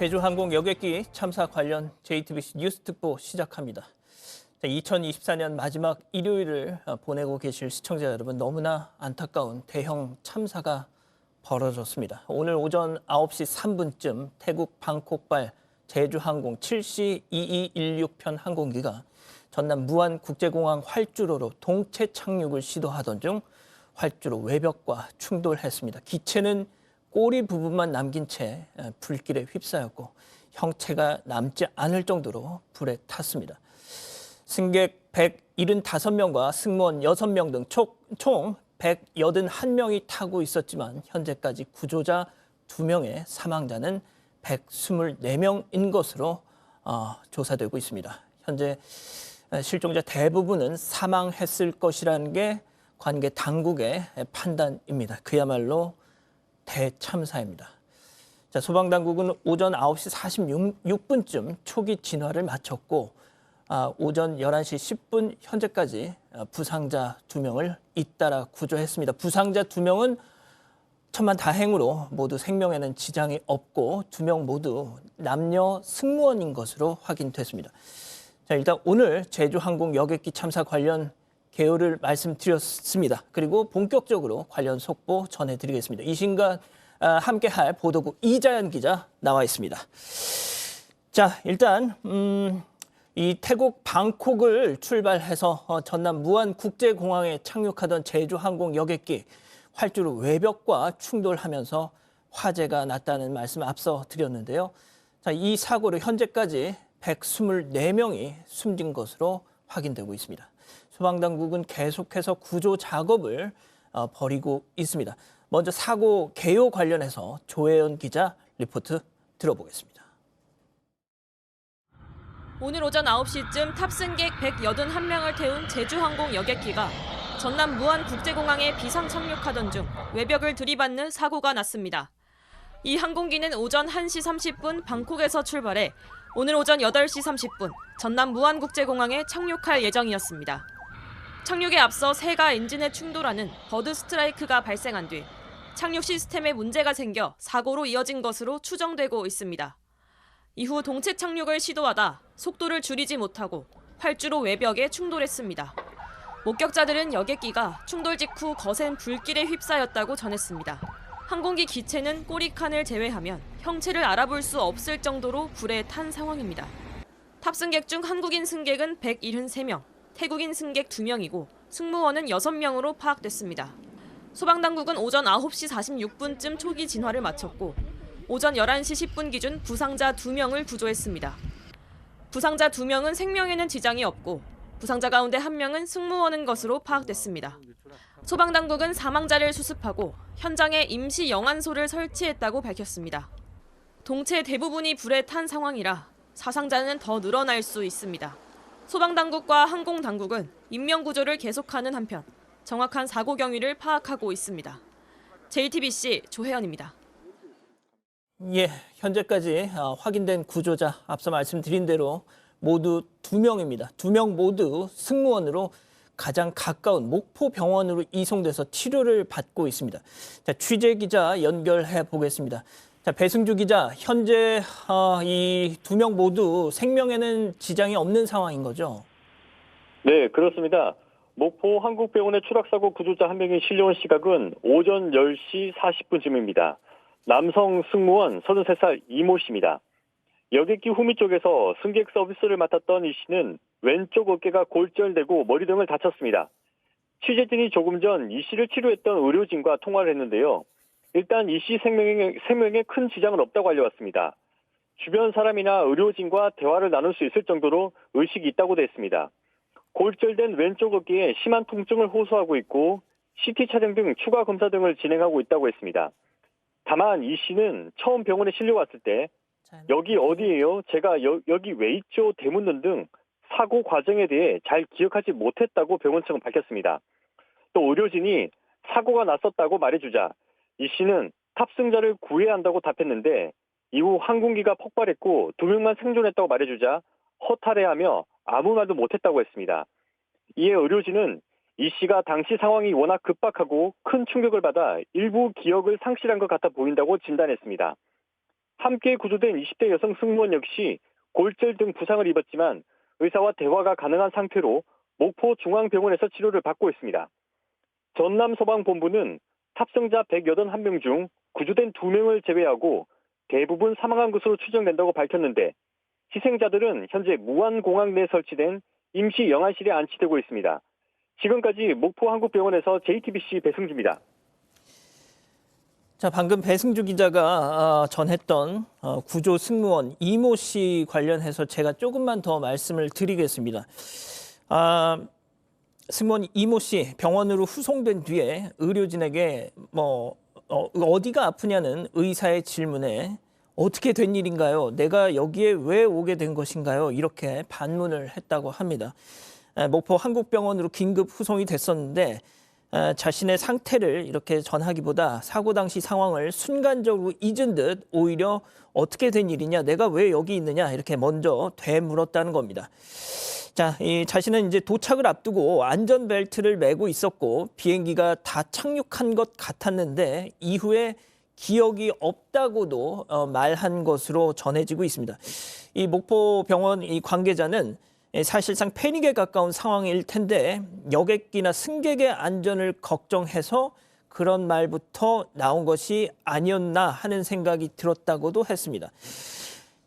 제주항공 여객기 참사 관련 JTBC 뉴스 특보 시작합니다. 2024년 마지막 일요일을 보내고 계실 시청자 여러분, 너무나 안타까운 대형 참사가 벌어졌습니다. 오늘 오전 9시 3분쯤 태국 방콕발 제주항공 7C2216편 항공기가 전남 무안국제공항 활주로로 동체 착륙을 시도하던 중 활주로 외벽과 충돌했습니다. 기체는 꼬리 부분만 남긴 채 불길에 휩싸였고 형체가 남지 않을 정도로 불에 탔습니다. 승객 175명과 승무원 6명 등 총 181명이 타고 있었지만 현재까지 구조자 2명의 사망자는 124명인 것으로 조사되고 있습니다. 현재 실종자 대부분은 사망했을 것이라는 게 관계 당국의 판단입니다. 그야말로 대참사입니다. 소방당국은 오전 9시 46분쯤 초기 진화를 마쳤고 오전 11시 10분 현재까지 부상자 2명을 잇따라 구조했습니다. 부상자 2명은 천만다행으로 모두 생명에는 지장이 없고 2명 모두 남녀 승무원인 것으로 확인됐습니다. 일단 오늘 제주항공 여객기 참사 관련 개요를 말씀드렸습니다. 그리고 본격적으로 관련 속보 전해드리겠습니다. 이 시간 함께할 보도국 이자연 기자 나와 있습니다. 자, 일단 이 태국 방콕을 출발해서 전남 무안국제공항에 착륙하던 제주항공 여객기 활주로 외벽과 충돌하면서 화재가 났다는 말씀 앞서 드렸는데요. 자, 이 사고로 현재까지 124명이 숨진 것으로 확인되고 있습니다. 소방당국은 계속해서 구조 작업을 벌이고 있습니다. 먼저 사고 개요 관련해서 조혜연 기자 리포트 들어보겠습니다. 오늘 오전 9시쯤 탑승객 181명을 태운 제주항공 여객기가 전남 무안국제공항에 비상 착륙하던 중 외벽을 들이받는 사고가 났습니다. 이 항공기는 오전 1시 30분 방콕에서 출발해 오늘 오전 8시 30분 전남 무안국제공항에 착륙할 예정이었습니다. 착륙에 앞서 새가 엔진에 충돌하는 버드 스트라이크가 발생한 뒤 착륙 시스템에 문제가 생겨 사고로 이어진 것으로 추정되고 있습니다. 이후 동체 착륙을 시도하다 속도를 줄이지 못하고 활주로 외벽에 충돌했습니다. 목격자들은 여객기가 충돌 직후 거센 불길에 휩싸였다고 전했습니다. 항공기 기체는 꼬리칸을 제외하면 형체를 알아볼 수 없을 정도로 불에 탄 상황입니다. 탑승객 중 한국인 승객은 173명, 태국인 승객 2명이고 승무원은 6명으로 파악됐습니다. 소방당국은 오전 9시 46분쯤 초기 진화를 마쳤고 오전 11시 10분 기준 부상자 2명을 구조했습니다. 부상자 2명은 생명에는 지장이 없고 부상자 가운데 1명은 승무원인 것으로 파악됐습니다. 소방당국은 사망자를 수습하고 현장에 임시 영안소를 설치했다고 밝혔습니다. 동체 대부분이 불에 탄 상황이라 사상자는 더 늘어날 수 있습니다. 소방당국과 항공당국은 인명구조를 계속하는 한편 정확한 사고 경위를 파악하고 있습니다. JTBC 조혜연입니다. 예, 현재까지 확인된 구조자 앞서 말씀드린 대로 모두 2명입니다. 2명 모두 승무원으로 가장 가까운 목포병원으로 이송돼서 치료를 받고 있습니다. 자, 취재 기자 연결해 보겠습니다. 자, 배승주 기자, 현재 이 2명 모두 생명에는 지장이 없는 상황인 거죠? 네, 그렇습니다. 목포 한국병원의 추락사고 구조자 1명이 실려온 시각은 오전 10시 40분쯤입니다. 남성 승무원 33살 이모 씨입니다. 여객기 후미 쪽에서 승객 서비스를 맡았던 이 씨는 왼쪽 어깨가 골절되고 머리 등을 다쳤습니다. 취재진이 조금 전 이 씨를 치료했던 의료진과 통화를 했는데요. 일단 이 씨 생명에 큰 지장은 없다고 알려왔습니다. 주변 사람이나 의료진과 대화를 나눌 수 있을 정도로 의식이 있다고 됐습니다. 골절된 왼쪽 어깨에 심한 통증을 호소하고 있고 CT 촬영 등 추가 검사 등을 진행하고 있다고 했습니다. 다만 이 씨는 처음 병원에 실려왔을 때 여기 어디예요? 제가 여기 왜 있죠? 되묻는 등 사고 과정에 대해 잘 기억하지 못했다고 병원 측은 밝혔습니다. 또 의료진이 사고가 났었다고 말해주자 이 씨는 탑승자를 구해야 한다고 답했는데 이후 항공기가 폭발했고 2명만 생존했다고 말해주자 허탈해하며 아무 말도 못했다고 했습니다. 이에 의료진은 이 씨가 당시 상황이 워낙 급박하고 큰 충격을 받아 일부 기억을 상실한 것 같아 보인다고 진단했습니다. 함께 구조된 20대 여성 승무원 역시 골절 등 부상을 입었지만 의사와 대화가 가능한 상태로 목포 중앙병원에서 치료를 받고 있습니다. 전남소방본부는 탑승자 181명 중 구조된 2명을 제외하고 대부분 사망한 것으로 추정된다고 밝혔는데 희생자들은 현재 무안공항 내 설치된 임시 영안실에 안치되고 있습니다. 지금까지 목포한국병원에서 JTBC 배승주입니다. 자, 방금 배승주 기자가 전했던 구조 승무원 이모 씨 관련해서 제가 조금만 더 말씀을 드리겠습니다. 승무원 이모 씨 병원으로 후송된 뒤에 의료진에게 어디가 아프냐는 의사의 질문에 어떻게 된 일인가요? 내가 여기에 왜 오게 된 것인가요? 이렇게 반문을 했다고 합니다. 목포 한국병원으로 긴급 후송이 됐었는데 자신의 상태를 이렇게 전하기보다 사고 당시 상황을 순간적으로 잊은 듯 오히려 어떻게 된 일이냐, 내가 왜 여기 있느냐 이렇게 먼저 되물었다는 겁니다. 자, 자신은 이제 도착을 앞두고 안전벨트를 매고 있었고 비행기가 다 착륙한 것 같았는데 이후에 기억이 없다고도 말한 것으로 전해지고 있습니다. 이 목포병원 이 관계자는 사실상 패닉에 가까운 상황일 텐데 여객기나 승객의 안전을 걱정해서 그런 말부터 나온 것이 아니었나 하는 생각이 들었다고도 했습니다.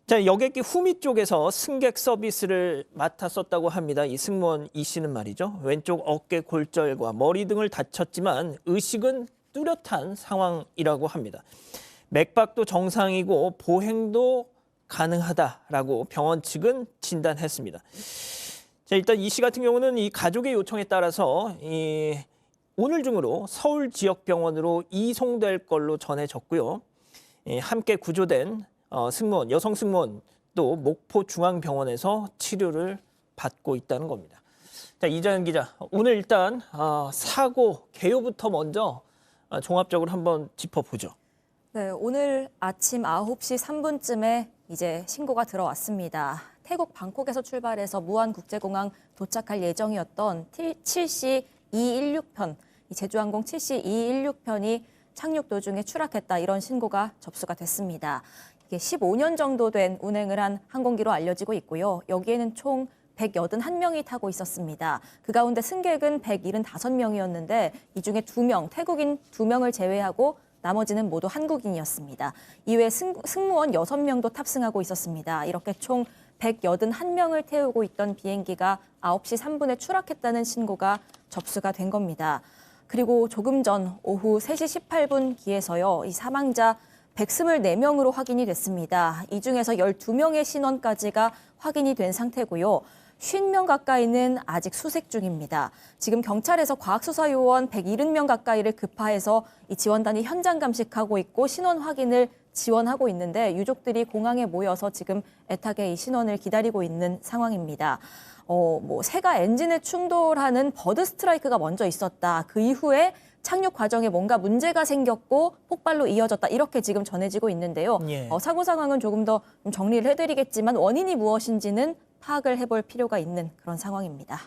자, 여객기 후미 쪽에서 승객 서비스를 맡았었다고 합니다. 이 승무원 이 씨는 말이죠. 왼쪽 어깨 골절과 머리 등을 다쳤지만 의식은 뚜렷한 상황이라고 합니다. 맥박도 정상이고 보행도 가능하다라고 병원 측은 진단했습니다. 자, 일단 이 씨 같은 경우는 이 가족의 요청에 따라서 오늘 중으로 서울 지역 병원으로 이송될 걸로 전해졌고요. 함께 구조된 승무원, 여성 승무원 또 목포 중앙병원에서 치료를 받고 있다는 겁니다. 자, 이자연 기자, 오늘 일단 사고 개요부터 먼저 종합적으로 한번 짚어보죠. 네, 오늘 아침 9시 3분쯤에 이제 신고가 들어왔습니다. 태국 방콕에서 출발해서 무안국제공항 도착할 예정이었던 7C 216편, 제주항공 7C 216편이 착륙 도중에 추락했다, 이런 신고가 접수가 됐습니다. 이게 15년 정도 된 운행을 한 항공기로 알려지고 있고요. 여기에는 총 181명이 타고 있었습니다. 그 가운데 승객은 175명이었는데 이 중에 2명, 태국인 2명을 제외하고 나머지는 모두 한국인이었습니다. 이외에 승무원 6명도 탑승하고 있었습니다. 이렇게 총 181명을 태우고 있던 비행기가 9시 3분에 추락했다는 신고가 접수가 된 겁니다. 그리고 조금 전 오후 3시 18분 기에서요, 이 사망자 124명으로 확인이 됐습니다. 이 중에서 12명의 신원까지가 확인이 된 상태고요. 50명 가까이는 아직 수색 중입니다. 지금 경찰에서 과학수사요원 170명 가까이를 급파해서 이 지원단이 현장 감식하고 있고 신원 확인을 지원하고 있는데 유족들이 공항에 모여서 지금 애타게 이 신원을 기다리고 있는 상황입니다. 새가 엔진에 충돌하는 버드 스트라이크가 먼저 있었다. 그 이후에 착륙 과정에 뭔가 문제가 생겼고 폭발로 이어졌다, 이렇게 지금 전해지고 있는데요. 예. 사고 상황은 조금 더 정리를 해드리겠지만 원인이 무엇인지는 파악을 해볼 필요가 있는 그런 상황입니다.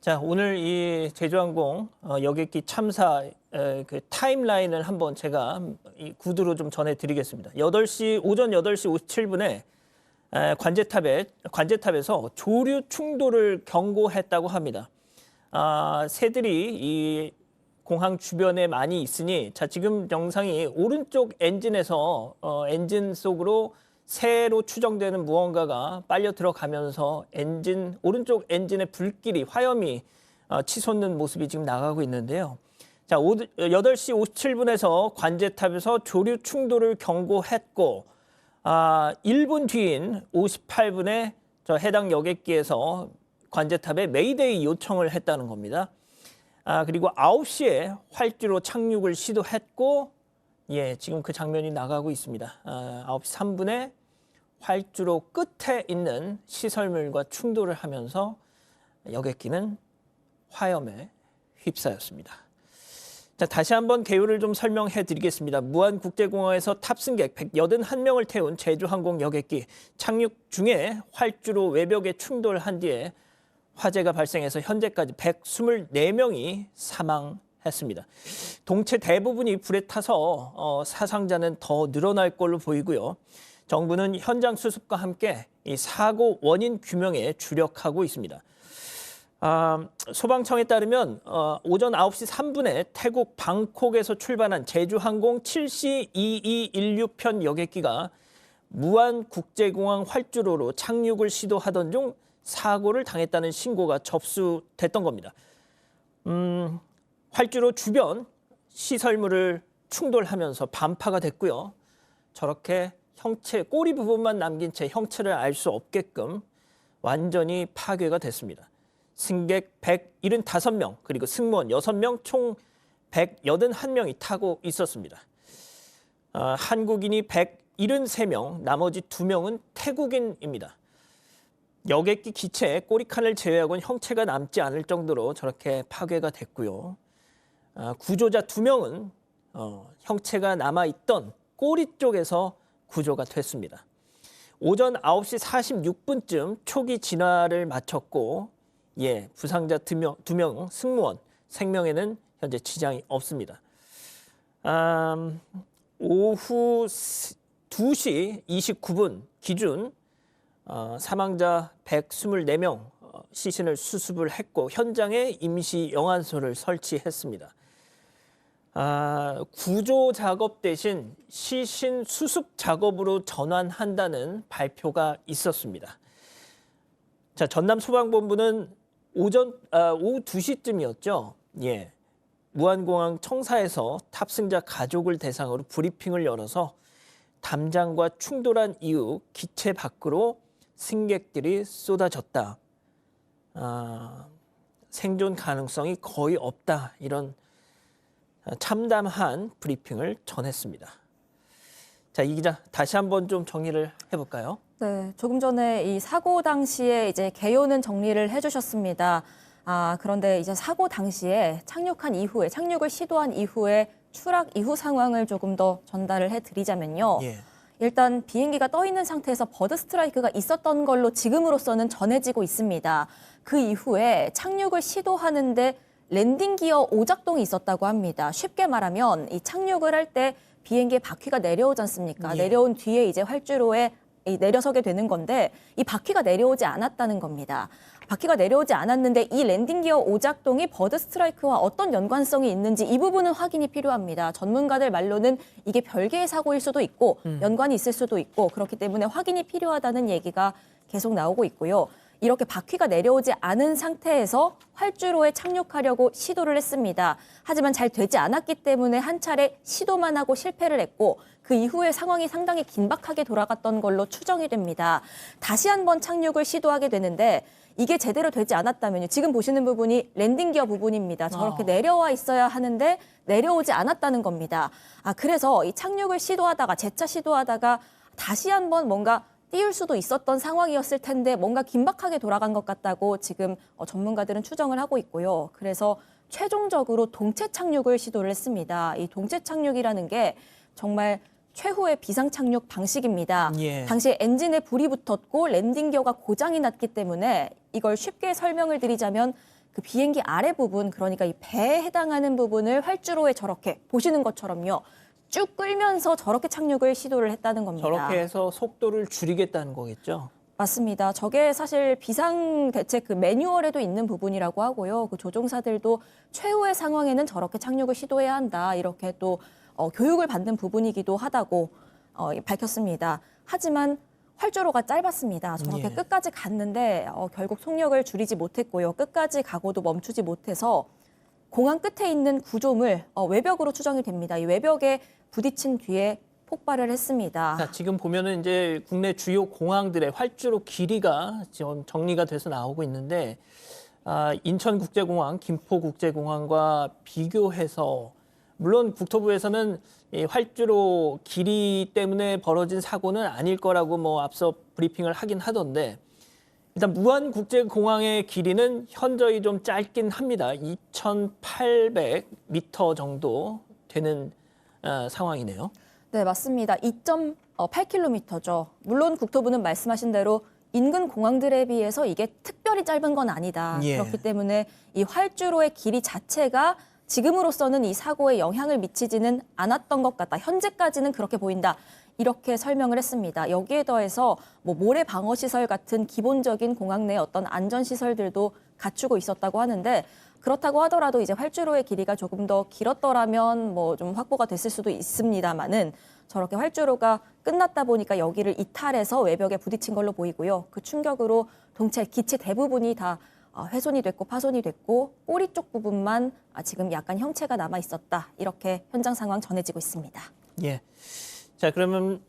자, 오늘 이 제주항공 여객기 참사 그 타임라인을 한번 제가 이 구두로 좀 전해드리겠습니다. 오전 8시 57분에 관제탑에서 조류 충돌을 경고했다고 합니다. 새들이 이 공항 주변에 많이 있으니, 자, 지금 영상이 오른쪽 엔진에서 엔진 속으로 새로 추정되는 무언가가 빨려 들어가면서 오른쪽 엔진의 불길이, 화염이 치솟는 모습이 지금 나가고 있는데요. 자, 8시 57분에서 관제탑에서 조류 충돌을 경고했고 1분 뒤인 58분에 해당 여객기에서 관제탑에 메이데이 요청을 했다는 겁니다. 그리고 9시에 활주로 착륙을 시도했고, 지금 그 장면이 나가고 있습니다. 9시 3분에 활주로 끝에 있는 시설물과 충돌을 하면서 여객기는 화염에 휩싸였습니다. 자, 다시 한번 개요를 좀 설명해 드리겠습니다. 무안국제공항에서 탑승객 181명을 태운 제주항공 여객기 착륙 중에 활주로 외벽에 충돌한 뒤에 화재가 발생해서 현재까지 124명이 했습니다. 동체 대부분이 불에 타서 사상자는 더 늘어날 걸로 보이고요. 정부는 현장 수습과 함께 이 사고 원인 규명에 주력하고 있습니다. 소방청에 따르면 오전 9시 3분에 태국 방콕에서 출발한 제주항공 7C2216편 여객기가 무안국제공항 활주로로 착륙을 시도하던 중 사고를 당했다는 신고가 접수됐던 겁니다. 활주로 주변 시설물을 충돌하면서 반파가 됐고요. 저렇게 형체, 꼬리 부분만 남긴 채 형체를 알 수 없게끔 완전히 파괴가 됐습니다. 승객 175명, 그리고 승무원 6명, 총 181명이 타고 있었습니다. 한국인이 173명, 나머지 2명은 태국인입니다. 여객기 기체 꼬리칸을 제외하고는 형체가 남지 않을 정도로 저렇게 파괴가 됐고요. 구조자 2명은 형체가 남아있던 꼬리 쪽에서 구조가 됐습니다. 오전 9시 46분쯤 초기 진화를 마쳤고 부상자 2명 승무원 생명에는 현재 지장이 없습니다. 오후 2시 29분 기준 사망자 124명 시신을 수습을 했고 현장에 임시 영안소를 설치했습니다. 구조 작업 대신 시신 수습 작업으로 전환한다는 발표가 있었습니다. 자, 전남 소방본부는 오후 2시쯤이었죠. 무안공항 청사에서 탑승자 가족을 대상으로 브리핑을 열어서 담장과 충돌한 이후 기체 밖으로 승객들이 쏟아졌다. 생존 가능성이 거의 없다. 이런 참담한 브리핑을 전했습니다. 자, 이 기자 다시 한번 좀 정리를 해볼까요? 네, 조금 전에 이 사고 당시에 이제 개요는 정리를 해주셨습니다. 그런데 이제 사고 당시에 착륙을 시도한 이후에 추락 이후 상황을 조금 더 전달을 해드리자면요. 일단 비행기가 떠 있는 상태에서 버드 스트라이크가 있었던 걸로 지금으로서는 전해지고 있습니다. 그 이후에 착륙을 시도하는데 랜딩 기어 오작동이 있었다고 합니다. 쉽게 말하면 이 착륙을 할 때 비행기의 바퀴가 내려오지 않습니까? 내려온 뒤에 이제 활주로에 내려서게 되는 건데 이 바퀴가 내려오지 않았다는 겁니다. 바퀴가 내려오지 않았는데 이 랜딩 기어 오작동이 버드 스트라이크와 어떤 연관성이 있는지 이 부분은 확인이 필요합니다. 전문가들 말로는 이게 별개의 사고일 수도 있고 연관이 있을 수도 있고 그렇기 때문에 확인이 필요하다는 얘기가 계속 나오고 있고요. 이렇게 바퀴가 내려오지 않은 상태에서 활주로에 착륙하려고 시도를 했습니다. 하지만 잘 되지 않았기 때문에 한 차례 시도만 하고 실패를 했고 그 이후에 상황이 상당히 긴박하게 돌아갔던 걸로 추정이 됩니다. 다시 한번 착륙을 시도하게 되는데 이게 제대로 되지 않았다면요. 지금 보시는 부분이 랜딩 기어 부분입니다. 저렇게 내려와 있어야 하는데 내려오지 않았다는 겁니다. 그래서 이 착륙을 시도하다가 재차 시도하다가 다시 한번 뭔가 띄울 수도 있었던 상황이었을 텐데 뭔가 긴박하게 돌아간 것 같다고 지금 전문가들은 추정을 하고 있고요. 그래서 최종적으로 동체 착륙을 시도를 했습니다. 이 동체 착륙이라는 게 정말 최후의 비상 착륙 방식입니다. 당시에 엔진에 불이 붙었고 랜딩 기어가 고장이 났기 때문에 이걸 쉽게 설명을 드리자면 그 비행기 아래 부분, 그러니까 이 배에 해당하는 부분을 활주로에 저렇게 보시는 것처럼요. 쭉 끌면서 저렇게 착륙을 시도를 했다는 겁니다. 저렇게 해서 속도를 줄이겠다는 거겠죠? 맞습니다. 저게 사실 비상대책 그 매뉴얼에도 있는 부분이라고 하고요. 그 조종사들도 최후의 상황에는 저렇게 착륙을 시도해야 한다. 이렇게 또 교육을 받는 부분이기도 하다고 밝혔습니다. 하지만 활주로가 짧았습니다. 저렇게 끝까지 갔는데 결국 속력을 줄이지 못했고요. 끝까지 가고도 멈추지 못해서 공항 끝에 있는 구조물 외벽으로 추정이 됩니다. 이 외벽에 부딪힌 뒤에 폭발을 했습니다. 자, 지금 보면은 이제 국내 주요 공항들의 활주로 길이가 지금 정리가 돼서 나오고 있는데 인천국제공항, 김포국제공항과 비교해서 물론 국토부에서는 이 활주로 길이 때문에 벌어진 사고는 아닐 거라고 뭐 앞서 브리핑을 하긴 하던데 일단 무안국제공항의 길이는 현저히 좀 짧긴 합니다. 2,800m 정도 되는 상황이네요. 네, 맞습니다. 2.8km죠. 물론 국토부는 말씀하신 대로 인근 공항들에 비해서 이게 특별히 짧은 건 아니다. 그렇기 때문에 이 활주로의 길이 자체가 지금으로서는 이 사고에 영향을 미치지는 않았던 것 같다. 현재까지는 그렇게 보인다. 이렇게 설명을 했습니다. 여기에 더해서 모래 방어 시설 같은 기본적인 공항 내 어떤 안전 시설들도 갖추고 있었다고 하는데, 그렇다고 하더라도 이제 활주로의 길이가 조금 더 길었더라면 좀 확보가 됐을 수도 있습니다만은, 저렇게 활주로가 끝났다 보니까 여기를 이탈해서 외벽에 부딪힌 걸로 보이고요. 그 충격으로 동체 기체 대부분이 다 훼손이 됐고 파손이 됐고, 꼬리 쪽 부분만 지금 약간 형체가 남아 있었다. 이렇게 현장 상황 전해지고 있습니다. 예. 자, 그러면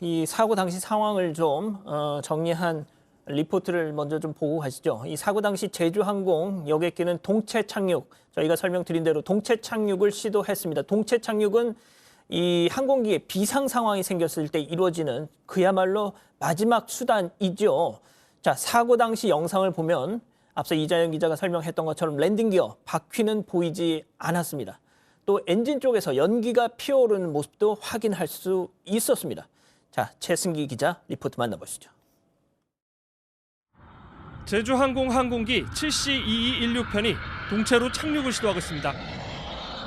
이 사고 당시 상황을 좀 정리한 리포트를 먼저 좀 보고 가시죠. 이 사고 당시 제주항공 여객기는 동체 착륙, 저희가 설명드린 대로 동체 착륙을 시도했습니다. 동체 착륙은 이 항공기에 비상 상황이 생겼을 때 이루어지는 그야말로 마지막 수단이죠. 자, 사고 당시 영상을 보면 앞서 이자연 기자가 설명했던 것처럼 랜딩 기어 바퀴는 보이지 않았습니다. 또 엔진 쪽에서 연기가 피어오르는 모습도 확인할 수 있었습니다. 자, 최승기 기자 리포트 만나보시죠. 제주항공 항공기 7C2216편이 동체로 착륙을 시도하고 있습니다.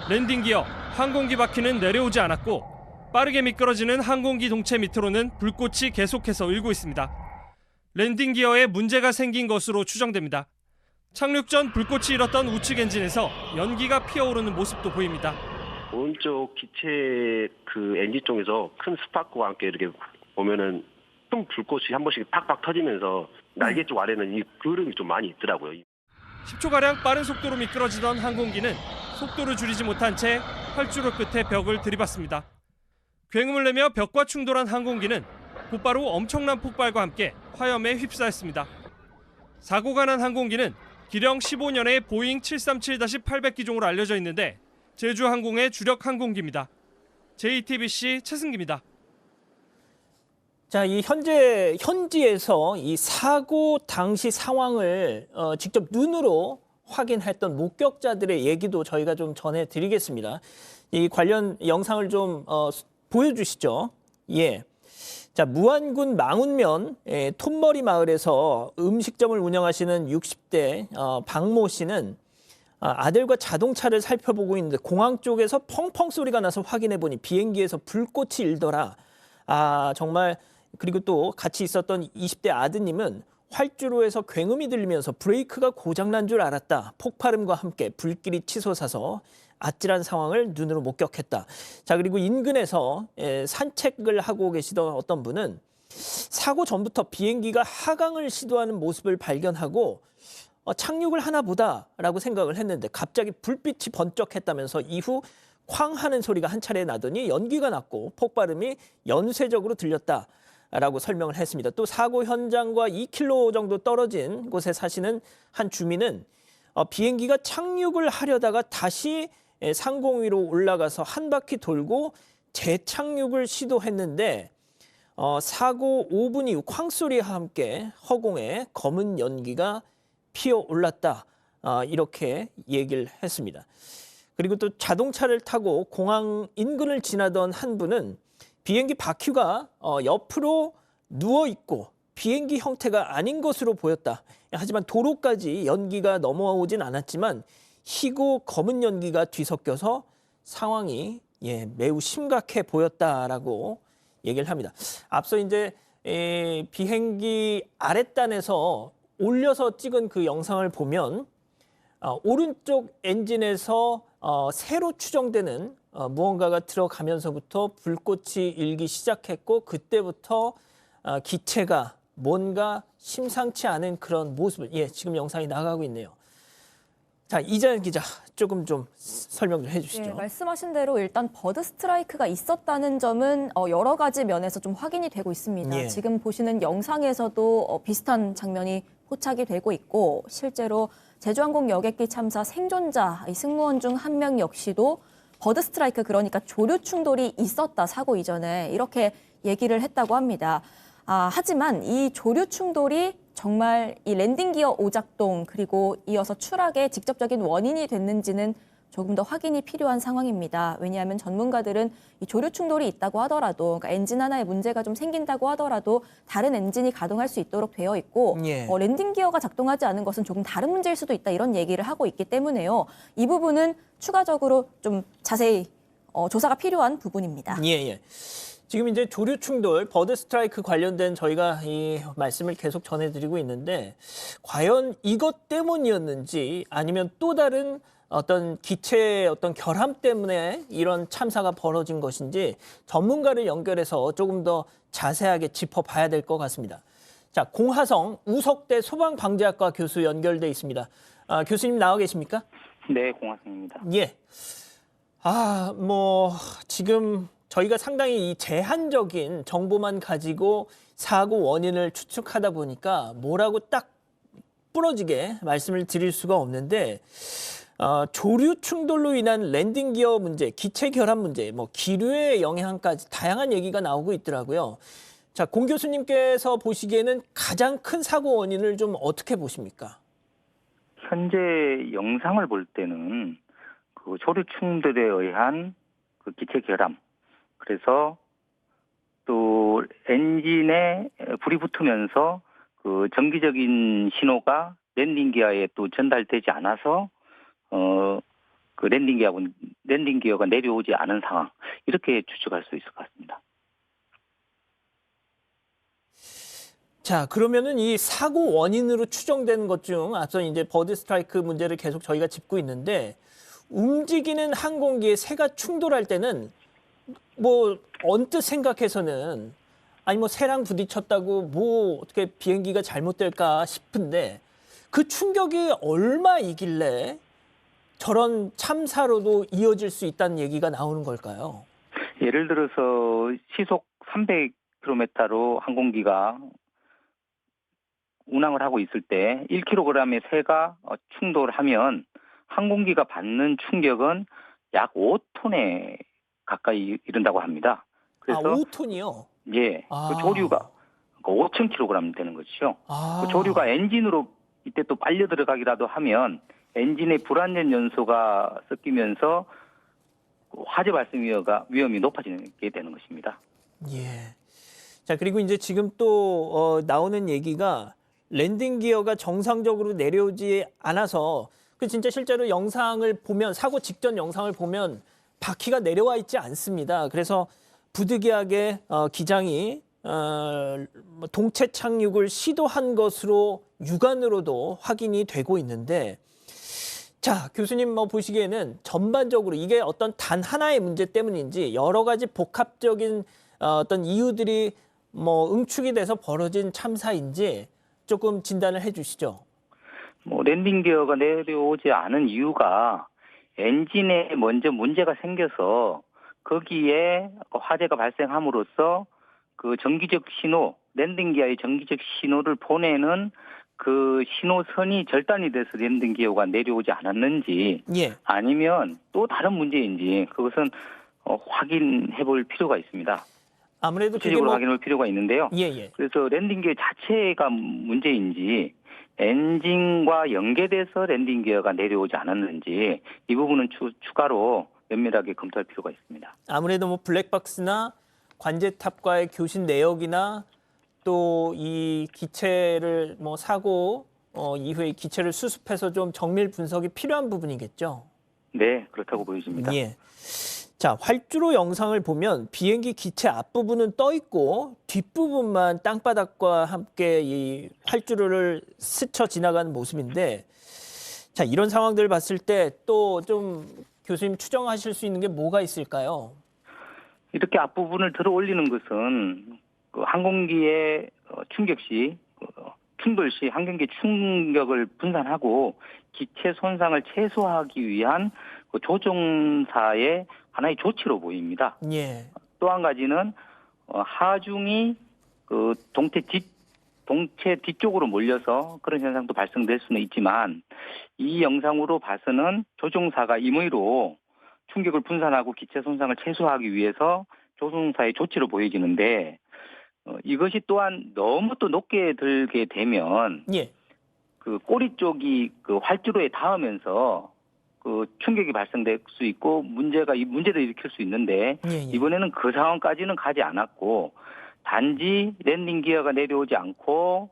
랜딩 기어, 항공기 바퀴는 내려오지 않았고 빠르게 미끄러지는 항공기 동체 밑으로는 불꽃이 계속해서 일고 있습니다. 랜딩 기어에 문제가 생긴 것으로 추정됩니다. 착륙 전 불꽃이 일었던 우측 엔진에서 연기가 피어오르는 모습도 보입니다. 오른쪽 기체 그 엔진 쪽에서 큰 스파크와 함께 이렇게 보면은 큰 불꽃이 한 번씩 팍팍 터지면서 날개 쪽 아래는 이 그름이 좀 많이 있더라고요. 10초가량 빠른 속도로 미끄러지던 항공기는 속도를 줄이지 못한 채 활주로 끝에 벽을 들이받습니다. 굉음을 내며 벽과 충돌한 항공기는 곧바로 엄청난 폭발과 함께 화염에 휩싸였습니다. 사고가 난 항공기는 기령 15년의 보잉 737-800 기종으로 알려져 있는데 제주항공의 주력 항공기입니다. JTBC 최승기입니다. 자, 이 현지에서 이 사고 당시 상황을 직접 눈으로 확인했던 목격자들의 얘기도 저희가 좀 전해드리겠습니다. 이 관련 영상을 좀 보여주시죠. 예. 자, 무안군 망운면 톱머리 마을에서 음식점을 운영하시는 60대 박모 씨는 아들과 자동차를 살펴보고 있는데 공항 쪽에서 펑펑 소리가 나서 확인해 보니 비행기에서 불꽃이 일더라. 정말. 그리고 또 같이 있었던 20대 아드님은 활주로에서 굉음이 들리면서 브레이크가 고장난 줄 알았다. 폭발음과 함께 불길이 치솟아서 아찔한 상황을 눈으로 목격했다. 자, 그리고 인근에서 산책을 하고 계시던 어떤 분은 사고 전부터 비행기가 하강을 시도하는 모습을 발견하고 착륙을 하나 보다라고 생각을 했는데 갑자기 불빛이 번쩍했다면서 이후 쾅 하는 소리가 한 차례 나더니 연기가 났고 폭발음이 연쇄적으로 들렸다라고 설명을 했습니다. 또 사고 현장과 2km 정도 떨어진 곳에 사시는 한 주민은 비행기가 착륙을 하려다가 다시 상공 위로 올라가서 한 바퀴 돌고 재착륙을 시도했는데 사고 5분 이후 쾅소리와 함께 허공에 검은 연기가 피어올랐다. 이렇게 얘기를 했습니다. 그리고 또 자동차를 타고 공항 인근을 지나던 한 분은 비행기 바퀴가 옆으로 누워있고 비행기 형태가 아닌 것으로 보였다. 하지만 도로까지 연기가 넘어오진 않았지만 희고 검은 연기가 뒤섞여서 상황이 매우 심각해 보였다라고 얘기를 합니다. 앞서 이제 비행기 아랫단에서 올려서 찍은 그 영상을 보면 오른쪽 엔진에서 새로 추정되는 무언가가 들어가면서부터 불꽃이 일기 시작했고 그때부터 기체가 뭔가 심상치 않은 그런 모습을 지금 영상이 나가고 있네요. 자, 이자연 기자 조금 좀 설명 좀 해주시죠. 말씀하신 대로 일단 버드 스트라이크가 있었다는 점은 여러 가지 면에서 좀 확인이 되고 있습니다. 지금 보시는 영상에서도 비슷한 장면이 포착이 되고 있고 실제로 제주항공 여객기 참사 생존자 승무원 중 한 명 역시도 버드 스트라이크, 그러니까 조류 충돌이 있었다 사고 이전에, 이렇게 얘기를 했다고 합니다. 하지만 이 조류 충돌이 정말 이 랜딩 기어 오작동 그리고 이어서 추락의 직접적인 원인이 됐는지는 조금 더 확인이 필요한 상황입니다. 왜냐하면 전문가들은 이 조류 충돌이 있다고 하더라도, 그러니까 엔진 하나에 문제가 좀 생긴다고 하더라도 다른 엔진이 가동할 수 있도록 되어 있고 예. 랜딩 기어가 작동하지 않은 것은 조금 다른 문제일 수도 있다, 이런 얘기를 하고 있기 때문에요. 이 부분은 추가적으로 좀 자세히 조사가 필요한 부분입니다. 예, 예. 지금 이제 조류 충돌, 버드 스트라이크 관련된 저희가 이 말씀을 계속 전해드리고 있는데, 과연 이것 때문이었는지 아니면 또 다른 어떤 기체의 어떤 결함 때문에 이런 참사가 벌어진 것인지 전문가를 연결해서 조금 더 자세하게 짚어봐야 될 것 같습니다. 자, 공하성 우석대 소방방재학과 교수 연결돼 있습니다. 교수님 나와 계십니까? 네, 공화성입니다. 예. 지금 저희가 상당히 이 제한적인 정보만 가지고 사고 원인을 추측하다 보니까 뭐라고 딱 부러지게 말씀을 드릴 수가 없는데, 조류 충돌로 인한 랜딩 기어 문제, 기체 결함 문제, 기류의 영향까지 다양한 얘기가 나오고 있더라고요. 자, 공 교수님께서 보시기에는 가장 큰 사고 원인을 좀 어떻게 보십니까? 현재 영상을 볼 때는 그 조류 충돌에 의한 그 기체 결함, 그래서 또 엔진에 불이 붙으면서 그 정기적인 신호가 랜딩 기어에 또 전달되지 않아서 그 랜딩 기어가 내려오지 않은 상황, 이렇게 추측할 수 있을 것 같습니다. 자, 그러면은 이 사고 원인으로 추정되는 것 중 앞서 이제 버드 스트라이크 문제를 계속 저희가 짚고 있는데, 움직이는 항공기의 새가 충돌할 때는 언뜻 생각해서는 아니 새랑 부딪혔다고 어떻게 비행기가 잘못될까 싶은데, 그 충격이 얼마이길래 저런 참사로도 이어질 수 있다는 얘기가 나오는 걸까요? 예를 들어서 시속 300km로 항공기가 운항을 하고 있을 때 1kg의 새가 충돌하면 항공기가 받는 충격은 약 5톤에 가까이 이른다고 합니다. 그래서 5톤이요? 예, 그 조류가 5,000kg 되는 것이죠. 그 조류가 엔진으로 이때 또 빨려 들어가기라도 하면 엔진의 불안전 연소가 섞이면서 화재 발생 위험이 높아지게 되는 것입니다. 예. 자, 그리고 이제 지금 또 나오는 얘기가 랜딩 기어가 정상적으로 내려오지 않아서 진짜 실제로 영상을 보면, 사고 직전 영상을 보면 바퀴가 내려와 있지 않습니다. 그래서 부득이하게 기장이 동체 착륙을 시도한 것으로 육안으로도 확인이 되고 있는데, 자, 교수님 보시기에는 전반적으로 이게 어떤 단 하나의 문제 때문인지 여러 가지 복합적인 어떤 이유들이 응축이 돼서 벌어진 참사인지 조금 진단을 해 주시죠. 랜딩 기어가 내려오지 않은 이유가 엔진에 먼저 문제가 생겨서 거기에 화재가 발생함으로써 그 정기적 신호, 랜딩 기어의 정기적 신호를 보내는 그 신호선이 절단이 돼서 랜딩 기어가 내려오지 않았는지, 예. 아니면 또 다른 문제인지 그것은 확인해 볼 필요가 있습니다. 아무래도 그게 구체적으로 확인해 볼 필요가 있는데요. 예. 그래서 랜딩 기어 자체가 문제인지 엔진과 연계돼서 랜딩 기어가 내려오지 않았는지, 이 부분은 추가로 면밀하게 검토할 필요가 있습니다. 아무래도 블랙박스나 관제탑과의 교신 내역이나 또 이 기체를 사고 이후에 기체를 수습해서 좀 정밀 분석이 필요한 부분이겠죠. 네, 그렇다고 보여집니다. 예. 자, 활주로 영상을 보면 비행기 기체 앞부분은 떠 있고 뒷부분만 땅바닥과 함께 이 활주로를 스쳐 지나가는 모습인데, 자, 이런 상황들을 봤을 때 또 좀 교수님 추정하실 수 있는 게 뭐가 있을까요? 이렇게 앞부분을 들어 올리는 것은 그 항공기의 충돌 시 항공기 충격을 분산하고 기체 손상을 최소화하기 위한 그 조종사의 하나의 조치로 보입니다. 예. 또 한 가지는 하중이 그 동체 뒤쪽으로 몰려서 그런 현상도 발생될 수는 있지만, 이 영상으로 봐서는 조종사가 임의로 충격을 분산하고 기체 손상을 최소화하기 위해서 조종사의 조치로 보여지는데, 이것이 또한 너무 또 높게 들게 되면 예. 그 꼬리 쪽이 그 활주로에 닿으면서 그 충격이 발생될 수 있고 문제를 일으킬 수 있는데 예, 예. 이번에는 그 상황까지는 가지 않았고 단지 랜딩 기어가 내려오지 않고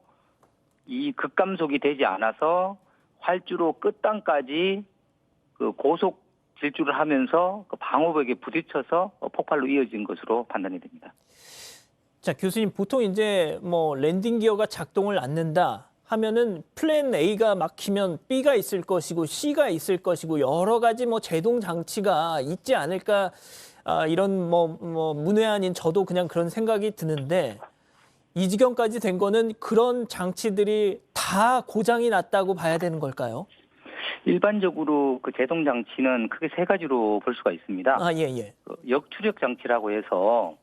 이 급감속이 되지 않아서 활주로 끝단까지 그 고속 질주를 하면서 그 방호벽에 부딪혀서 폭발로 이어진 것으로 판단이 됩니다. 자, 교수님, 보통 이제 뭐 랜딩 기어가 작동을 않는다 하면은 플랜 A가 막히면 B가 있을 것이고 C가 있을 것이고 여러 가지 뭐 제동 장치가 있지 않을까, 이런 뭐 문외 아닌 저도 그냥 그런 생각이 드는데, 이 지경까지 된 거는 그런 장치들이 다 고장이 났다고 봐야 되는 걸까요? 일반적으로 그 제동 장치는 크게 세 가지로 볼 수가 있습니다. 아, 예, 예. 그 역추력 장치라고 해서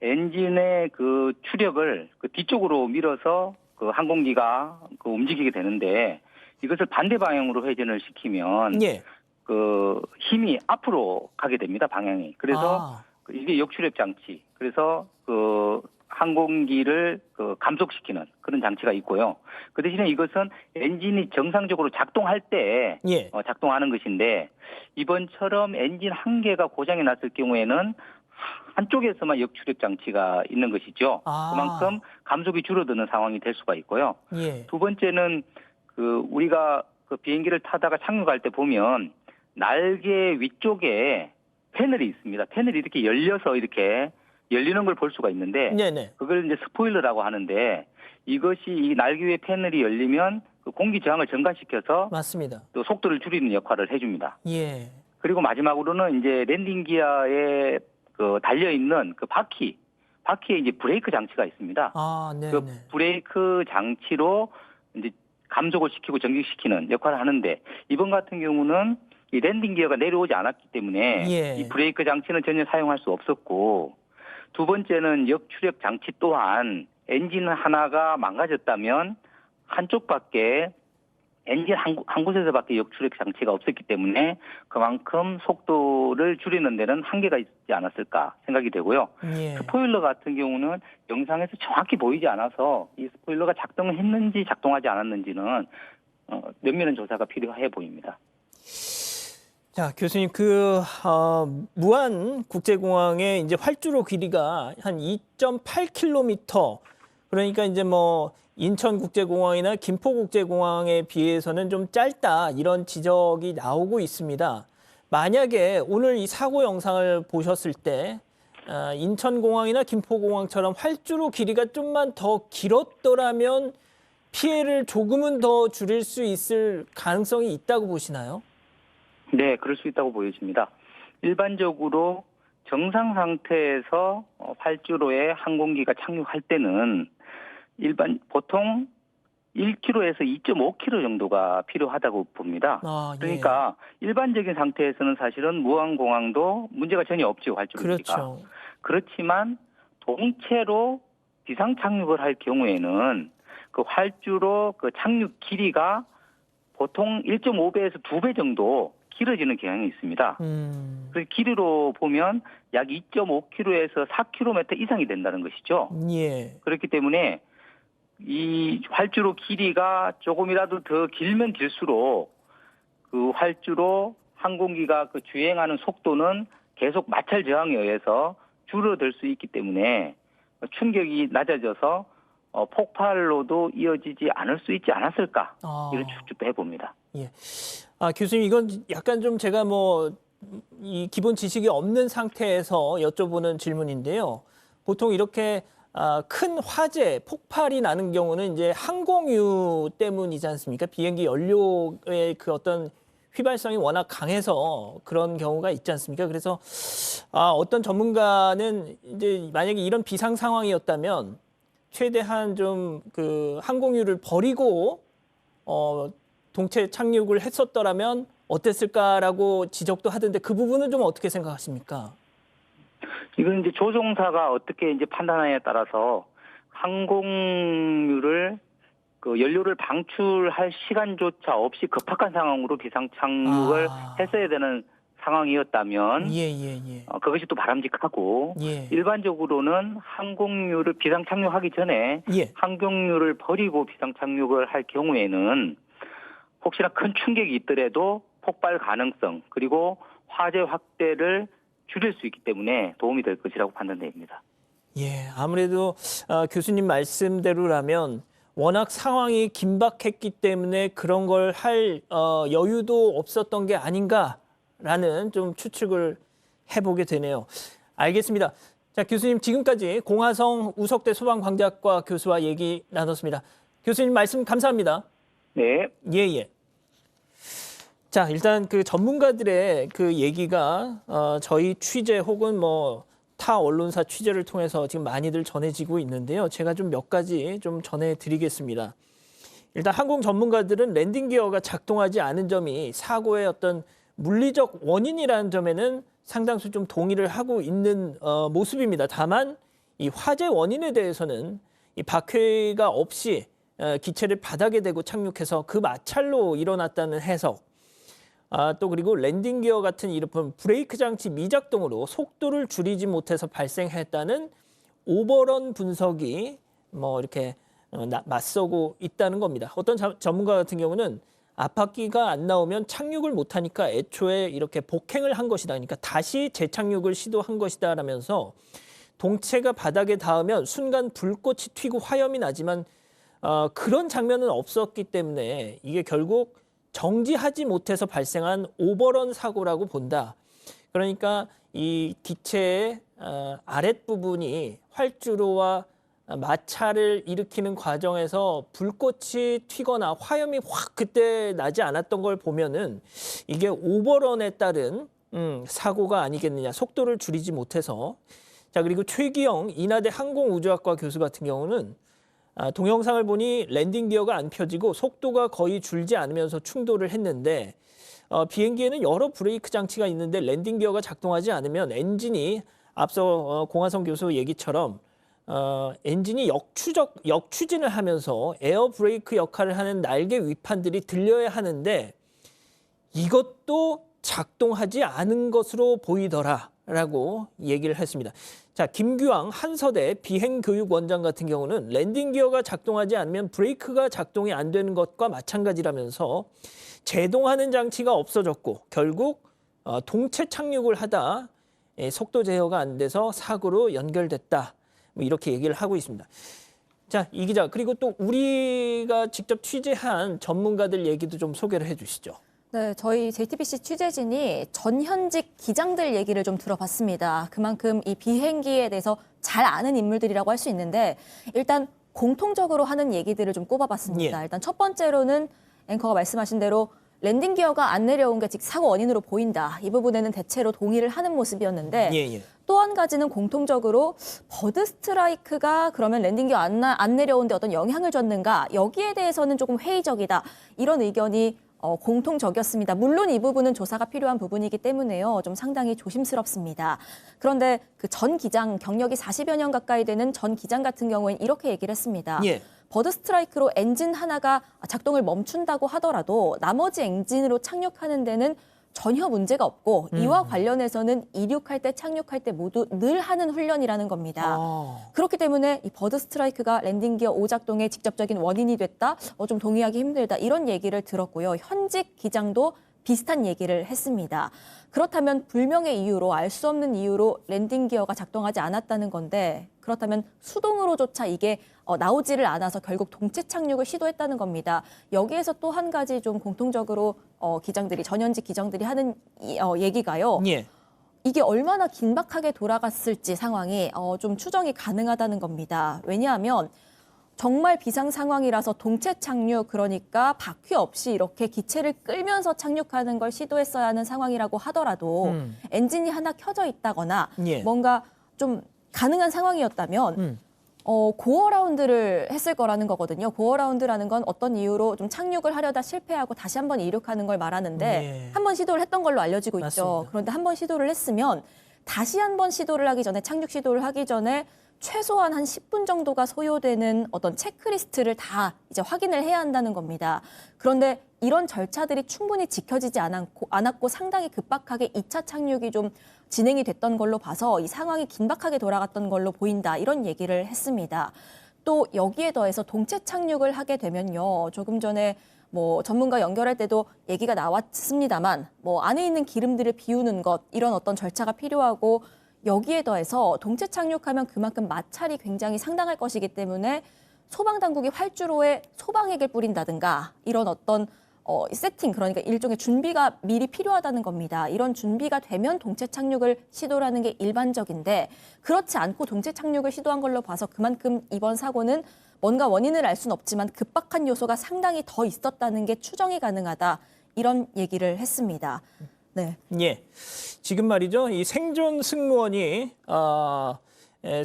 엔진의 그 추력을 그 뒤쪽으로 밀어서 그 항공기가 그 움직이게 되는데 이것을 반대 방향으로 회전을 시키면 예. 그 힘이 앞으로 가게 됩니다, 방향이. 그래서 아, 이게 역추력 장치. 그래서 그 항공기를 그 감속시키는 그런 장치가 있고요. 그 대신에 이것은 엔진이 정상적으로 작동할 때 예. 작동하는 것인데 이번처럼 엔진 한 개가 고장이 났을 경우에는 한쪽에서만 역추력 장치가 있는 것이죠. 아. 그만큼 감속이 줄어드는 상황이 될 수가 있고요. 예. 두 번째는 그 우리가 그 비행기를 타다가 착륙할 때 보면 날개 위쪽에 패널이 있습니다. 패널이 이렇게 열려서 이렇게 열리는 걸 볼 수가 있는데 네네. 그걸 이제 스포일러라고 하는데 이것이 이 날개 위에 패널이 열리면 그 공기 저항을 증가시켜서 맞습니다. 또 속도를 줄이는 역할을 해줍니다. 예. 그리고 마지막으로는 이제 랜딩 기어에 그 달려 있는 그 바퀴에 이제 브레이크 장치가 있습니다. 아, 네네. 그 브레이크 장치로 이제 감속을 시키고 정지시키는 역할을 하는데 이번 같은 경우는 이 랜딩 기어가 내려오지 않았기 때문에 예. 이 브레이크 장치는 전혀 사용할 수 없었고 두 번째는 역추력 장치 또한 엔진 하나가 망가졌다면 한쪽밖에 엔진 한 곳에서밖에 역추력 장치가 없었기 때문에 그만큼 속도를 줄이는 데는 한계가 있지 않았을까 생각이 되고요. 예. 스포일러 같은 경우는 영상에서 정확히 보이지 않아서 이 스포일러가 작동했는지 작동하지 않았는지는 면밀한 조사가 필요해 보입니다. 자, 교수님, 무안 국제공항의 이제 활주로 길이가 한 2.8km, 그러니까 이제 뭐 인천국제공항이나 김포국제공항에 비해서는 좀 짧다, 이런 지적이 나오고 있습니다. 만약에 오늘 이 사고 영상을 보셨을 때 인천공항이나 김포공항처럼 활주로 길이가 좀만 더 길었더라면 피해를 조금은 더 줄일 수 있을 가능성이 있다고 보시나요? 네, 그럴 수 있다고 보여집니다. 일반적으로 정상 상태에서 활주로에 항공기가 착륙할 때는 보통 1km에서 2.5km 정도가 필요하다고 봅니다. 아, 예. 그러니까 일반적인 상태에서는 사실은 무안공항도 문제가 전혀 없죠, 활주로 길이가. 그렇죠. 그렇지만 동체로 비상 착륙을 할 경우에는 그 활주로 그 착륙 길이가 보통 1.5배에서 2배 정도 길어지는 경향이 있습니다. 그래서 길이로 보면 약 2.5km에서 4km 이상이 된다는 것이죠. 예. 그렇기 때문에 이 활주로 길이가 조금이라도 더 길면 길수록 그 활주로 항공기가 그 주행하는 속도는 계속 마찰 저항에 의해서 줄어들 수 있기 때문에 충격이 낮아져서 폭발로도 이어지지 않을 수 있지 않았을까 이런 추측도 해봅니다. 예. 아, 교수님, 이건 약간 좀 제가 이 기본 지식이 없는 상태에서 여쭤보는 질문인데요. 보통 이렇게 큰 화재, 폭발이 나는 경우는 이제 항공유 때문이지 않습니까? 비행기 연료의 그 어떤 휘발성이 워낙 강해서 그런 경우가 있지 않습니까? 그래서 어떤 전문가는 이제 만약에 이런 비상 상황이었다면 최대한 좀 그 항공유를 버리고 동체 착륙을 했었더라면 어땠을까라고 지적도 하던데 그 부분은 좀 어떻게 생각하십니까? 이건 이제 조종사가 어떻게 이제 판단하냐에 따라서 항공유를 그 연료를 방출할 시간조차 없이 급박한 상황으로 비상 착륙을 했어야 되는 상황이었다면 그것이 또 바람직하고 일반적으로는 항공유를 비상 착륙하기 전에 항공유를 버리고 비상 착륙을 할 경우에는 혹시나 큰 충격이 있더라도 폭발 가능성 그리고 화재 확대를 줄일 수 있기 때문에 도움이 될 것이라고 판단됩니다. 예, 아무래도 교수님 말씀대로라면 워낙 상황이 긴박했기 때문에 그런 걸 할 여유도 없었던 게 아닌가라는 좀 추측을 해보게 되네요. 알겠습니다. 자, 교수님 지금까지 공화성 우석대 소방광대학과 교수와 얘기 나눴습니다. 교수님 말씀 감사합니다. 네. 예. 자, 일단 그 전문가들의 그 얘기가 저희 취재 혹은 뭐 타 언론사 취재를 통해서 지금 많이들 전해지고 있는데요. 제가 좀 몇 가지 좀 전해드리겠습니다. 일단 항공 전문가들은 랜딩 기어가 작동하지 않은 점이 사고의 어떤 물리적 원인이라는 점에는 상당수 좀 동의를 하고 있는 모습입니다. 다만 이 화재 원인에 대해서는 이 박해가 없이 기체를 바닥에 대고 착륙해서 그 마찰로 일어났다는 해석, 또 그리고 랜딩 기어 같은 이런 브레이크 장치 미작동으로 속도를 줄이지 못해서 발생했다는 오버런 분석이 뭐 이렇게 맞서고 있다는 겁니다. 어떤 전문가 같은 경우는 앞바퀴가 안 나오면 착륙을 못하니까 애초에 이렇게 복행을 한 것이다. 그러니까 다시 재착륙을 시도한 것이다 라면서 동체가 바닥에 닿으면 순간 불꽃이 튀고 화염이 나지만 그런 장면은 없었기 때문에 이게 결국 정지하지 못해서 발생한 오버런 사고라고 본다. 그러니까 이 기체의 아랫부분이 활주로와 마찰을 일으키는 과정에서 불꽃이 튀거나 화염이 확 그때 나지 않았던 걸 보면은 이게 오버런에 따른 사고가 아니겠느냐. 속도를 줄이지 못해서. 자, 그리고 최기영 인하대 항공우주학과 교수 같은 경우는 동영상을 보니 랜딩 기어가 안 펴지고 속도가 거의 줄지 않으면서 충돌을 했는데 비행기에는 여러 브레이크 장치가 있는데 랜딩 기어가 작동하지 않으면 엔진이 앞서 공화성 교수 얘기처럼 엔진이 역추진을 하면서 에어 브레이크 역할을 하는 날개 위판들이 들려야 하는데 이것도 작동하지 않은 것으로 보이더라라고 얘기를 했습니다. 자, 김규왕 한서대 비행교육원장 같은 경우는 랜딩 기어가 작동하지 않으면 브레이크가 작동이 안 되는 것과 마찬가지라면서 제동하는 장치가 없어졌고 결국 동체 착륙을 하다 속도 제어가 안 돼서 사고로 연결됐다. 뭐 이렇게 얘기를 하고 있습니다. 자, 이 기자 그리고 또 우리가 직접 취재한 전문가들 얘기도 좀 소개를 해주시죠. 네, 저희 JTBC 취재진이 전현직 기장들 얘기를 좀 들어봤습니다. 그만큼 이 비행기에 대해서 잘 아는 인물들이라고 할 수 있는데 일단 공통적으로 하는 얘기들을 좀 꼽아봤습니다. 예. 일단 첫 번째로는 앵커가 말씀하신 대로 랜딩 기어가 안 내려온 게 즉 사고 원인으로 보인다. 이 부분에는 대체로 동의를 하는 모습이었는데 예. 또 한 가지는 공통적으로 버드 스트라이크가 그러면 랜딩 기어 안 내려오는데 어떤 영향을 줬는가 여기에 대해서는 조금 회의적이다. 이런 의견이 공통적이었습니다. 물론 이 부분은 조사가 필요한 부분이기 때문에요. 좀 상당히 조심스럽습니다. 그런데 그 전 기장, 경력이 40여 년 가까이 되는 전 기장 같은 경우에는 이렇게 얘기를 했습니다. 예. 버드 스트라이크로 엔진 하나가 작동을 멈춘다고 하더라도 나머지 엔진으로 착륙하는 데는 전혀 문제가 없고 이와 관련해서는 이륙할 때 착륙할 때 모두 늘 하는 훈련이라는 겁니다. 그렇기 때문에 이 버드 스트라이크가 랜딩 기어 오작동의 직접적인 원인이 됐다. 좀 동의하기 힘들다. 이런 얘기를 들었고요. 현직 기장도 비슷한 얘기를 했습니다. 그렇다면 불명의 이유로 알 수 없는 이유로 랜딩 기어가 작동하지 않았다는 건데 그렇다면 수동으로조차 이게 나오지를 않아서 결국 동체 착륙을 시도했다는 겁니다. 여기에서 또 한 가지 좀 공통적으로 기장들이 전현직 기장들이 하는 얘기가요. 예. 이게 얼마나 긴박하게 돌아갔을지 상황이 좀 추정이 가능하다는 겁니다. 왜냐하면 정말 비상 상황이라서 동체 착륙 그러니까 바퀴 없이 이렇게 기체를 끌면서 착륙하는 걸 시도했어야 하는 상황이라고 하더라도 엔진이 하나 켜져 있다거나 예. 뭔가 좀 가능한 상황이었다면 고어라운드를 했을 거라는 거거든요. 고어라운드라는 건 어떤 이유로 좀 착륙을 하려다 실패하고 다시 한번 이륙하는 걸 말하는데 예. 한 번 시도를 했던 걸로 알려지고 있죠. 맞습니다. 그런데 한 번 시도를 했으면 다시 한 번 시도를 하기 전에 착륙 시도를 하기 전에 최소한 한 10분 정도가 소요되는 어떤 체크리스트를 다 이제 확인을 해야 한다는 겁니다. 그런데 이런 절차들이 충분히 지켜지지 않았고 상당히 급박하게 2차 착륙이 좀 진행이 됐던 걸로 봐서 이 상황이 긴박하게 돌아갔던 걸로 보인다. 이런 얘기를 했습니다. 또 여기에 더해서 동체 착륙을 하게 되면요. 조금 전에 뭐 전문가 연결할 때도 얘기가 나왔습니다만 뭐 안에 있는 기름들을 비우는 것 이런 어떤 절차가 필요하고 여기에 더해서 동체 착륙하면 그만큼 마찰이 굉장히 상당할 것이기 때문에 소방당국이 활주로에 소방액을 뿌린다든가 이런 어떤 세팅, 그러니까 일종의 준비가 미리 필요하다는 겁니다. 이런 준비가 되면 동체 착륙을 시도하는 게 일반적인데 그렇지 않고 동체 착륙을 시도한 걸로 봐서 그만큼 이번 사고는 뭔가 원인을 알 수는 없지만 급박한 요소가 상당히 더 있었다는 게 추정이 가능하다. 이런 얘기를 했습니다. 네. 예. 지금 말이죠. 이 생존 승무원이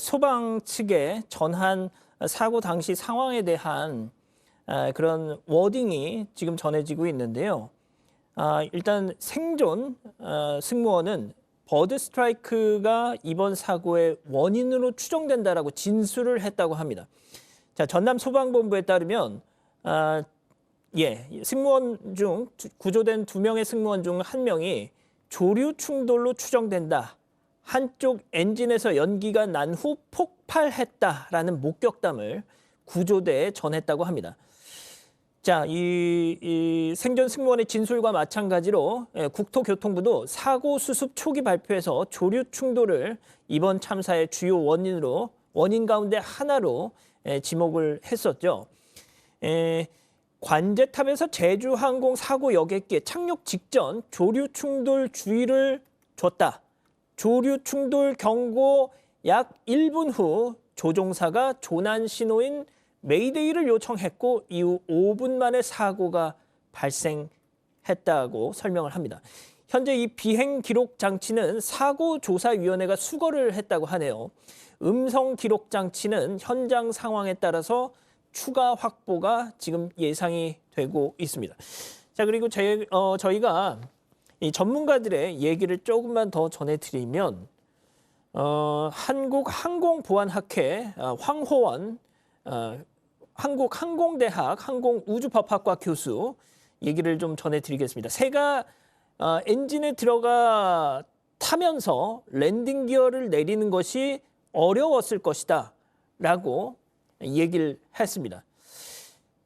소방 측에 전한 사고 당시 상황에 대한 그런 워딩이 지금 전해지고 있는데요. 일단 생존 승무원은 버드 스트라이크가 이번 사고의 원인으로 추정된다라고 진술을 했다고 합니다. 자, 전남 소방본부에 따르면 승무원 중 구조된 2명의 승무원 중 1명이 조류 충돌로 추정된다. 한쪽 엔진에서 연기가 난 후 폭발했다라는 목격담을 구조대에 전했다고 합니다. 자, 이 생존 승무원의 진술과 마찬가지로 국토교통부도 사고 수습 초기 발표에서 조류 충돌을 이번 참사의 주요 원인 가운데 하나로 지목을 했었죠. 관제탑에서 제주항공 사고 여객기 착륙 직전 조류 충돌 주의를 줬다. 조류 충돌 경고 약 1분 후 조종사가 조난 신호인 메이데이를 요청했고 이후 5분 만에 사고가 발생했다고 설명을 합니다. 현재 이 비행 기록 장치는 사고조사위원회가 수거를 했다고 하네요. 음성 기록 장치는 현장 상황에 따라서 추가 확보가 지금 예상이 되고 있습니다. 자, 그리고 저희가 이 전문가들의 얘기를 조금만 더 전해드리면 한국항공보안학회 황호원 한국항공대학 항공우주법학과 교수 얘기를 좀 전해드리겠습니다. 새가 엔진에 들어가 타면서 랜딩 기어를 내리는 것이 어려웠을 것이다 라고 얘기를 했습니다.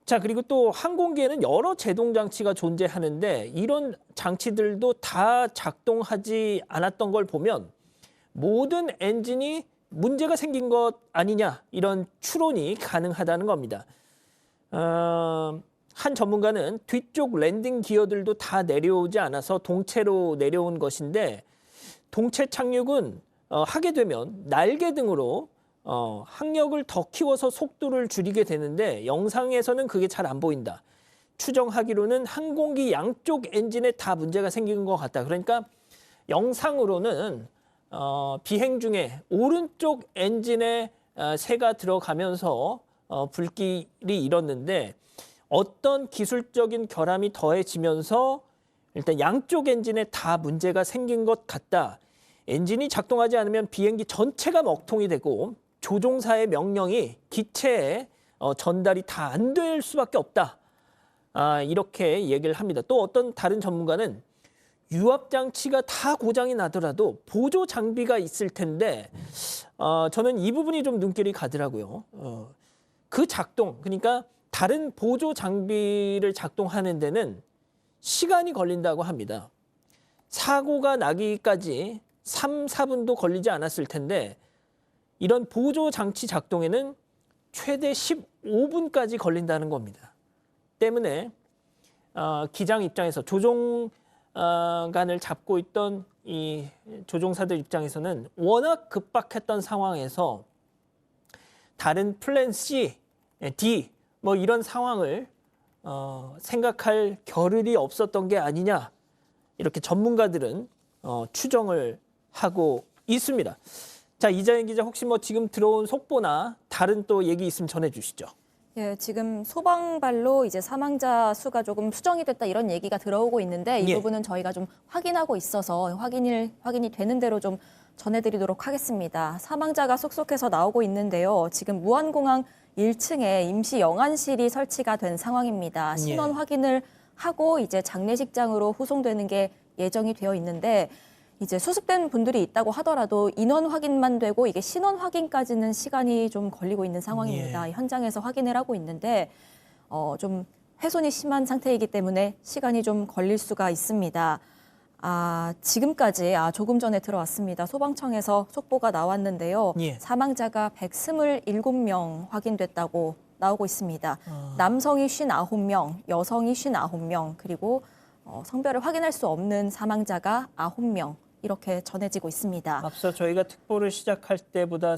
자, 그리고 또 항공기에는 여러 제동 장치가 존재하는데 이런 장치들도 다 작동하지 않았던 걸 보면 모든 엔진이 문제가 생긴 것 아니냐 이런 추론이 가능하다는 겁니다. 한 전문가는 뒤쪽 랜딩 기어들도 다 내려오지 않아서 동체로 내려온 것인데 동체 착륙은 하게 되면 날개 등으로 항력을 더 키워서 속도를 줄이게 되는데 영상에서는 그게 잘 안 보인다. 추정하기로는 항공기 양쪽 엔진에 다 문제가 생긴 것 같다. 그러니까 영상으로는 비행 중에 오른쪽 엔진에 새가 들어가면서 불길이 일었는데 어떤 기술적인 결함이 더해지면서 일단 양쪽 엔진에 다 문제가 생긴 것 같다. 엔진이 작동하지 않으면 비행기 전체가 먹통이 되고 조종사의 명령이 기체에 전달이 다 안 될 수밖에 없다. 이렇게 얘기를 합니다. 또 어떤 다른 전문가는 유압장치가 다 고장이 나더라도 보조 장비가 있을 텐데 저는 이 부분이 좀 눈길이 가더라고요. 그 작동, 그러니까 다른 보조 장비를 작동하는 데는 시간이 걸린다고 합니다. 사고가 나기까지 3, 4분도 걸리지 않았을 텐데 이런 보조 장치 작동에는 최대 15분까지 걸린다는 겁니다. 때문에 기장 입장에서 조종관을 잡고 있던 이 조종사들 입장에서는 워낙 급박했던 상황에서 다른 플랜 C, D 뭐 이런 상황을 생각할 겨를이 없었던 게 아니냐 이렇게 전문가들은 추정을 하고 있습니다. 자, 이자연 기자 혹시 뭐 지금 들어온 속보나 다른 또 얘기 있으면 전해주시죠. 예, 지금 소방발로 이제 사망자 수가 조금 수정이 됐다 이런 얘기가 들어오고 있는데 이 부분은 저희가 좀 확인하고 있어서 확인이 되는 대로 좀 전해드리도록 하겠습니다. 사망자가 속속해서 나오고 있는데요. 지금 무안공항 1층에 임시 영안실이 설치가 된 상황입니다. 신원 확인을 하고 이제 장례식장으로 후송되는 게 예정이 되어 있는데 이제 수습된 분들이 있다고 하더라도 인원 확인만 되고 이게 신원 확인까지는 시간이 좀 걸리고 있는 상황입니다. 예. 현장에서 확인을 하고 있는데 좀 훼손이 심한 상태이기 때문에 시간이 좀 걸릴 수가 있습니다. 지금까지 조금 전에 들어왔습니다. 소방청에서 속보가 나왔는데요. 예. 사망자가 127명 확인됐다고 나오고 있습니다. 남성이 59명, 여성이 59명, 그리고 성별을 확인할 수 없는 사망자가 9명 이렇게 전해지고 있습니다. 앞서 저희가 특보를 시작할 때보다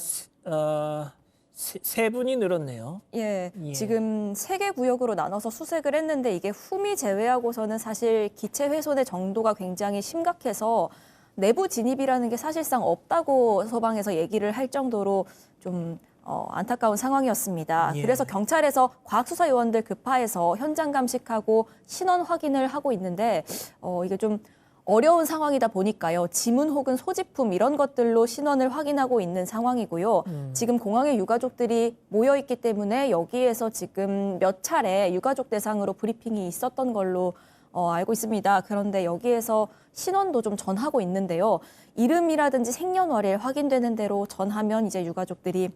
세 분이 늘었네요. 예, 예. 지금 3개 구역으로 나눠서 수색을 했는데 이게 흠이 제외하고서는 사실 기체 훼손의 정도가 굉장히 심각해서 내부 진입이라는 게 사실상 없다고 소방에서 얘기를 할 정도로 좀 안타까운 상황이었습니다. 예. 그래서 경찰에서 과학수사 요원들 급파해서 현장 감식하고 신원 확인을 하고 있는데 이게 좀 어려운 상황이다 보니까요. 지문 혹은 소지품 이런 것들로 신원을 확인하고 있는 상황이고요. 지금 공항에 유가족들이 모여 있기 때문에 여기에서 지금 몇 차례 유가족 대상으로 브리핑이 있었던 걸로 알고 있습니다. 그런데 여기에서 신원도 좀 전하고 있는데요. 이름이라든지 생년월일 확인되는 대로 전하면 이제 유가족들이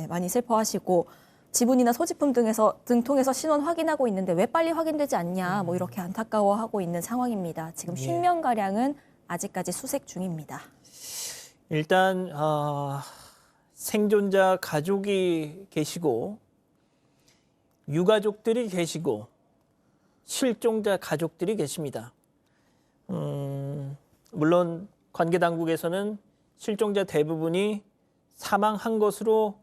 많이 슬퍼하시고 지문이나 소지품 등 통해서 신원 확인하고 있는데 왜 빨리 확인되지 않냐 뭐 이렇게 안타까워하고 있는 상황입니다. 지금 10명가량은 아직까지 수색 중입니다. 일단 생존자 가족이 계시고 유가족들이 계시고 실종자 가족들이 계십니다. 물론 관계 당국에서는 실종자 대부분이 사망한 것으로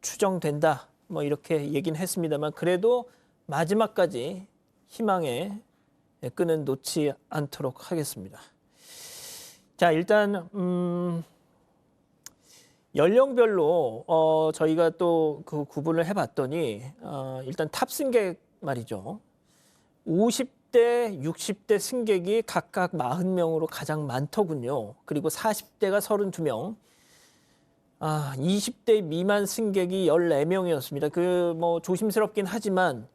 추정된다. 뭐 이렇게 얘기는 했습니다만 그래도 마지막까지 희망의 끈은 놓지 않도록 하겠습니다. 자, 일단 연령별로 저희가 또 그 구분을 해봤더니 일단 탑승객 말이죠. 50대, 60대 승객이 각각 40명으로 가장 많더군요. 그리고 40대가 32명. 20대 미만 승객이 14명이었습니다. 뭐 조심스럽긴 하지만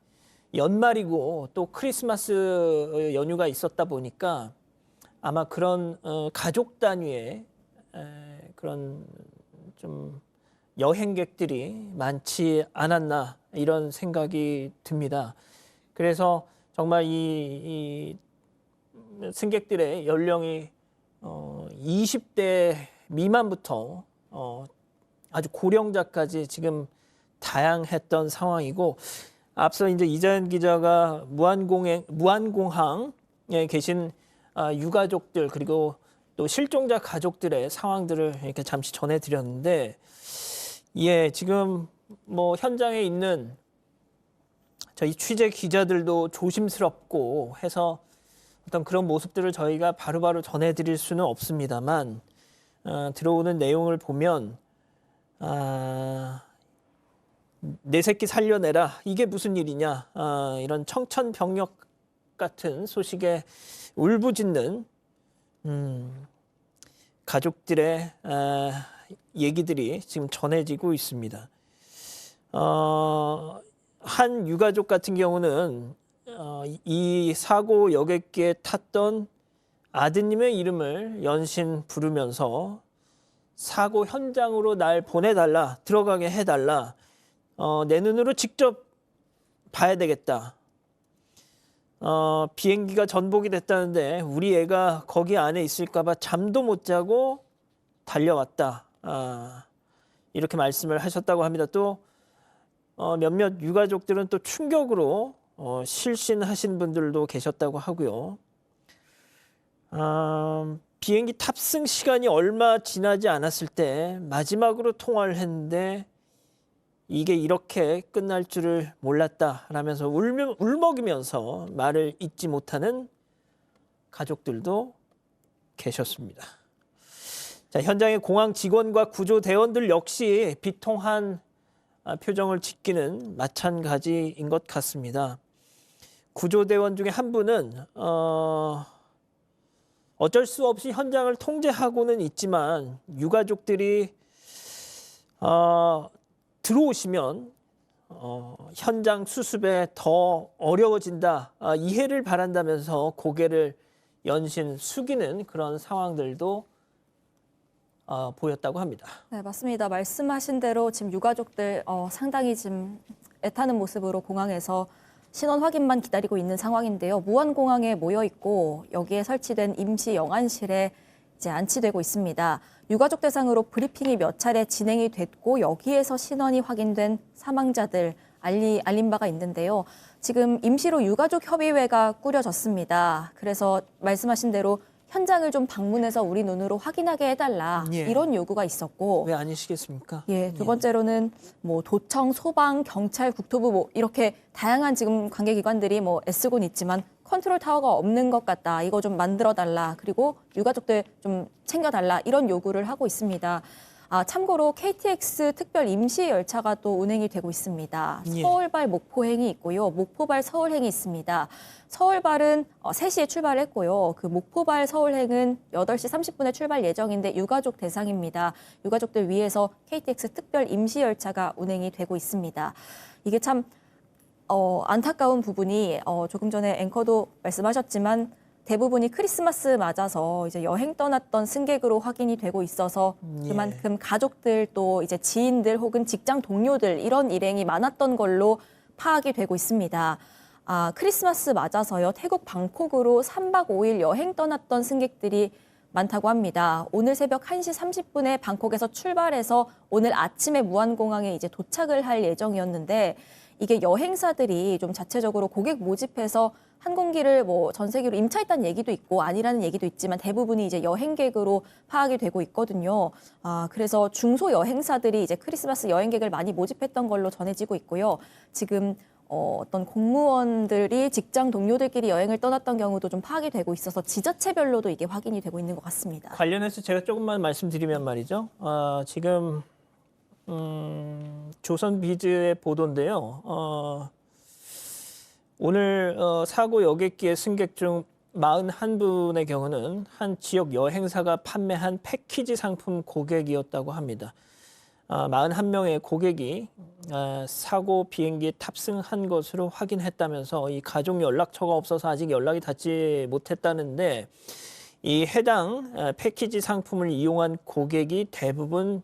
연말이고 또 크리스마스 연휴가 있었다 보니까 아마 그런 가족 단위의 그런 좀 여행객들이 많지 않았나 이런 생각이 듭니다. 그래서 정말 이 승객들의 연령이 20대 미만부터 아주 고령자까지 지금 다양했던 상황이고 앞서 이제 이자연 기자가 무안공항에 계신 유가족들 그리고 또 실종자 가족들의 상황들을 이렇게 잠시 전해드렸는데 지금 뭐 현장에 있는 저희 취재 기자들도 조심스럽고 해서 어떤 그런 모습들을 저희가 바로바로 전해드릴 수는 없습니다만 들어오는 내용을 보면 내 새끼 살려내라 이게 무슨 일이냐 이런 청천벽력 같은 소식에 울부짖는 가족들의 얘기들이 지금 전해지고 있습니다. 한 유가족 같은 경우는 이 사고 여객기에 탔던 아드님의 이름을 연신 부르면서 사고 현장으로 날 보내달라, 들어가게 해달라, 내 눈으로 직접 봐야 되겠다. 비행기가 전복이 됐다는데 우리 애가 거기 안에 있을까봐 잠도 못 자고 달려왔다. 이렇게 말씀을 하셨다고 합니다. 또 몇몇 유가족들은 또 충격으로 실신하신 분들도 계셨다고 하고요. 비행기 탑승 시간이 얼마 지나지 않았을 때 마지막으로 통화를 했는데 이게 이렇게 끝날 줄을 몰랐다라면서 울먹이면서 말을 잇지 못하는 가족들도 계셨습니다. 자, 현장의 공항 직원과 구조대원들 역시 비통한 표정을 짓기는 마찬가지인 것 같습니다. 구조대원 중에 한 분은 어쩔 수 없이 현장을 통제하고는 있지만 유가족들이 들어오시면 현장 수습에 더 어려워진다. 이해를 바란다면서 고개를 연신 숙이는 그런 상황들도 보였다고 합니다. 네, 맞습니다. 말씀하신 대로 지금 유가족들 상당히 지금 애타는 모습으로 공항에서 신원 확인만 기다리고 있는 상황인데요. 무안공항에 모여 있고 여기에 설치된 임시 영안실에 이제 안치되고 있습니다. 유가족 대상으로 브리핑이 몇 차례 진행이 됐고 여기에서 신원이 확인된 사망자들 알린 바가 있는데요. 지금 임시로 유가족 협의회가 꾸려졌습니다. 그래서 말씀하신 대로 현장을 좀 방문해서 우리 눈으로 확인하게 해달라 예. 이런 요구가 있었고 왜 아니시겠습니까? 예, 두 번째로는 뭐 도청, 소방, 경찰, 국토부 뭐 이렇게 다양한 지금 관계기관들이 뭐 애쓰곤 있지만 컨트롤 타워가 없는 것 같다. 이거 좀 만들어 달라. 그리고 유가족들 좀 챙겨 달라. 이런 요구를 하고 있습니다. 참고로 KTX 특별 임시 열차가 또 운행이 되고 있습니다. 예. 서울발 목포행이 있고요. 목포발 서울행이 있습니다. 서울발은 3시에 출발했고요. 그 목포발 서울행은 8시 30분에 출발 예정인데 유가족 대상입니다. 유가족들 위해서 KTX 특별 임시 열차가 운행이 되고 있습니다. 이게 참 안타까운 부분이 조금 전에 앵커도 말씀하셨지만 대부분이 크리스마스 맞아서 이제 여행 떠났던 승객으로 확인이 되고 있어서 그만큼 가족들 또 이제 지인들 혹은 직장 동료들 이런 일행이 많았던 걸로 파악이 되고 있습니다. 크리스마스 맞아서요. 태국 방콕으로 3박 5일 여행 떠났던 승객들이 많다고 합니다. 오늘 새벽 1시 30분에 방콕에서 출발해서 오늘 아침에 무안공항에 이제 도착을 할 예정이었는데 이게 여행사들이 좀 자체적으로 고객 모집해서 항공기를 뭐 전 세계로 임차했다는 얘기도 있고 아니라는 얘기도 있지만 대부분이 이제 여행객으로 파악이 되고 있거든요. 그래서 중소 여행사들이 이제 크리스마스 여행객을 많이 모집했던 걸로 전해지고 있고요. 지금 어떤 공무원들이 직장 동료들끼리 여행을 떠났던 경우도 좀 파악이 되고 있어서 지자체별로도 이게 확인이 되고 있는 것 같습니다. 관련해서 제가 조금만 말씀드리면 말이죠. 지금 조선비즈의 보도인데요. 오늘 사고 여객기의 승객 중 41분의 경우는 한 지역 여행사가 판매한 패키지 상품 고객이었다고 합니다. 41명의 고객이 사고 비행기에 탑승한 것으로 확인했다면서 이 가족 연락처가 없어서 아직 연락이 닿지 못했다는데 이 해당 패키지 상품을 이용한 고객이 대부분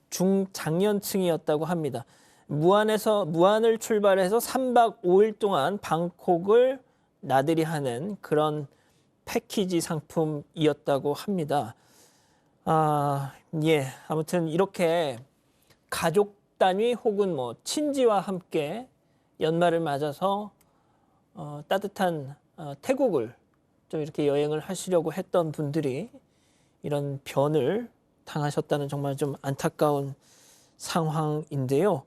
중장년층이었다고 합니다. 무안을 출발해서 3박 5일 동안 방콕을 나들이 하는 그런 패키지 상품이었다고 합니다. 예, 아무튼 이렇게 가족 단위 혹은 뭐 친지와 함께 연말을 맞아서 따뜻한 태국을 좀 이렇게 여행을 하시려고 했던 분들이 이런 변을 당하셨다는 정말 좀 안타까운 상황인데요.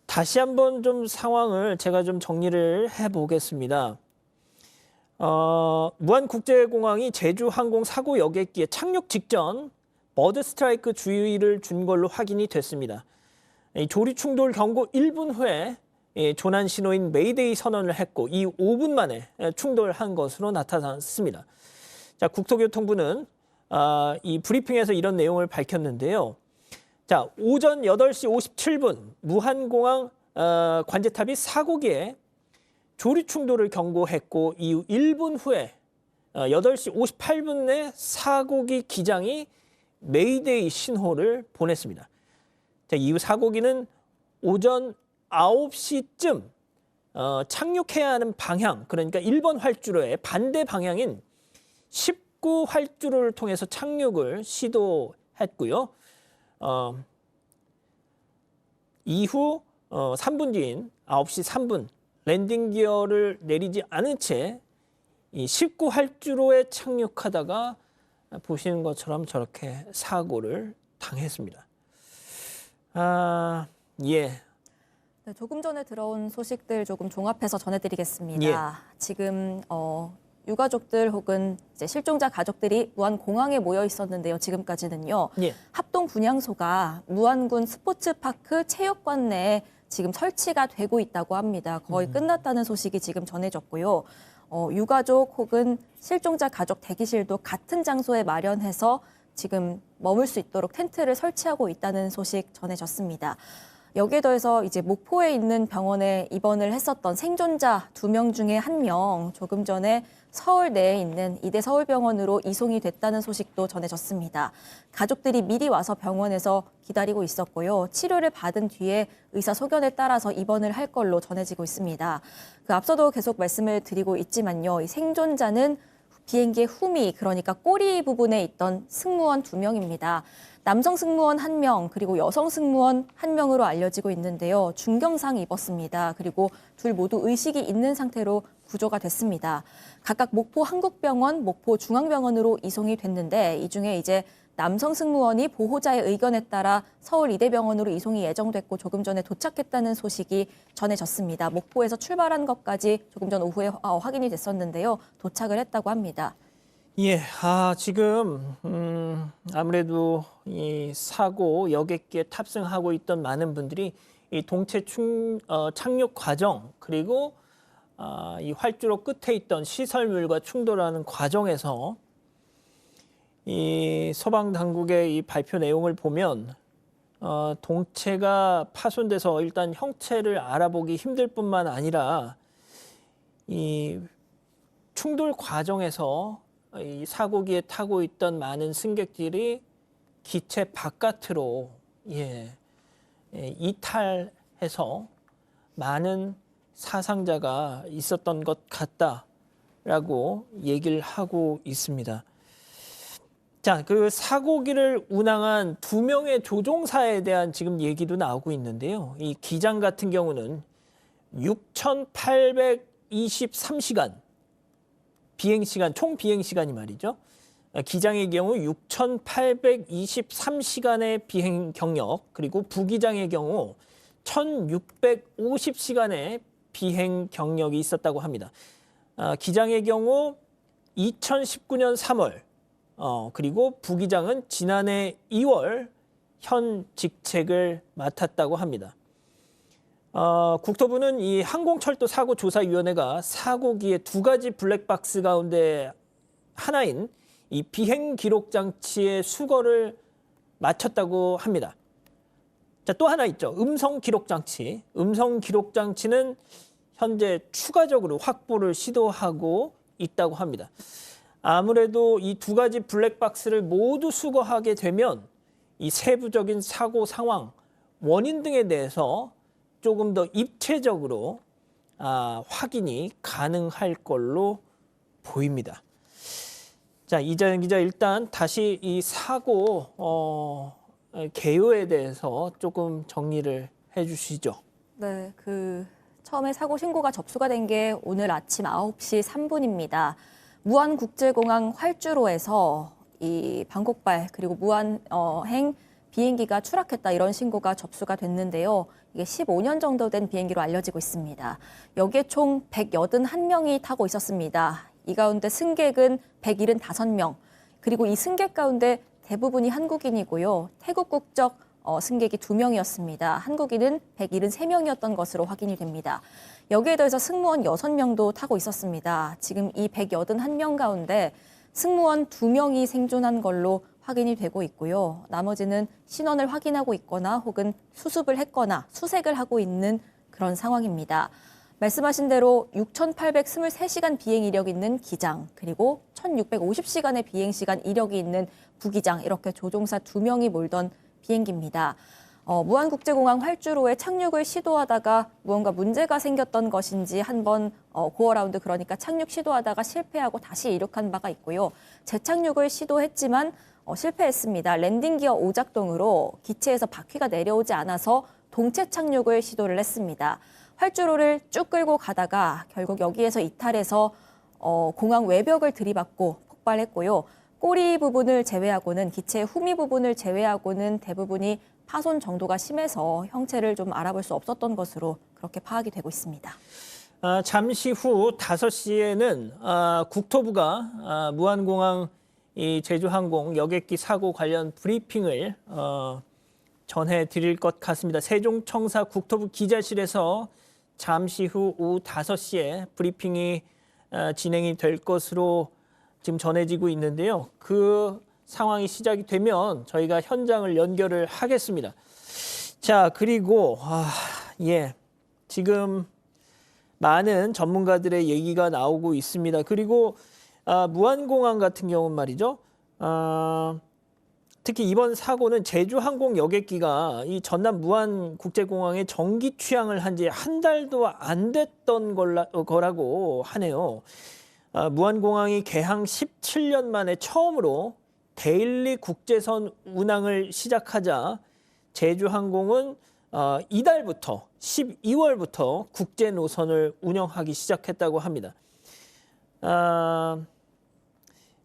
다시 한번 좀 상황을 제가 좀 정리를 해보겠습니다. 무안국제공항이 제주항공 사고 여객기에 착륙 직전 버드 스트라이크 주의를 준 걸로 확인이 됐습니다. 조리 충돌 경고 1분 후에 조난 신호인 메이데이 선언을 했고 이 5분 만에 충돌한 것으로 나타났습니다. 자, 국토교통부는 이 브리핑에서 이런 내용을 밝혔는데요. 자, 오전 8시 57분 무안공항 관제탑이 사고기에 조리 충돌을 경고했고 이후 1분 후에 8시 58분에 사고기 기장이 메이데이 신호를 보냈습니다. 자, 이후 사고기는 오전 9시쯤 착륙해야 하는 방향, 그러니까 1번 활주로의 반대 방향인 19활주로를 통해서 착륙을 시도했고요. 이후 3분 뒤인 9시 3분 랜딩 기어를 내리지 않은 채 이 19활주로에 착륙하다가 보시는 것처럼 저렇게 사고를 당했습니다. 예. 네, 조금 전에 들어온 소식들 조금 종합해서 전해드리겠습니다. 예. 지금 유가족들 혹은 이제 실종자 가족들이 무안공항에 모여 있었는데요. 지금까지는요. 예. 합동 분향소가 무안군 스포츠파크 체육관 내에 지금 설치가 되고 있다고 합니다. 거의 끝났다는 소식이 지금 전해졌고요. 유가족 혹은 실종자 가족 대기실도 같은 장소에 마련해서 지금 머물 수 있도록 텐트를 설치하고 있다는 소식 전해졌습니다. 여기에 더해서 이제 목포에 있는 병원에 입원을 했었던 생존자 2명 중에 1명 조금 전에 서울 내에 있는 이대 서울병원으로 이송이 됐다는 소식도 전해졌습니다. 가족들이 미리 와서 병원에서 기다리고 있었고요. 치료를 받은 뒤에 의사 소견에 따라서 입원을 할 걸로 전해지고 있습니다. 그 앞서도 계속 말씀을 드리고 있지만요. 이 생존자는 비행기의 후미, 그러니까 꼬리 부분에 있던 승무원 2명입니다. 남성 승무원 1명, 그리고 여성 승무원 1명으로 알려지고 있는데요. 중경상 입었습니다. 그리고 둘 모두 의식이 있는 상태로 구조가 됐습니다. 각각 목포 한국병원, 목포 중앙병원으로 이송이 됐는데 이 중에 이제 남성 승무원이 보호자의 의견에 따라 서울 이대병원으로 이송이 예정됐고 조금 전에 도착했다는 소식이 전해졌습니다. 목포에서 출발한 것까지 조금 전 오후에 확인이 됐었는데요. 도착을 했다고 합니다. 예, 지금 아무래도 이 사고 여객기에 탑승하고 있던 많은 분들이 이 동체 착륙 과정 그리고 이 활주로 끝에 있던 시설물과 충돌하는 과정에서 이 소방 당국의 이 발표 내용을 보면 동체가 파손돼서 일단 형체를 알아보기 힘들 뿐만 아니라 이 충돌 과정에서 이 사고기에 타고 있던 많은 승객들이 기체 바깥으로 이탈해서 많은 사상자가 있었던 것 같다라고 얘기를 하고 있습니다. 자, 그 사고기를 운항한 2명의 조종사에 대한 지금 얘기도 나오고 있는데요. 이 기장 같은 경우는 6,823시간 비행시간, 총 비행시간이 말이죠. 기장의 경우 6,823시간의 비행 경력, 그리고 부기장의 경우 1,650시간의 비행 경력이 있었다고 합니다. 기장의 경우 2019년 3월, 그리고 부기장은 지난해 2월 현 직책을 맡았다고 합니다. 국토부는 이 항공철도사고조사위원회가 사고기의 2가지 블랙박스 가운데 하나인 이 비행 기록 장치의 수거를 마쳤다고 합니다. 자, 또 하나 있죠. 음성 기록 장치. 음성 기록 장치는 현재 추가적으로 확보를 시도하고 있다고 합니다. 아무래도 이 2가지 블랙박스를 모두 수거하게 되면 이 세부적인 사고 상황, 원인 등에 대해서 조금 더 입체적으로 확인이 가능할 걸로 보입니다. 자, 이자연 기자, 일단 다시 이 사고 개요에 대해서 조금 정리를 해주시죠. 네, 처음에 사고 신고가 접수가 된 게 오늘 아침 9시 3분입니다. 무안국제공항 활주로에서 이 방콕발 그리고 무안행 비행기가 추락했다, 이런 신고가 접수가 됐는데요. 이게 15년 정도 된 비행기로 알려지고 있습니다. 여기에 총 181명이 타고 있었습니다. 이 가운데 승객은 175명, 그리고 이 승객 가운데 대부분이 한국인이고요. 태국 국적 승객이 2명이었습니다. 한국인은 173명이었던 것으로 확인이 됩니다. 여기에 더해서 승무원 6명도 타고 있었습니다. 지금 이 181명 가운데 승무원 2명이 생존한 걸로 확인이 되고 있고요. 나머지는 신원을 확인하고 있거나 혹은 수습을 했거나 수색을 하고 있는 그런 상황입니다. 말씀하신 대로 6,823시간 비행 이력이 있는 기장, 그리고 1,650시간의 비행시간 이력이 있는 부기장, 이렇게 조종사 2명이 몰던 비행기입니다. 무안국제공항 활주로에 착륙을 시도하다가 무언가 문제가 생겼던 것인지 한번 고어라운드, 그러니까 착륙 시도하다가 실패하고 다시 이륙한 바가 있고요. 재착륙을 시도했지만 실패했습니다. 랜딩 기어 오작동으로 기체에서 바퀴가 내려오지 않아서 동체 착륙을 시도를 했습니다. 활주로를 쭉 끌고 가다가 결국 여기에서 이탈해서 공항 외벽을 들이받고 폭발했고요. 꼬리 부분을 제외하고는, 기체의 후미 부분을 제외하고는 대부분이 파손 정도가 심해서 형체를 좀 알아볼 수 없었던 것으로 그렇게 파악이 되고 있습니다. 잠시 후 5시에는 국토부가 무안공항 이 제주항공 여객기 사고 관련 브리핑을 전해드릴 것 같습니다. 세종청사 국토부 기자실에서 잠시 후 오후 5시에 브리핑이 진행이 될 것으로 지금 전해지고 있는데요. 그 상황이 시작이 되면 저희가 현장을 연결을 하겠습니다. 자, 그리고 지금 많은 전문가들의 얘기가 나오고 있습니다. 그리고 무안공항 같은 경우는 말이죠. 특히 이번 사고는 제주항공 여객기가 이 전남 무안국제공항에 정기 취항을 한 지 한 달도 안 됐던 거라고 하네요. 무안공항이 개항 17년 만에 처음으로 데일리 국제선 운항을 시작하자 제주항공은 이달부터 12월부터 국제 노선을 운영하기 시작했다고 합니다.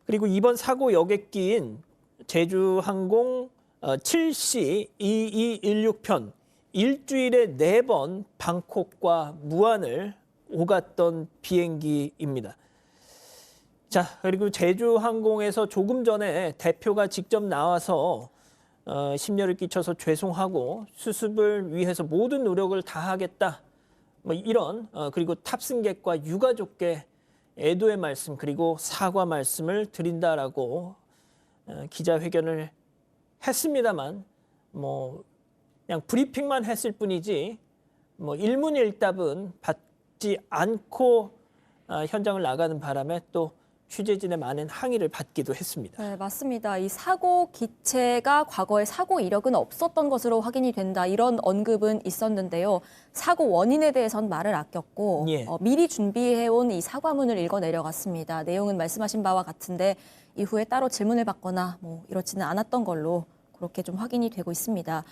그리고 이번 사고 여객기인 제주항공 7C 2216편 일주일에 4번 방콕과 무안을 오갔던 비행기입니다. 자, 그리고 제주항공에서 조금 전에 대표가 직접 나와서 심려를 끼쳐서 죄송하고 수습을 위해서 모든 노력을 다하겠다. 뭐 이런 그리고 탑승객과 유가족께 애도의 말씀 그리고 사과 말씀을 드린다라고 기자회견을 했습니다만 뭐 그냥 브리핑만 했을 뿐이지 뭐 일문일답은 받지 않고 현장을 나가는 바람에 또 취재진의 많은 항의를 받기도 했습니다. 네, 맞습니다. 이 사고 기체가 과거에 사고 이력은 없었던 것으로 확인이 된다. 이런 언급은 있었는데요. 사고 원인에 대해서는 말을 아꼈고 예. 미리 준비해온 이 사과문을 읽어 내려갔습니다. 내용은 말씀하신 바와 같은데 이후에 따로 질문을 받거나 뭐 이렇지는 않았던 걸로 그렇게 좀 확인이 되고 있습니다.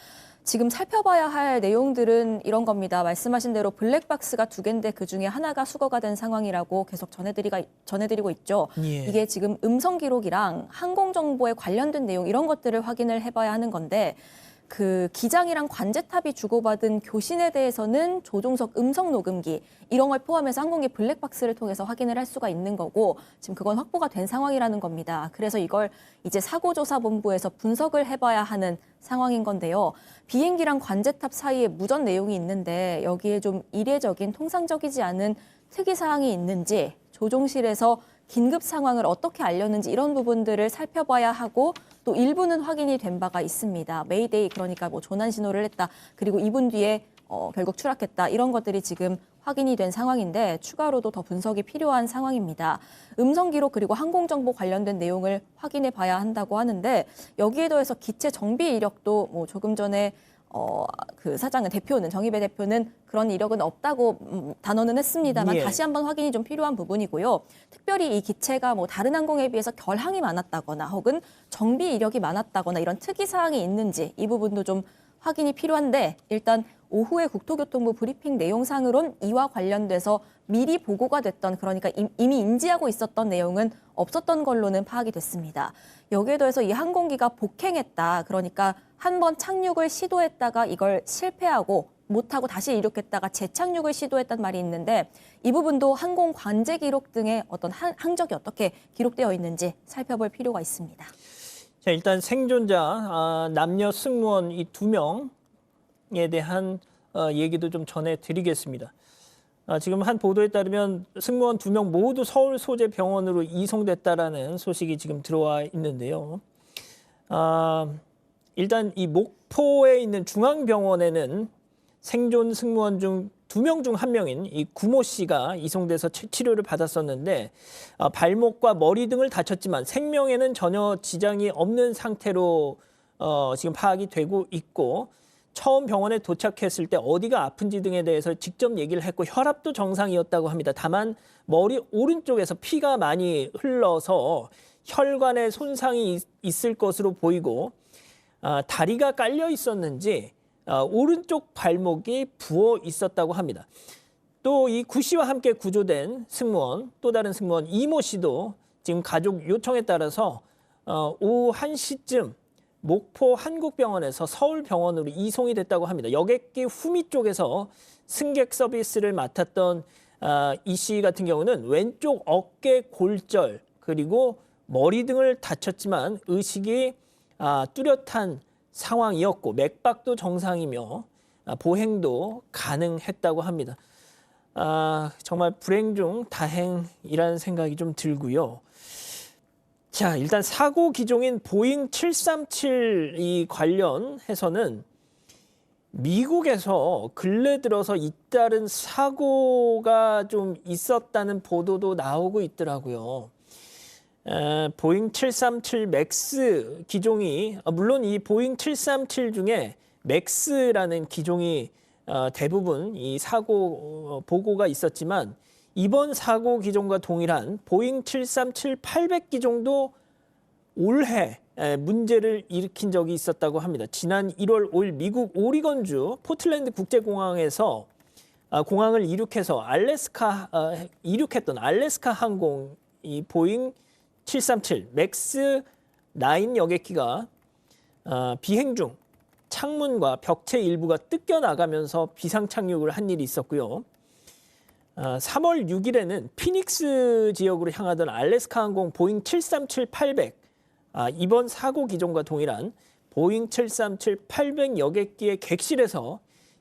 지금 살펴봐야 할 내용들은 이런 겁니다. 말씀하신 대로 블랙박스가 2개인데 그중에 하나가 수거가 된 상황이라고 계속 전해드리고 있죠. 예. 이게 지금 음성 기록이랑 항공정보에 관련된 내용 이런 것들을 확인을 해봐야 하는 건데 그 기장이랑 관제탑이 주고받은 교신에 대해서는 조종석 음성 녹음기 이런 걸 포함해서 항공기 블랙박스를 통해서 확인을 할 수가 있는 거고 지금 그건 확보가 된 상황이라는 겁니다. 그래서 이걸 이제 사고조사본부에서 분석을 해봐야 하는 상황인 건데요. 비행기랑 관제탑 사이에 무전 내용이 있는데 여기에 좀 이례적인 통상적이지 않은 특이사항이 있는지 조종실에서 긴급 상황을 어떻게 알렸는지 이런 부분들을 살펴봐야 하고 또 일부는 확인이 된 바가 있습니다. 메이데이 그러니까 뭐 조난 신호를 했다. 그리고 2분 뒤에 결국 추락했다. 이런 것들이 지금 확인이 된 상황인데 추가로도 더 분석이 필요한 상황입니다. 음성 기록 그리고 항공정보 관련된 내용을 확인해 봐야 한다고 하는데 여기에 더해서 기체 정비 이력도 뭐 조금 전에 그 사장은 정의배 대표는 그런 이력은 없다고 단언은 했습니다만 예. 다시 한번 확인이 좀 필요한 부분이고요. 특별히 이 기체가 뭐 다른 항공에 비해서 결항이 많았다거나 혹은 정비 이력이 많았다거나 이런 특이 사항이 있는지 이 부분도 좀 확인이 필요한데 일단 오후에 국토교통부 브리핑 내용상으론 이와 관련돼서 미리 보고가 됐던 그러니까 이미 인지하고 있었던 내용은 없었던 걸로는 파악이 됐습니다. 여기에 더해서 이 항공기가 복행했다. 그러니까 한 번 착륙을 시도했다가 이걸 실패하고 못하고 다시 이륙했다가 재착륙을 시도했단 말이 있는데 이 부분도 항공 관제 기록 등의 어떤 항적이 어떻게 기록되어 있는지 살펴볼 필요가 있습니다. 자, 일단 생존자 남녀 승무원 이 2명에 대한 얘기도 좀 전해드리겠습니다. 지금 한 보도에 따르면 승무원 2명 모두 서울 소재 병원으로 이송됐다라는 소식이 지금 들어와 있는데요. 일단 이 목포에 있는 중앙병원에는 생존 승무원 중 2명 중 1명인 이 구모 씨가 이송돼서 치료를 받았었는데 발목과 머리 등을 다쳤지만 생명에는 전혀 지장이 없는 상태로 지금 파악이 되고 있고 처음 병원에 도착했을 때 어디가 아픈지 등에 대해서 직접 얘기를 했고 혈압도 정상이었다고 합니다. 다만 머리 오른쪽에서 피가 많이 흘러서 혈관에 손상이 있을 것으로 보이고 다리가 깔려 있었는지 오른쪽 발목이 부어 있었다고 합니다. 또 이 구 씨와 함께 구조된 승무원, 또 다른 승무원 이모 씨도 지금 가족 요청에 따라서 오후 1시쯤 목포 한국병원에서 서울병원으로 이송이 됐다고 합니다. 여객기 후미 쪽에서 승객 서비스를 맡았던 이 씨 같은 경우는 왼쪽 어깨 골절 그리고 머리 등을 다쳤지만 의식이 뚜렷한 상황이었고 맥박도 정상이며 보행도 가능했다고 합니다. 정말 불행 중 다행이라는 생각이 좀 들고요. 자, 일단 사고 기종인 보잉 737 이 관련해서는 미국에서 근래 들어서 잇따른 사고가 좀 있었다는 보도도 나오고 있더라고요. 보잉 737 맥스 기종이 물론 이 보잉 737 중에 맥스라는 기종이 대부분 이 사고 보고가 있었지만 이번 사고 기종과 동일한 보잉 737-800 기종도 올해 문제를 일으킨 적이 있었다고 합니다. 지난 1월 5일 미국 오리건주 포틀랜드 국제공항에서 공항을 이륙해서 이륙했던 알래스카 항공 이 보잉 737 맥스 9 여객기가 비행 중 창문과 벽체 일부가 뜯겨 나가면서 비상 착륙을 한 일이 있었고요. 3월 6일에는 피닉스 지역으로 향하던 알래스카 항공 보잉 737-800 이번 사고 기종과 동일한 보잉 737-800 여객기의 객실에서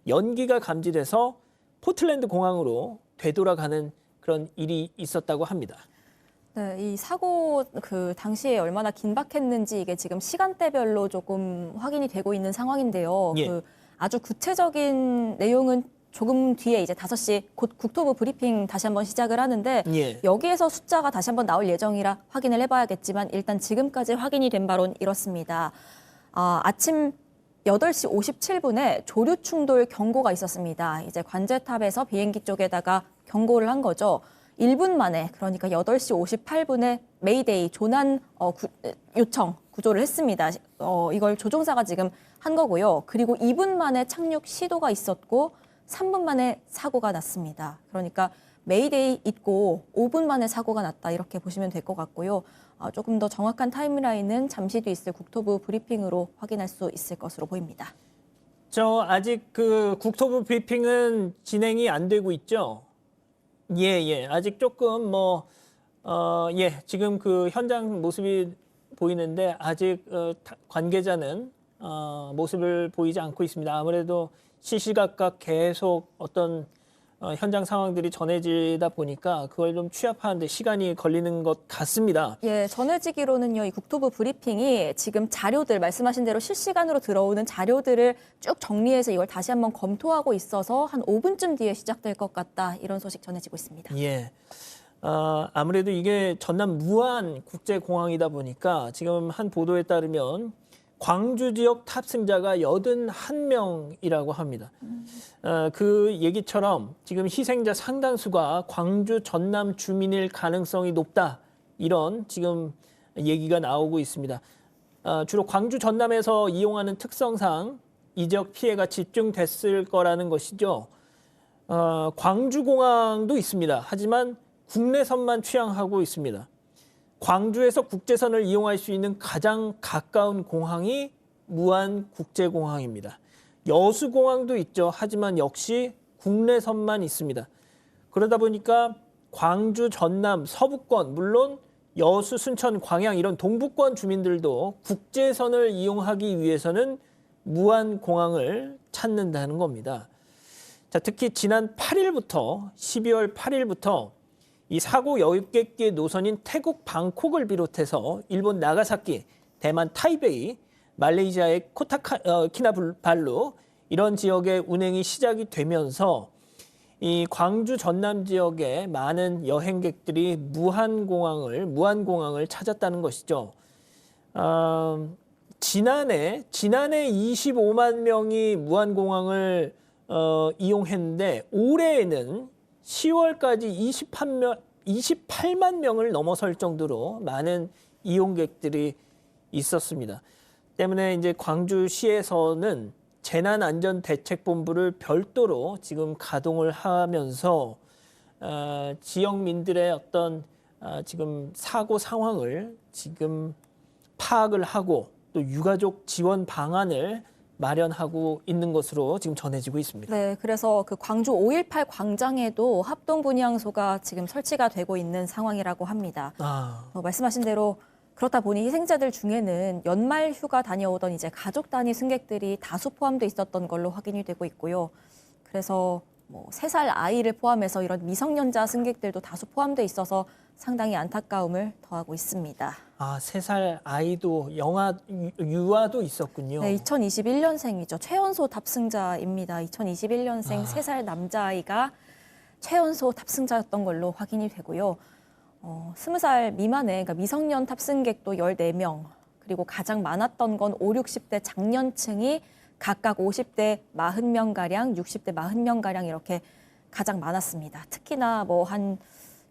연기가 감지돼서 포틀랜드 공항으로 되돌아가는 그런 일이 있었다고 합니다. 네, 이 사고 그 당시에 얼마나 긴박했는지 이게 지금 시간대별로 조금 확인이 되고 있는 상황인데요. 예. 그 아주 구체적인 내용은 조금 뒤에 이제 5시 곧 국토부 브리핑 다시 한번 시작을 하는데 예. 여기에서 숫자가 다시 한번 나올 예정이라 확인을 해봐야겠지만 일단 지금까지 확인이 된 바로는 이렇습니다. 아침 8시 57분에 조류 충돌 경고가 있었습니다. 이제 관제탑에서 비행기 쪽에다가 경고를 한 거죠. 1분 만에 그러니까 8시 58분에 메이데이 조난 요청 구조를 했습니다. 이걸 조종사가 지금 한 거고요. 그리고 2분 만에 착륙 시도가 있었고 3분 만에 사고가 났습니다. 그러니까 메이데이 있고 5분 만에 사고가 났다 이렇게 보시면 될 것 같고요. 조금 더 정확한 타임라인은 잠시 뒤 있을 국토부 브리핑으로 확인할 수 있을 것으로 보입니다. 아직 그 국토부 브리핑은 진행이 안 되고 있죠. 예. 아직 조금 지금 그 현장 모습이 보이는데 아직 관계자는 모습을 보이지 않고 있습니다. 아무래도 시시각각 계속 어떤 현장 상황들이 전해지다 보니까 그걸 좀 취합하는데 시간이 걸리는 것 같습니다. 예, 전해지기로는요, 이 국토부 브리핑이 지금 자료들, 말씀하신 대로 실시간으로 들어오는 자료들을 쭉 정리해서 이걸 다시 한번 검토하고 있어서 한 5분쯤 뒤에 시작될 것 같다. 이런 소식 전해지고 있습니다. 예. 아무래도 이게 전남 무안 국제공항이다 보니까 지금 한 보도에 따르면 광주 지역 탑승자가 81명이라고 합니다. 그 얘기처럼 지금 희생자 상당수가 광주 전남 주민일 가능성이 높다. 이런 지금 얘기가 나오고 있습니다. 주로 광주 전남에서 이용하는 특성상 이 지역 피해가 집중됐을 거라는 것이죠. 광주공항도 있습니다. 하지만 국내선만 취항하고 있습니다. 광주에서 국제선을 이용할 수 있는 가장 가까운 공항이 무안국제공항입니다. 여수공항도 있죠. 하지만 역시 국내선만 있습니다. 그러다 보니까 광주, 전남, 서부권, 물론 여수, 순천, 광양 이런 동부권 주민들도 국제선을 이용하기 위해서는 무안공항을 찾는다는 겁니다. 특히 지난 8일부터 12월 8일부터 이 사고 여객기의 노선인 태국 방콕을 비롯해서 일본 나가사키, 대만 타이베이, 말레이시아의 키나발루 이런 지역의 운행이 시작이 되면서 이 광주 전남 지역의 많은 여행객들이 무안공항을 찾았다는 것이죠. 지난해 25만 명이 무안공항을 이용했는데 올해에는 10월까지 28만 명을 넘어설 정도로 많은 이용객들이 있었습니다. 때문에 이제 광주시에서는 재난안전대책본부를 별도로 지금 가동을 하면서 지역민들의 어떤 지금 사고 상황을 지금 파악을 하고 또 유가족 지원 방안을 마련하고 있는 것으로 지금 전해지고 있습니다. 네, 그래서 그 광주 5.18 광장에도 합동분향소가 지금 설치가 되고 있는 상황이라고 합니다. 말씀하신 대로 그렇다 보니 희생자들 중에는 연말 휴가 다녀오던 이제 가족 단위 승객들이 다수 포함돼 있었던 걸로 확인이 되고 있고요. 그래서 뭐 3살 아이를 포함해서 이런 미성년자 승객들도 다수 포함돼 있어서 상당히 안타까움을 더하고 있습니다. 아, 3살 아이도 유아도 있었군요. 네, 2021년생이죠. 최연소 탑승자입니다. 2021년생 3살 남자아이가 최연소 탑승자였던 걸로 확인이 되고요. 20살 미만의 그러니까 미성년 탑승객도 14명, 그리고 가장 많았던 건 5, 60대 장년층이 각각 50대 40명가량, 60대 40명가량 이렇게 가장 많았습니다. 특히나 뭐 한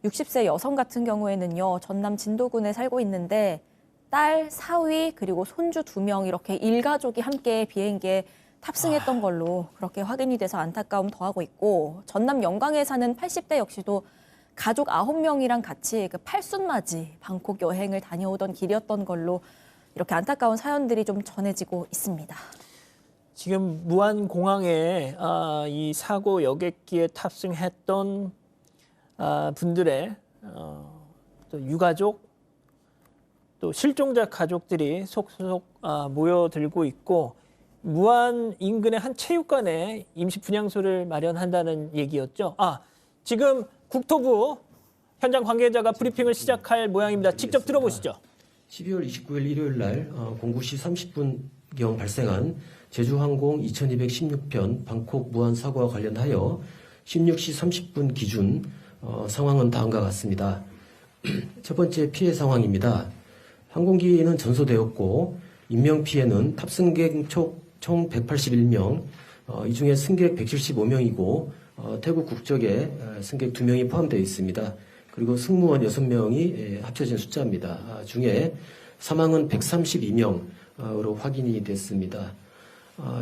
60세 여성 같은 경우에는요, 전남 진도군에 살고 있는데 딸, 사위, 그리고 손주 2명 이렇게 일가족이 함께 비행기에 탑승했던 걸로 그렇게 확인이 돼서 안타까움 더하고 있고, 전남 영광에 사는 80대 역시도 가족 9명이랑 같이 그 팔순맞이 방콕 여행을 다녀오던 길이었던 걸로 이렇게 안타까운 사연들이 좀 전해지고 있습니다. 지금 무안공항에 이 사고 여객기에 탑승했던 분들의 또 유가족, 또 실종자 가족들이 속속 모여들고 있고, 무안 인근의 한 체육관에 임시 분향소를 마련한다는 얘기였죠. 지금 국토부 현장 관계자가 브리핑을 시작할 모양입니다. 직접 들어보시죠. 12월 29일 일요일 날 09시 30분경 발생한 제주항공 2216편 방콕 무안 사고와 관련하여 16시 30분 기준 상황은 다음과 같습니다. 첫 번째 피해 상황입니다. 항공기는 전소되었고 인명피해는 탑승객 총 181명, 이 중에 승객 175명이고 태국 국적의 승객 2명이 포함되어 있습니다. 그리고 승무원 6명이 합쳐진 숫자입니다. 중에 사망은 132명으로 확인이 됐습니다.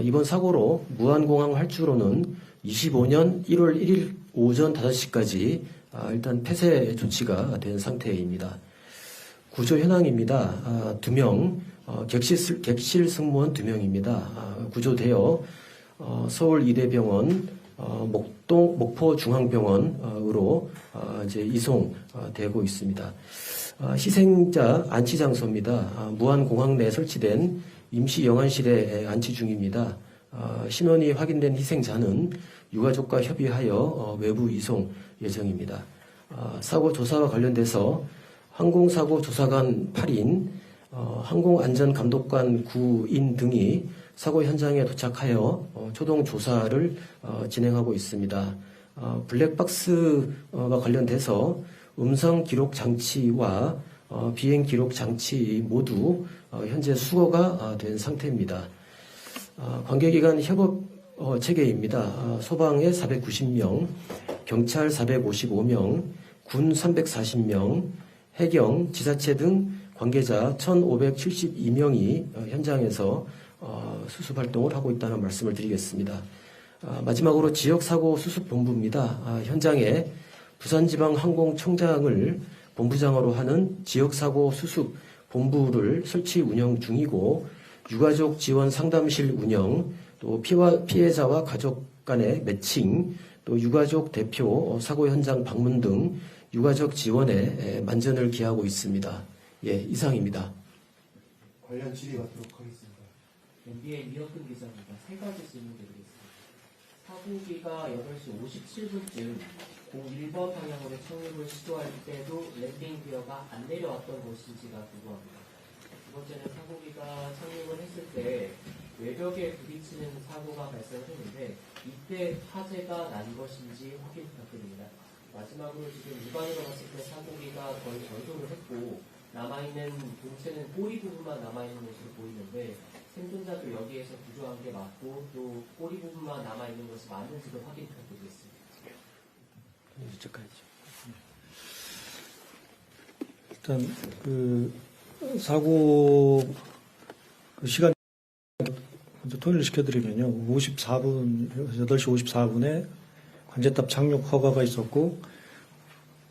이번 사고로 무안공항 활주로는 25년 1월 1일 오전 5시까지 일단 폐쇄 조치가 된 상태입니다. 구조 현황입니다. 2명, 객실 승무원 2명입니다. 구조되어 서울 이대병원, 목포 중앙병원으로 이제 이송되고 있습니다. 희생자 안치 장소입니다. 무안공항 내 설치된 임시 영안실에 안치 중입니다. 신원이 확인된 희생자는 유가족과 협의하여 외부 이송 예정입니다. 사고 조사와 관련돼서 항공사고 조사관 8인, 항공안전감독관 9인 등이 사고 현장에 도착하여 초동 조사를 진행하고 있습니다. 블랙박스와 관련돼서 음성 기록 장치와 비행 기록 장치 모두 현재 수거가 된 상태입니다. 관계기관 협업 체계입니다. 소방에 490명, 경찰 455명, 군 340명, 해경, 지자체 등 관계자 1,572명이 현장에서 수습 활동을 하고 있다는 말씀을 드리겠습니다. 마지막으로 지역사고 수습본부입니다. 현장에 부산지방항공청장을 본부장으로 하는 지역사고 수습본부를 설치 운영 중이고, 유가족 지원 상담실 운영, 또 피해자와 가족 간의 매칭, 또 유가족 대표 사고 현장 방문 등 유가족 지원에 만전을 기하고 있습니다. 예, 이상입니다. 관련 질의하도록 하겠습니다. MBN 이혁근 기자입니다. 3가지 질문 드리겠습니다. 사고기가 8시 57분쯤 01번 방향으로 착륙을 시도할 때도 랜딩 기어가 안 내려왔던 것인지가 궁금합니다. 두 번째는 사고기가 착륙을 했을 때 외벽에 부딪히는 사고가 발생했는데 이때 화재가 난 것인지 확인 부탁드립니다. 마지막으로 지금 육안으로 봤을 때 사고기가 거의 전소를 했고 남아있는 본체는 꼬리 부분만 남아있는 것으로 보이는데 생존자도 여기에서 구조한 게 맞고 또 꼬리 부분만 남아있는 것이 맞는지도 확인 부탁드리겠습니다. 일단 그 사고 시간 먼저 통일을 시켜드리면요. 8시 54분에 관제탑 착륙 허가가 있었고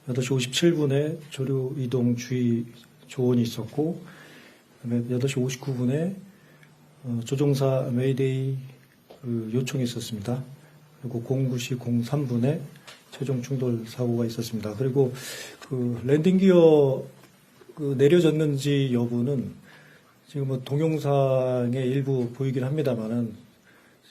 8시 57분에 조류 이동 주의 조언이 있었고, 그다음에 8시 59분에 조종사 메이데이 요청이 있었습니다. 그리고 09시 03분에 최종 충돌 사고가 있었습니다. 그리고 그 랜딩 기어 내려졌는지 여부는 지금 뭐 동영상에 일부 보이긴 합니다만은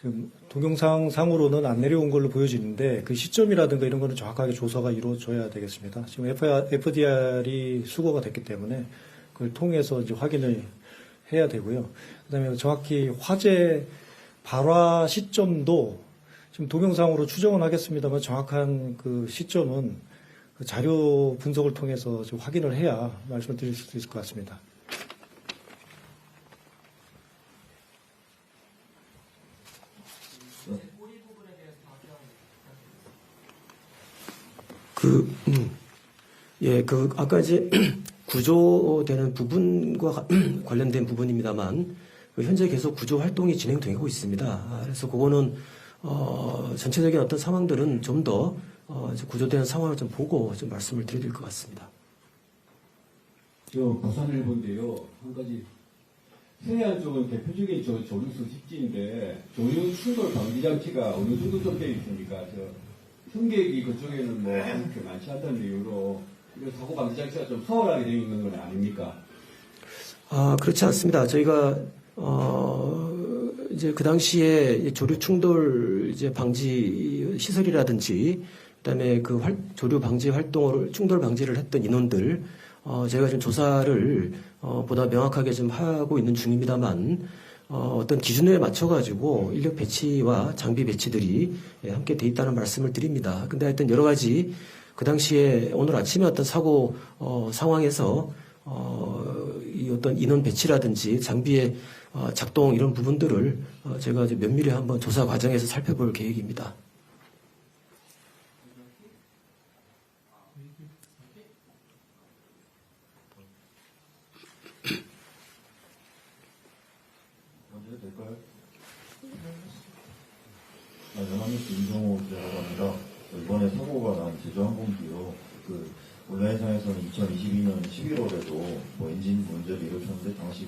지금 동영상 상으로는 안 내려온 걸로 보여지는데 그 시점이라든가 이런 거는 정확하게 조사가 이루어져야 되겠습니다. 지금 FDR이 수거가 됐기 때문에 그걸 통해서 이제 확인을 해야 되고요. 그다음에 정확히 화재 발화 시점도 지금 동영상으로 추정은 하겠습니다만 정확한 그 시점은 그 자료 분석을 통해서 좀 확인을 해야 말씀을 드릴 수 있을 것 같습니다. 아까 이제 구조되는 부분과 관련된 부분입니다만, 현재 계속 구조 활동이 진행되고 있습니다. 그래서 그거는, 전체적인 어떤 상황들은 좀 더, 구조되는 상황을 좀 보고 좀 말씀을 드려야 될 것 같습니다. 부산일보인데요. 한 가지. 서해안 쪽은 대표적인 조류수 집지인데, 조류 충돌 방지 장치가 어느 정도 좀 되어 있습니까? 승객이 그쪽에는 뭐 그렇게 많지 않다는 이유로 사고 방지 장치가 좀 소홀하게 되어 있는 건 아닙니까? 그렇지 않습니다. 저희가 이제 그 당시에 조류 충돌 이제 방지 시설이라든지 그다음에 그 조류 방지 활동을 충돌 방지를 했던 인원들 저희가 좀 조사를 보다 명확하게 좀 하고 있는 중입니다만 어떤 기준에 맞춰가지고 인력 배치와 장비 배치들이 함께 돼 있다는 말씀을 드립니다. 근데 하여튼 여러 가지 그 당시에 오늘 아침에 어떤 사고 상황에서 이 어떤 인원 배치라든지 장비의 작동 이런 부분들을 제가 이제 면밀히 한번 조사 과정에서 살펴볼 계획입니다. 연합뉴스 임종호 기자라고 합니다. 이번에 사고가 난 제주항공기요. 온라인상에서는 2022년 11월에도 엔진 문제를 일으켰는데 당시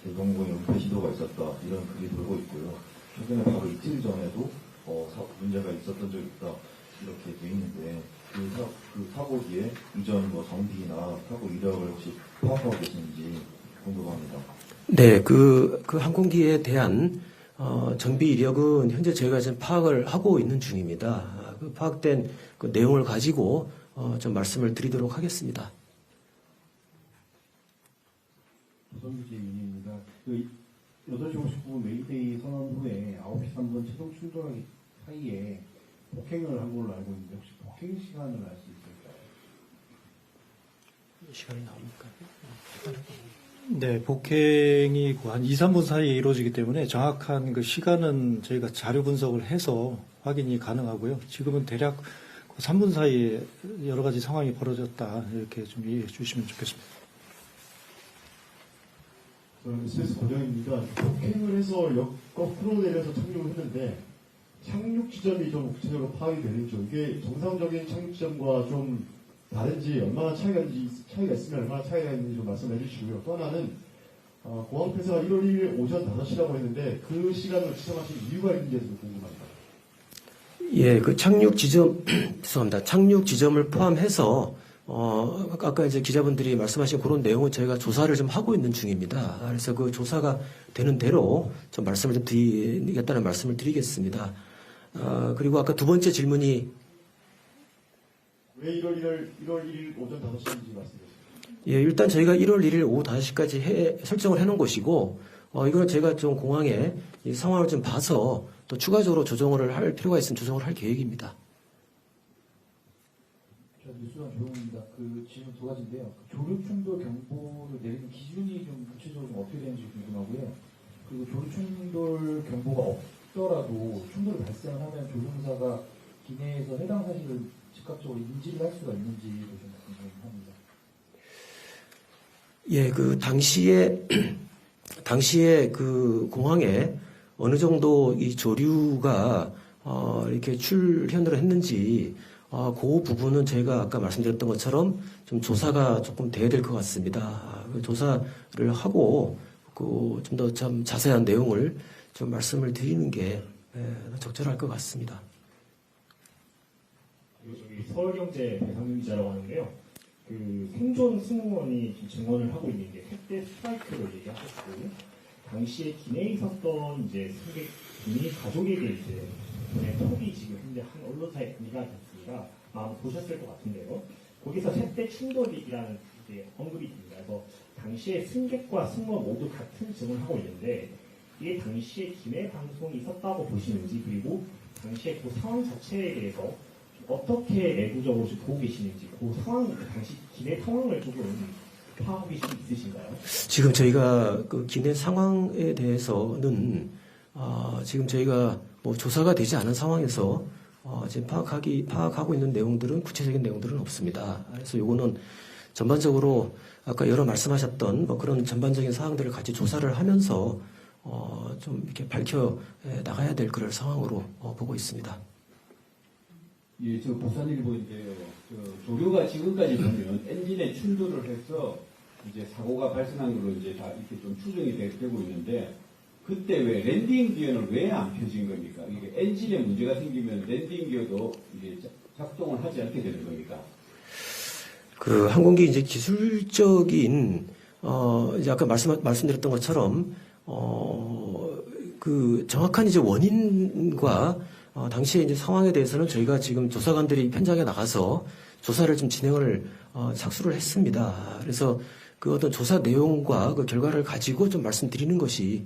대공공의 은폐 시도가 있었다 이런 글이 돌고 있고요. 최근에 바로 이틀 전에도 문제가 있었던 적이 있다 이렇게 돼 있는데 그 사고 뒤에 이전 정비나 사고 이력을 혹시 파악하고 계신지 궁금합니다. 네, 그 항공기에 대한 정비 이력은 현재 저희가 지금 파악을 하고 있는 중입니다. 그 파악된 그 내용을 가지고 좀 말씀을 드리도록 하겠습니다. 조선주제 윤희입니다. 8시 59분 메이데이 선언 후에 9시 3분 최종 충돌하기 사이에 폭행을 한 걸로 알고 있는데 혹시 폭행 시간을 알 수 있을까요? 시간이 나옵니까? 네, 복행이 한 2, 3분 사이에 이루어지기 때문에 정확한 그 시간은 저희가 자료 분석을 해서 확인이 가능하고요. 지금은 대략 3분 사이에 여러 가지 상황이 벌어졌다 이렇게 좀 이해해 주시면 좋겠습니다. 저는 SBS 권영입니다. 폭행을 해서 거꾸로 내려서 착륙을 했는데 착륙 지점이 좀 구체적으로 파악이 되는지 이게 정상적인 착륙 지점과 좀 다른지 얼마나 차이가 있으면 얼마나 차이가 있는지 좀 말씀해 주시고요. 또 하나는 공항폐사가 1월 1일 오전 5시라고 했는데 그 시간을 지정하신 이유가 있는지에 좀 궁금합니다. 예, 그 착륙 지점 죄송합니다. 착륙 지점을 포함해서 아까 이제 기자분들이 말씀하신 그런 내용은 저희가 조사를 좀 하고 있는 중입니다. 그래서 그 조사가 되는 대로 좀 말씀을 좀 드리겠다는 말씀을 드리겠습니다. 그리고 아까 두 번째 질문이 왜 1월 1일 오전 5시인지 말씀해 주세요. 예, 일단 저희가 1월 1일 오후 5시까지 설정을 해놓은 것이고, 이거는 제가 좀 공항에 이 상황을 좀 봐서 또 추가적으로 조정을 할 필요가 있으면 조정을 할 계획입니다. 뉴스원 조용입니다. 질문 두 가지인데요. 조류 충돌 경보를 내리는 기준이 좀 구체적으로 어떻게 되는지 궁금하고요. 그리고 조류 충돌 경보가 없더라도 충돌이 발생하면 조종사가 기내에서 해당 사실을 즉각적으로 인지를 할 수가 있는지도 좀 궁금합니다. 예, 당시에 그 공항에 어느 정도 이 조류가 이렇게 출현을 했는지 그 부분은 저희가 아까 말씀드렸던 것처럼 좀 조사가 조금 돼야 될 것 같습니다. 그 조사를 하고 좀 더 좀 자세한 내용을 좀 말씀을 드리는 게 적절할 것 같습니다. 서울경제 배상윤 기자라고 하는데요. 생존 승무원이 증언을 하고 있는 게 택배 스트라이크를 얘기하셨고 당시에 기내에 있었던 이제 승객 비밀 가족에게 이제 톡이 지금 현재 한 언론사에 공개가 됐습니다. 아마 보셨을 것 같은데요. 거기서 세대 충돌이라는 이제 언급이 됩니다. 그래서 당시에 승객과 승무원 모두 같은 증언을 하고 있는데 이게 당시에 기내 방송이 있었다고 보시는지, 그리고 당시에 그 상황 자체에 대해서 어떻게 내부적으로 좀 보고 계시는지, 그 상황, 그 당시 기내 상황을 조금 파악하고 있으신가요? 지금 저희가 그 기내 상황에 대해서는 지금 저희가 뭐 조사가 되지 않은 상황에서 지금 파악하고 있는 내용들은, 구체적인 내용들은 없습니다. 그래서 요거는 전반적으로 아까 여러 말씀하셨던 뭐 그런 전반적인 사항들을 같이 조사를 하면서 좀 이렇게 밝혀 나가야 될 그럴 상황으로 보고 있습니다. 예, 저 부산일보인데요. 조류가 지금까지 보면 엔진에 충돌을 해서 이제 사고가 발생한 걸로 이제 다 이렇게 좀 추정이 되고 있는데, 그때 왜 랜딩 기어는 왜 안 펴진 겁니까? 이게 엔진에 문제가 생기면 랜딩 기어도 이게 작동을 하지 않게 되는 겁니까? 그 항공기 이제 기술적인 이제 아까 말씀드렸던 것처럼 그 정확한 이제 원인과 당시에 이제 상황에 대해서는 저희가 지금 조사관들이 현장에 나가서 조사를 좀 진행을 착수를 했습니다. 그래서 그 어떤 조사 내용과 그 결과를 가지고 좀 말씀드리는 것이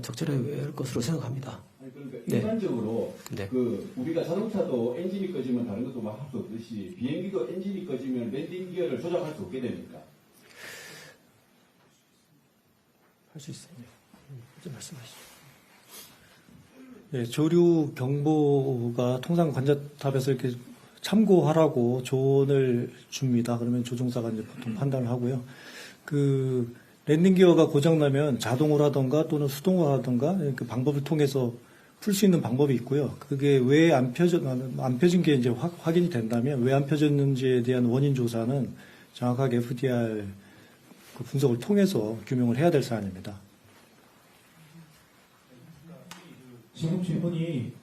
적절할 것으로 생각합니다. 아니, 그러니까 일반적으로 네. 그 우리가 자동차도 엔진이 꺼지면 다른 것도 막 할 수 없듯이 비행기도 엔진이 꺼지면 랜딩 기어를 조작할 수 없게 됩니까? 할 수 있어요. 좀 말씀하시죠. 네, 조류 경보가 통상 관자탑에서 이렇게 참고하라고 조언을 줍니다. 그러면 조종사가 이제 보통 판단을 하고요. 그 랜딩 기어가 고장나면 자동으로 하던가 또는 수동으로 하던가 그 방법을 통해서 풀 수 있는 방법이 있고요. 그게 왜 안 펴진 게 이제 확인이 된다면 왜 안 펴졌는지에 대한 원인 조사는 정확하게 FDR 그 분석을 통해서 규명을 해야 될 사안입니다. 지금 질문이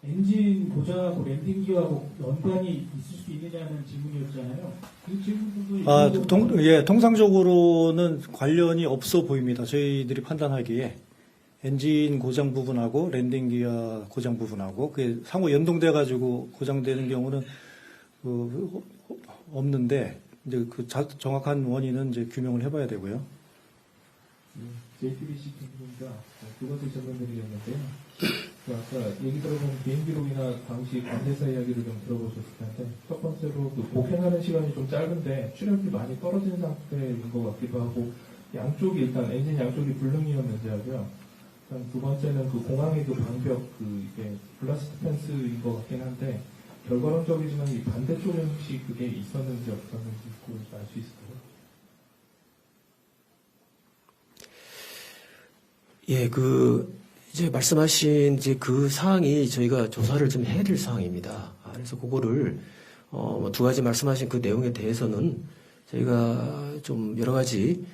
엔진 고장하고 랜딩 기어하고 연관이 있을 수 있느냐는 질문이었잖아요. 그 질문도 통상적으로는 관련이 없어 보입니다. 저희들이 판단하기에 엔진 고장 부분하고 랜딩 기어 고장 부분하고 그게 상호 연동돼 가지고 고장되는 경우는 없는데 이제 그 정확한 원인은 이제 규명을 해봐야 되고요. JTBC 팀입니다. 두 번째 질문드리겠는데요. 아까 얘기 들어보면 비행기록이나 당시 관제사 이야기를 좀 들어보셨을 텐데, 첫 번째로 그 복행하는 시간이 좀 짧은데 출력이 많이 떨어진 상태인 것 같기도 하고, 양쪽이 일단 엔진 양쪽이 불능이었는지 하고요. 일단 두 번째는 그 공항의 그 방벽, 이게 블라스트 펜스인 것 같긴 한데, 결과론적이지만 이 반대쪽에 혹시 그게 있었는지 없었는지 그걸 알 수 있을까요? 예, 이제 말씀하신 이제 그 사항이 저희가 조사를 좀 해야 될 사항입니다. 그래서 그거를, 두 가지 말씀하신 그 내용에 대해서는 저희가 좀 여러 가지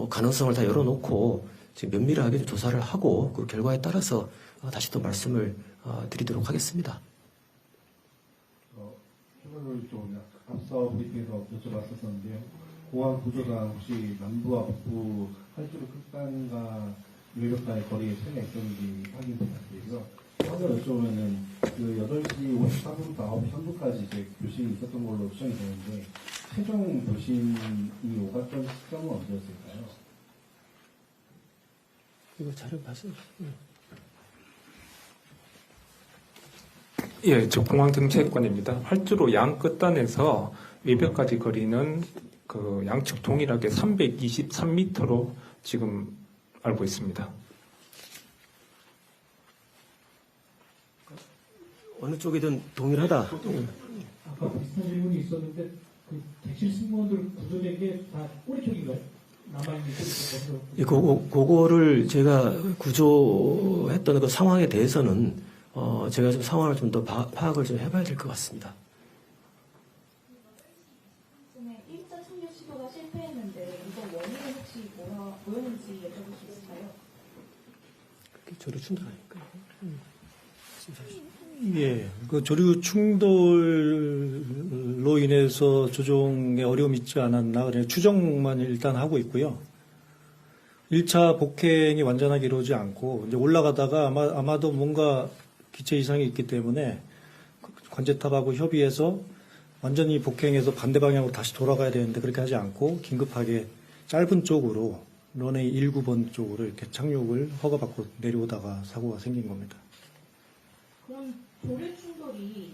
가능성을 다 열어놓고 지금 면밀하게 조사를 하고 그 결과에 따라서 다시 또 말씀을 드리도록 하겠습니다. 추가로 좀 앞서 브리핑에서 여쭤봤었는데요. 공항 구조가 혹시 남부와 북부 활주로 끝단과 외벽 간의 거리에 차이가 있었는지 확인 부탁드리고요. 하나 여쭤보면은 그 8시 54분부터 9시 3분까지 이제 교신이 있었던 걸로 추정이 되는데 최종 교신이 오갔던 시점은 언제였을까요? 이거 자료 봤어요? 예, 저 공항정책관입니다. 활주로 양 끝단에서 외벽까지 거리는 그 양측 동일하게 323m로 지금 알고 있습니다. 어느 쪽이든 동일하다. 아까 비슷한 질문이 있었는데 그 객실 승무원들 구조된 게 다 꼬리 쪽인가요? 남아있는 꼬리 쪽. 그거를 제가 구조했던 그 상황에 대해서는 제가 좀 상황을 좀 더 파악을 좀 해봐야 될 것 같습니다. 1차 착륙 시도가 실패했는데 이거 원인은 혹시 뭐였는지 여쭤볼 수 있을까요? 조류 충돌하니까. 예, 그 조류 충돌로 인해서 조종에 어려움이 있지 않았나, 그냥 추정만 일단 하고 있고요. 1차 복행이 완전하게 이루어지지 않고 이제 올라가다가 아마도 뭔가 기체 이상이 있기 때문에 관제탑하고 협의해서 완전히 복행해서 반대 방향으로 다시 돌아가야 되는데 그렇게 하지 않고 긴급하게 짧은 쪽으로 런웨이 19번 쪽으로 이렇게 착륙을 허가받고 내려오다가 사고가 생긴 겁니다. 그럼 조류 충돌이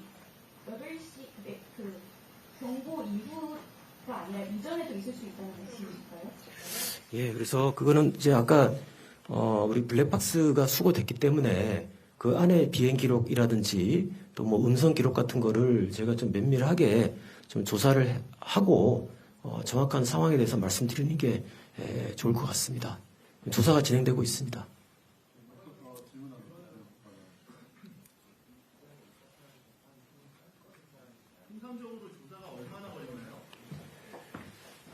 8시 그 경보 이후가 아니라 이전에도 있을 수 있다는 말씀이실까요? 예, 그래서 그거는 이제 아까 우리 블랙박스가 수거됐기 때문에 그 안에 비행 기록이라든지 또 뭐 음성 기록 같은 거를 제가 좀 면밀하게 좀 조사를 하고 정확한 상황에 대해서 말씀드리는 게 좋을 것 같습니다. 조사가 진행되고 있습니다.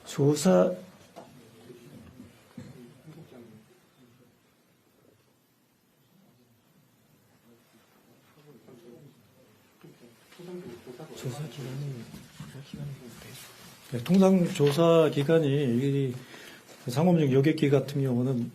조사 네, 통상 조사 기간이 이 상업용 여객기 같은 경우는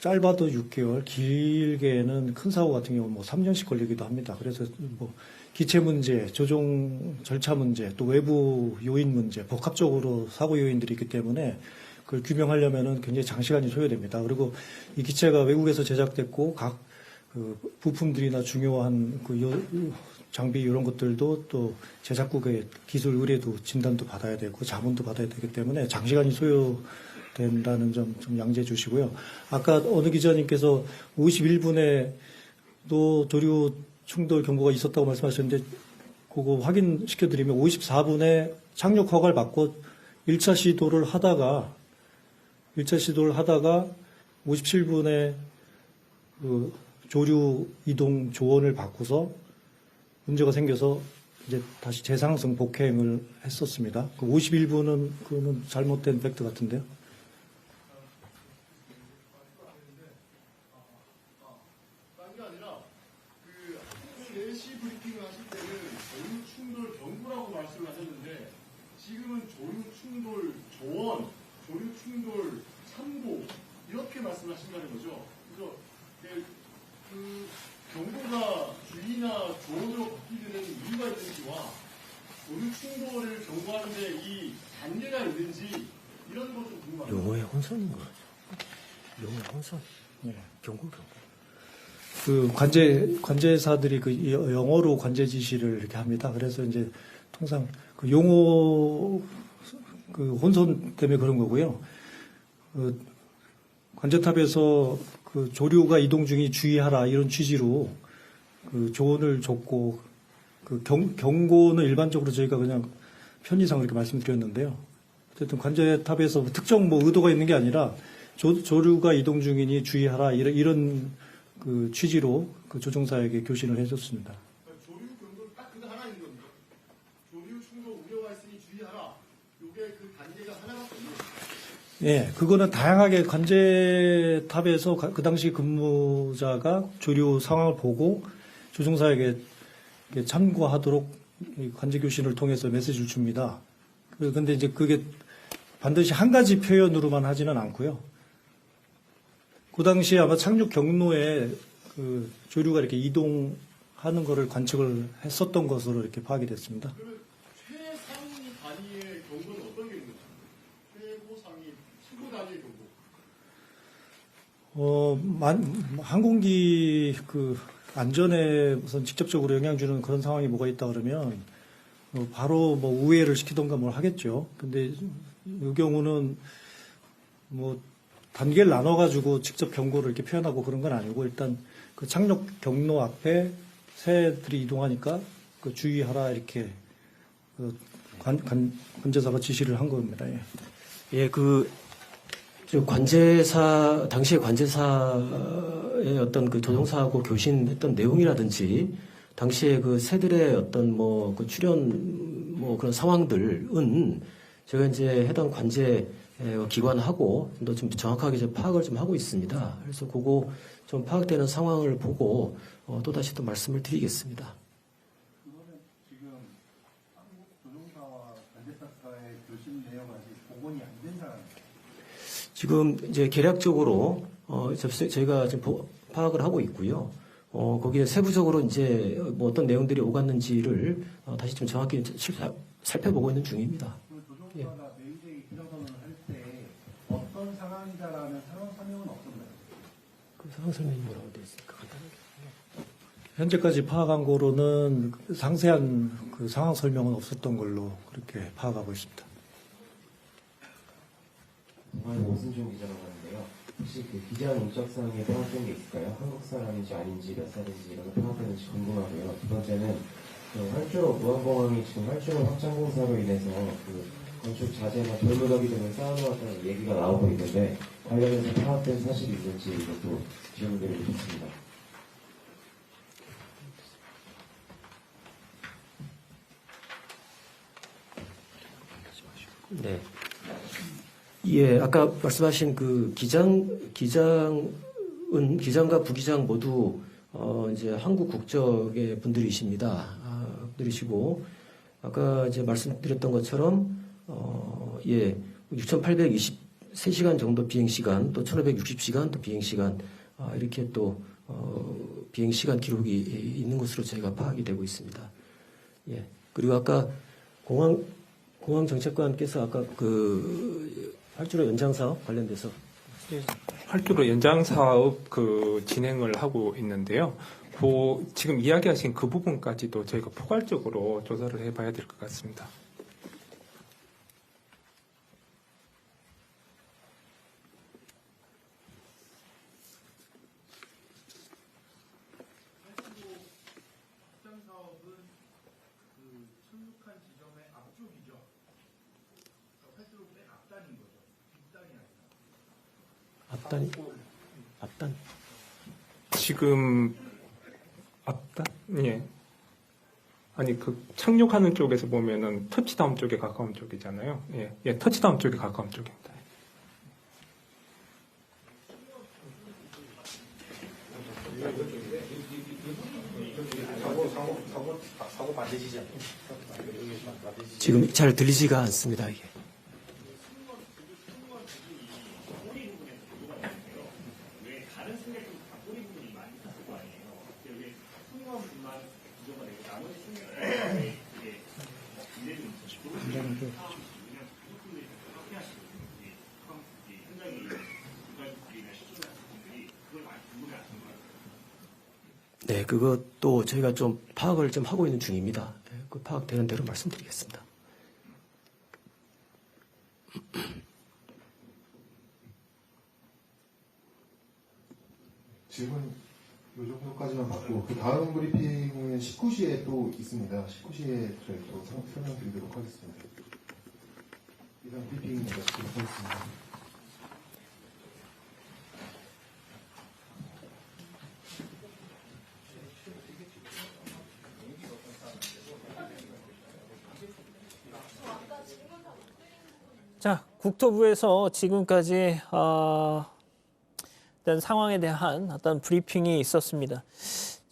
짧아도 6개월, 길게는 큰 사고 같은 경우는 뭐 3년씩 걸리기도 합니다. 그래서 뭐 기체 문제, 조종 절차 문제, 또 외부 요인 문제, 복합적으로 사고 요인들이 있기 때문에 그걸 규명하려면은 굉장히 장시간이 소요됩니다. 그리고 이 기체가 외국에서 제작됐고 각 그 부품들이나 중요한 그 장비 이런 것들도 또 제작국의 기술 의뢰도 진단도 받아야 되고 자문도 받아야 되기 때문에 장시간이 소요된다는 점 좀 양지해 주시고요. 아까 어느 기자님께서 51분에 또 조류 충돌 경보가 있었다고 말씀하셨는데 그거 확인시켜 드리면 54분에 착륙 허가를 받고 1차 시도를 하다가 57분에 그 조류 이동 조언을 받고서 문제가 생겨서 이제 다시 재상승 복행을 했었습니다. 그 51분은 그거는 잘못된 팩트 같은데요. 딴게 아니라 그 4시 브리핑을 하실 때는 조류 충돌 경보라고 말씀을 하셨는데 지금은 조류 충돌 조언, 조류 충돌 참고 이렇게 말씀하신다는 거죠. 그래서 그 경보가 주의나 조언으로 바뀌게 되는 이유가 있는지와 조류 충돌을 경고하는데 이 단계가 있는지 이런 것 좀 궁금합니다. 용어의 혼선인 거죠. 용어의 혼선. 네. 경고. 그 관제사들이 그 영어로 관제 지시를 이렇게 합니다. 그래서 이제 통상 그 용어 그 혼선 때문에 그런 거고요. 그 관제탑에서 그 조류가 이동 중이 주의하라 이런 취지로 그 조언을 줬고 그 경고는 일반적으로 저희가 그냥 편의상 그렇게 말씀드렸는데요. 어쨌든 관제탑에서 특정 뭐 의도가 있는 게 아니라 조류가 이동 중이니 주의하라 이런 그 취지로 그 조종사에게 교신을 해줬습니다. 조류 경고 딱 그거 하나 있는 겁니다. 조류 충돌 우려가 있으니 주의하라. 이게 그 단계가 하나밖에 없는 거예요. 예, 그거는 다양하게 관제탑에서 그 당시 근무자가 조류 상황을 보고 조종사에게 참고하도록 관제 교신을 통해서 메시지를 줍니다. 그런데 이제 그게 반드시 한 가지 표현으로만 하지는 않고요. 그 당시에 아마 착륙 경로에 그 조류가 이렇게 이동하는 것을 관측을 했었던 것으로 이렇게 파악이 됐습니다. 그러면 최상위 단위의 경고는 어떤 게 있는 거죠? 최고 상위, 최고 단위의 경고. 항공기 그 안전에 우선 직접적으로 영향 주는 그런 상황이 뭐가 있다 그러면 바로 뭐 우회를 시키던가 뭘 하겠죠. 근데 이 경우는 뭐 단계를 나눠가지고 직접 경고를 이렇게 표현하고 그런 건 아니고 일단 그 착륙 경로 앞에 새들이 이동하니까 그 주의하라 이렇게 그 관제사가 지시를 한 겁니다. 예. 예, 당시에 관제사의 어떤 그 조종사하고 교신했던 내용이라든지 당시에 그 새들의 어떤 뭐 그 출현 뭐 그런 상황들은 제가 이제 해당 관제 기관하고 좀 정확하게 좀 파악을 좀 하고 있습니다. 그래서 그거 좀 파악되는 상황을 보고 또 다시 또 말씀을 드리겠습니다. 그거는 지금 한국 조종사와 관제사과의 교신 내용 아직 복원이 안 된 상황이에요. 지금 이제 개략적으로 저희가 지금 파악을 하고 있고요. 거기에 세부적으로 이제 뭐 어떤 내용들이 오갔는지를 다시 좀 정확히 살펴보고 있는 중입니다. 조종사나 매일제기 기정선언을 할 때 어떤 상황이다라는 상황 설명은 없었나요? 그 상황 설명이 뭐라고 되어 있습니까? 간단하게. 현재까지 파악한 거로는 상세한 그 상황 설명은 없었던 걸로 그렇게 파악하고 있습니다. 오승준 기자라고 하는데요. 혹시 그 기자 인적사항에 파악된 게 있을까요? 한국 사람인지 아닌지 몇 살인지 이런 거 파악되는지 궁금하고요. 두 번째는 그 활주로 무한공항이 지금 활주로 확장 공사로 인해서 그 건축 자재나 돌무더기 등을 쌓아놓았다는 얘기가 나오고 있는데 관련해서 파악된 사실이 있는지 이것도 질문드리고 싶습니다. 네. 예, 아까 말씀하신 그 기장과 부기장 모두 이제 한국 국적의 분들이십니다. 분들이시고 아까 이제 말씀드렸던 것처럼 6,823시간 정도 비행 시간, 또 1,560시간 또 비행 시간 이렇게 또 비행 시간 기록이 있는 것으로 저희가 파악이 되고 있습니다. 예. 그리고 아까 공항 정책관께서 아까 그 활주로 연장 사업 관련돼서 활주로 연장 사업 그 진행을 하고 있는데요. 지금 이야기하신 그 부분까지도 저희가 포괄적으로 조사를 해봐야 될 것 같습니다. 확장 사업은 그 착륙한 지점의 앞쪽이죠. 활주로 맨 앞단인 거죠. 뒷단이 아니라. 앞단. 지금 앞단? 예. 아니 그 착륙하는 쪽에서 보면은 터치다운 쪽에 가까운 쪽이잖아요. 예, 터치다운 쪽에 가까운 쪽입니다. 사고 반드시죠. 지금 잘 들리지가 않습니다. 이게. 네, 그것도 저희가 좀 파악을 좀 하고 있는 중입니다. 그 파악되는 대로 말씀드리겠습니다. 질문 이 정도까지만 받고 그 다음 브리핑은 19시에 또 있습니다. 19시에 저희 또 설명드리도록 하겠습니다. 이상 브리핑 마치도록 하겠습니다. 자, 국토부에서 지금까지 일단 상황에 대한 어떤 브리핑이 있었습니다.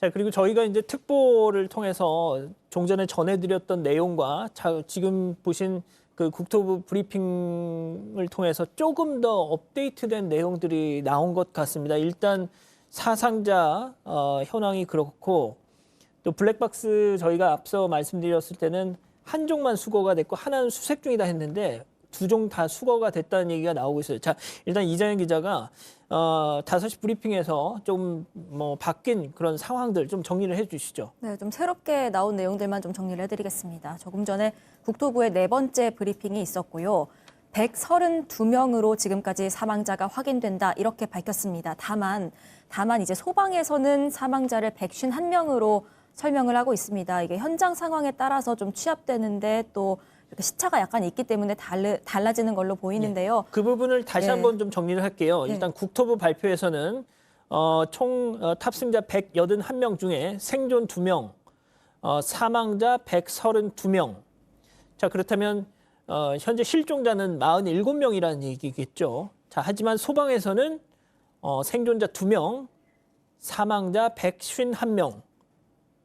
자, 그리고 저희가 이제 특보를 통해서 종전에 전해드렸던 내용과 지금 보신 그 국토부 브리핑을 통해서 조금 더 업데이트된 내용들이 나온 것 같습니다. 일단 사상자 현황이 그렇고 또 블랙박스 저희가 앞서 말씀드렸을 때는 한 종만 수거가 됐고 하나는 수색 중이다 했는데 두 종 다 수거가 됐다는 얘기가 나오고 있어요. 자, 일단 이장현 기자가 5시 브리핑에서 좀 바뀐 그런 상황들 좀 정리를 해 주시죠. 네, 좀 새롭게 나온 내용들만 좀 정리를 해드리겠습니다. 조금 전에 국토부의 4번째 브리핑이 있었고요. 132명으로 지금까지 사망자가 확인된다 이렇게 밝혔습니다. 다만 이제 소방에서는 사망자를 151명으로 설명을 하고 있습니다. 이게 현장 상황에 따라서 좀 취합되는데 또 이렇게 시차가 약간 있기 때문에 달라지는 걸로 보이는데요. 그 부분을 다시 한번 좀 정리를 할게요. 일단 국토부 발표에서는 총 탑승자 181명 중에 생존 2명, 사망자 132명. 자, 그렇다면 현재 실종자는 47명이라는 얘기겠죠. 자, 하지만 소방에서는 생존자 2명, 사망자 151명.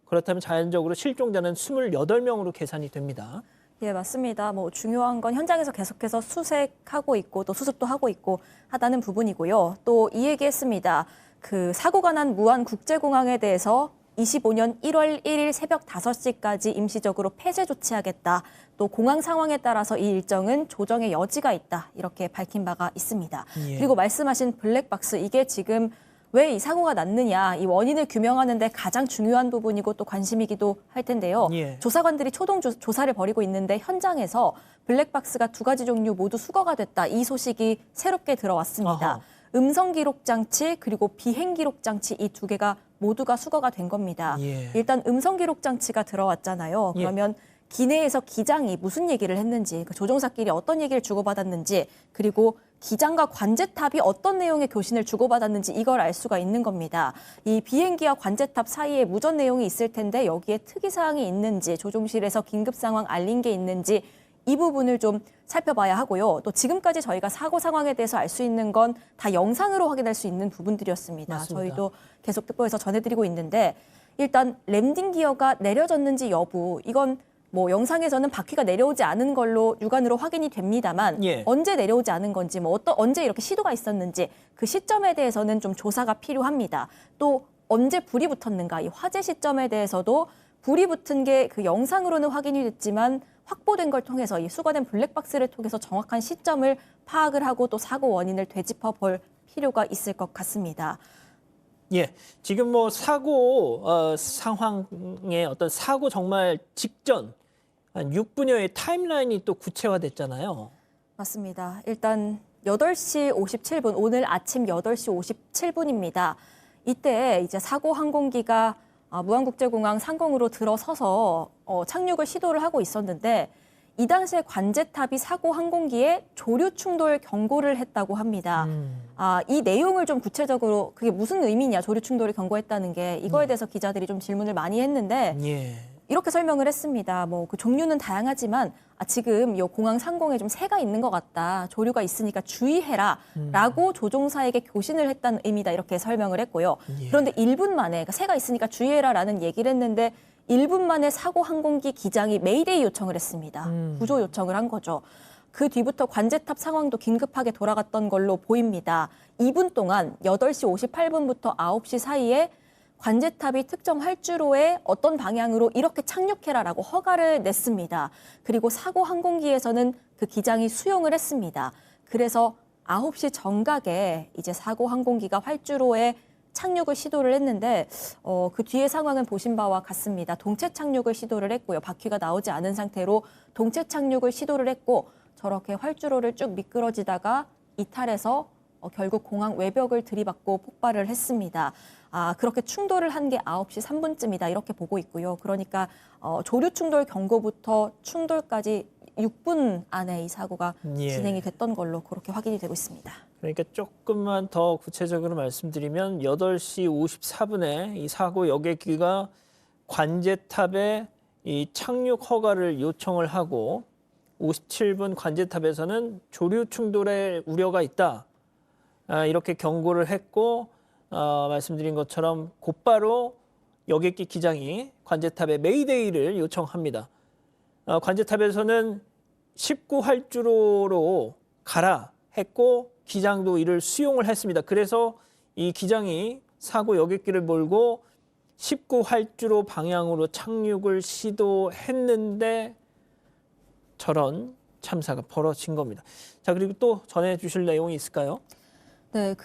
그렇다면 자연적으로 실종자는 28명으로 계산이 됩니다. 예, 맞습니다. 뭐 중요한 건 현장에서 계속해서 수색하고 있고 또 수습도 하고 있고 하다는 부분이고요. 또 이 얘기했습니다. 그 사고가 난 무안 국제공항에 대해서 25년 1월 1일 새벽 5시까지 임시적으로 폐쇄 조치하겠다. 또 공항 상황에 따라서 이 일정은 조정의 여지가 있다. 이렇게 밝힌 바가 있습니다. 예. 그리고 말씀하신 블랙박스, 이게 지금 왜 이 사고가 났느냐, 이 원인을 규명하는 데 가장 중요한 부분이고 또 관심이기도 할 텐데요. 예. 조사관들이 초동 조사를 벌이고 있는데 현장에서 블랙박스가 2가지 종류 모두 수거가 됐다. 이 소식이 새롭게 들어왔습니다. 아하. 음성 기록 장치 그리고 비행 기록 장치 이 2개가 모두가 수거가 된 겁니다. 예. 일단 음성 기록 장치가 들어왔잖아요. 예. 그러면 기내에서 기장이 무슨 얘기를 했는지, 그 조종사끼리 어떤 얘기를 주고받았는지, 그리고 기장과 관제탑이 어떤 내용의 교신을 주고받았는지 이걸 알 수가 있는 겁니다. 이 비행기와 관제탑 사이에 무전 내용이 있을 텐데 여기에 특이사항이 있는지, 조종실에서 긴급 상황 알린 게 있는지 이 부분을 좀 살펴봐야 하고요. 또 지금까지 저희가 사고 상황에 대해서 알 수 있는 건 다 영상으로 확인할 수 있는 부분들이었습니다. 맞습니다. 저희도 계속 특보에서 전해드리고 있는데 일단 랜딩 기어가 내려졌는지 여부, 이건 뭐 영상에서는 바퀴가 내려오지 않은 걸로 육안으로 확인이 됩니다만 예. 언제 내려오지 않은 건지, 뭐 언제 이렇게 시도가 있었는지 그 시점에 대해서는 좀 조사가 필요합니다. 또 언제 불이 붙었는가, 이 화재 시점에 대해서도 불이 붙은 게 그 영상으로는 확인이 됐지만 확보된 걸 통해서 이 수거된 블랙박스를 통해서 정확한 시점을 파악을 하고 또 사고 원인을 되짚어 볼 필요가 있을 것 같습니다. 예, 지금 뭐 사고 상황의 어떤 사고 정말 직전 한 6분여의 타임라인이 또 구체화됐잖아요. 맞습니다. 일단 8시 57분, 오늘 아침 8시 57분입니다. 이때 이제 사고 항공기가 무안국제공항 상공으로 들어서서 착륙을 시도를 하고 있었는데 이 당시에 관제탑이 사고 항공기에 조류 충돌 경고를 했다고 합니다. 이 내용을 좀 구체적으로 그게 무슨 의미냐, 조류 충돌을 경고했다는 게, 이거에 대해서 기자들이 좀 질문을 많이 했는데 예. 이렇게 설명을 했습니다. 뭐 그 종류는 다양하지만 지금 이 공항 상공에 좀 새가 있는 것 같다. 조류가 있으니까 주의해라라고 조종사에게 교신을 했다는 의미다. 이렇게 설명을 했고요. 예. 그런데 1분 만에, 그러니까 새가 있으니까 주의해라라는 얘기를 했는데 1분 만에 사고 항공기 기장이 메이데이 요청을 했습니다. 구조 요청을 한 거죠. 그 뒤부터 관제탑 상황도 긴급하게 돌아갔던 걸로 보입니다. 2분 동안 8시 58분부터 9시 사이에 관제탑이 특정 활주로에 어떤 방향으로 이렇게 착륙해라라고 허가를 냈습니다. 그리고 사고 항공기에서는 그 기장이 수용을 했습니다. 그래서 9시 정각에 이제 사고 항공기가 활주로에 착륙을 시도를 했는데 그 뒤의 상황은 보신 바와 같습니다. 동체 착륙을 시도를 했고요. 바퀴가 나오지 않은 상태로 동체 착륙을 시도를 했고 저렇게 활주로를 쭉 미끄러지다가 이탈해서 결국 공항 외벽을 들이받고 폭발을 했습니다. 그렇게 충돌을 한 게 9시 3분쯤이다 이렇게 보고 있고요. 그러니까 조류 충돌 경고부터 충돌까지 6분 안에 이 사고가 예. 진행이 됐던 걸로 그렇게 확인이 되고 있습니다. 그러니까 조금만 더 구체적으로 말씀드리면 8시 54분에 이 사고 여객기가 관제탑에 이 착륙 허가를 요청을 하고 57분 관제탑에서는 조류 충돌의 우려가 있다. 이렇게 경고를 했고 말씀드린 것처럼 곧바로 여객기 기장이 관제탑에 메이데이를 요청합니다. 관제탑에서는 19활주로로 가라 했고 기장도 이를 수용을 했습니다. 그래서 이 기장이 사고 여객기를 몰고 19활주로 방향으로 착륙을 시도했는데 저런 참사가 벌어진 겁니다. 자, 그리고 또 전해주실 내용이 있을까요? 네,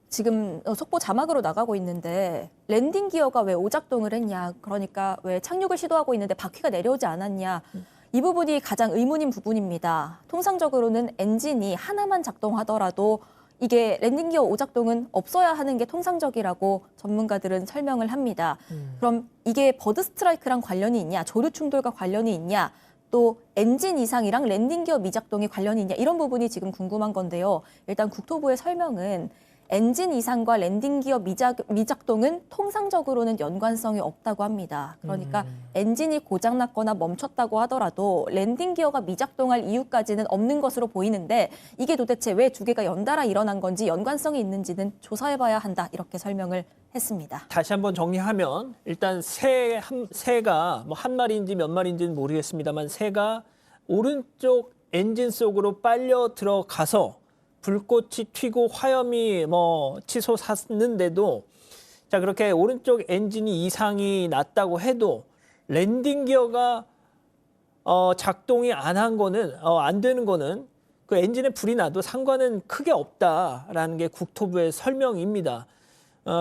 지금 속보 자막으로 나가고 있는데 랜딩 기어가 왜 오작동을 했냐, 그러니까 왜 착륙을 시도하고 있는데 바퀴가 내려오지 않았냐, 이 부분이 가장 의문인 부분입니다. 통상적으로는 엔진이 하나만 작동하더라도 이게 랜딩 기어 오작동은 없어야 하는 게 통상적이라고 전문가들은 설명을 합니다. 그럼 이게 버드 스트라이크랑 관련이 있냐, 조류 충돌과 관련이 있냐, 또 엔진 이상이랑 랜딩 기어 미작동이 관련이 있냐, 이런 부분이 지금 궁금한 건데요. 일단 국토부의 설명은 엔진 이상과 랜딩 기어 미작동은 통상적으로는 연관성이 없다고 합니다. 그러니까 엔진이 고장났거나 멈췄다고 하더라도 랜딩 기어가 미작동할 이유까지는 없는 것으로 보이는데 이게 도대체 왜 두 개가 연달아 일어난 건지 연관성이 있는지는 조사해봐야 한다. 이렇게 설명을 했습니다. 다시 한번 정리하면 일단 새가 뭐 한 마리인지 몇 마리인지는 모르겠습니다만 새가 오른쪽 엔진 속으로 빨려 들어가서 불꽃이 튀고 화염이 뭐 치솟았는데도 자 그렇게 오른쪽 엔진이 이상이 났다고 해도 랜딩 기어가 작동이 안 되는 거는 그 엔진에 불이 나도 상관은 크게 없다라는 게 국토부의 설명입니다.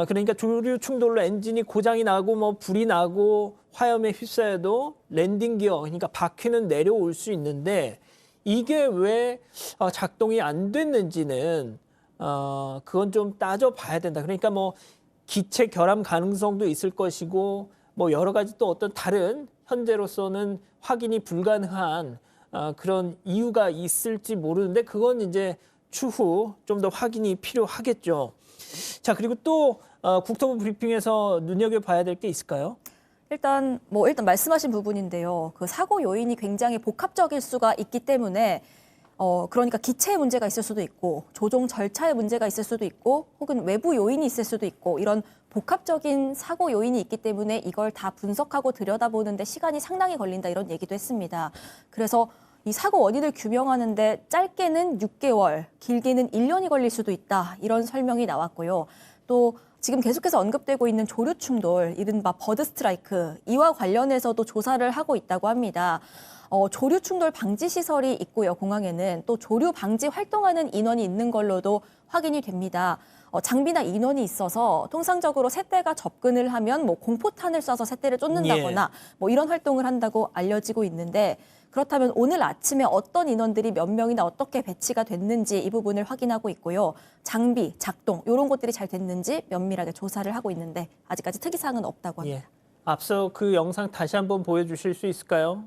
그러니까 조류 충돌로 엔진이 고장이 나고 뭐 불이 나고 화염에 휩싸여도 랜딩 기어 그러니까 바퀴는 내려올 수 있는데 이게 왜 작동이 안 됐는지는 그건 좀 따져봐야 된다. 그러니까 뭐 기체 결함 가능성도 있을 것이고 뭐 여러 가지 또 어떤 다른 현재로서는 확인이 불가능한 그런 이유가 있을지 모르는데 그건 이제 추후 좀 더 확인이 필요하겠죠. 자 그리고 또 국토부 브리핑에서 눈여겨봐야 될 게 있을까요? 일단 말씀하신 부분인데요. 그 사고 요인이 굉장히 복합적일 수가 있기 때문에 그러니까 기체에 문제가 있을 수도 있고 조종 절차에 문제가 있을 수도 있고 혹은 외부 요인이 있을 수도 있고 이런 복합적인 사고 요인이 있기 때문에 이걸 다 분석하고 들여다보는데 시간이 상당히 걸린다 이런 얘기도 했습니다. 그래서 이 사고 원인을 규명하는데 짧게는 6개월, 길게는 1년이 걸릴 수도 있다 이런 설명이 나왔고요. 또 지금 계속해서 언급되고 있는 조류 충돌, 이른바 버드 스트라이크, 이와 관련해서도 조사를 하고 있다고 합니다. 조류 충돌 방지 시설이 있고요, 공항에는. 또 조류 방지 활동하는 인원이 있는 걸로도 확인이 됩니다. 장비나 인원이 있어서 통상적으로 새떼가 접근을 하면 뭐 공포탄을 쏴서 새떼를 쫓는다거나 뭐 이런 활동을 한다고 알려지고 있는데 그렇다면 오늘 아침에 어떤 인원들이 몇 명이나 어떻게 배치가 됐는지 이 부분을 확인하고 있고요. 장비, 작동 이런 것들이 잘 됐는지 면밀하게 조사를 하고 있는데 아직까지 특이사항은 없다고 합니다. 앞서 그 영상 다시 한번 보여주실 수 있을까요?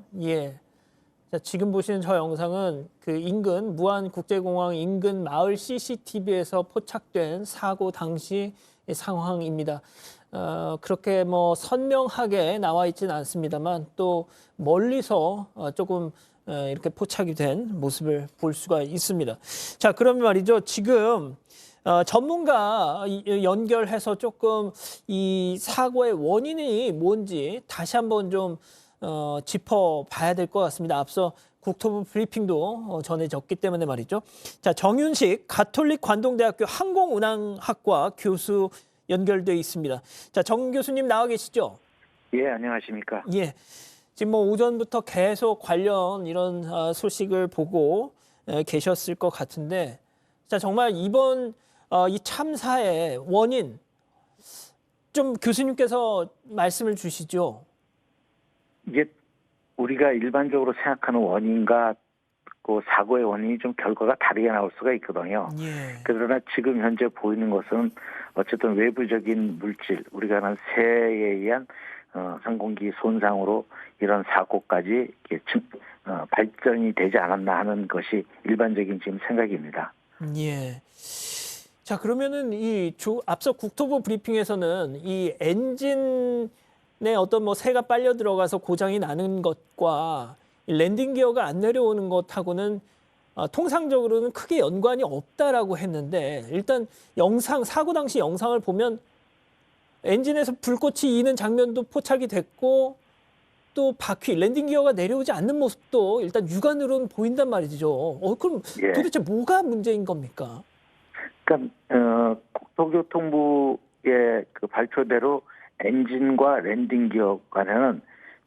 자, 지금 보시는 저 영상은 그 인근 무안국제공항 인근 마을 CCTV에서 포착된 사고 당시 상황입니다. 그렇게 뭐 선명하게 나와 있지는 않습니다만 또 멀리서 조금 이렇게 포착이 된 모습을 볼 수가 있습니다. 자, 그러면 말이죠. 지금 전문가 연결해서 조금 이 사고의 원인이 뭔지 다시 한번 좀 짚어봐야 될 것 같습니다. 앞서 국토부 브리핑도 전해졌기 때문에 말이죠. 자, 정윤식 가톨릭 관동대학교 항공운항학과 교수 연결돼 있습니다. 자, 정 교수님 나와 계시죠? 예, 안녕하십니까? 예. 지금 뭐 오전부터 계속 관련 이런 소식을 보고 계셨을 것 같은데, 자, 정말 이번 이 참사의 원인 좀 교수님께서 말씀을 주시죠. 이게 우리가 일반적으로 생각하는 원인과 그 사고의 원인이 좀 결과가 다르게 나올 수가 있거든요. 그러나 지금 현재 보이는 것은 어쨌든 외부적인 물질, 우리가 하는 새에 의한 항공기 손상으로 이런 사고까지 발전이 되지 않았나 하는 것이 일반적인 지금 생각입니다. 예. 자, 그러면은 앞서 국토부 브리핑에서는 이 엔진에 어떤 뭐 새가 빨려 들어가서 고장이 나는 것과 랜딩 기어가 안 내려오는 것하고는 통상적으로는 크게 연관이 없다라고 했는데 일단 사고 당시 영상을 보면 엔진에서 불꽃이 이는 장면도 포착이 됐고 또 바퀴, 랜딩 기어가 내려오지 않는 모습도 일단 육안으로는 보인단 말이죠. 그럼 도대체 뭐가 문제인 겁니까? 그러니까 국토교통부의 그 발표대로 엔진과 랜딩 기어 간에는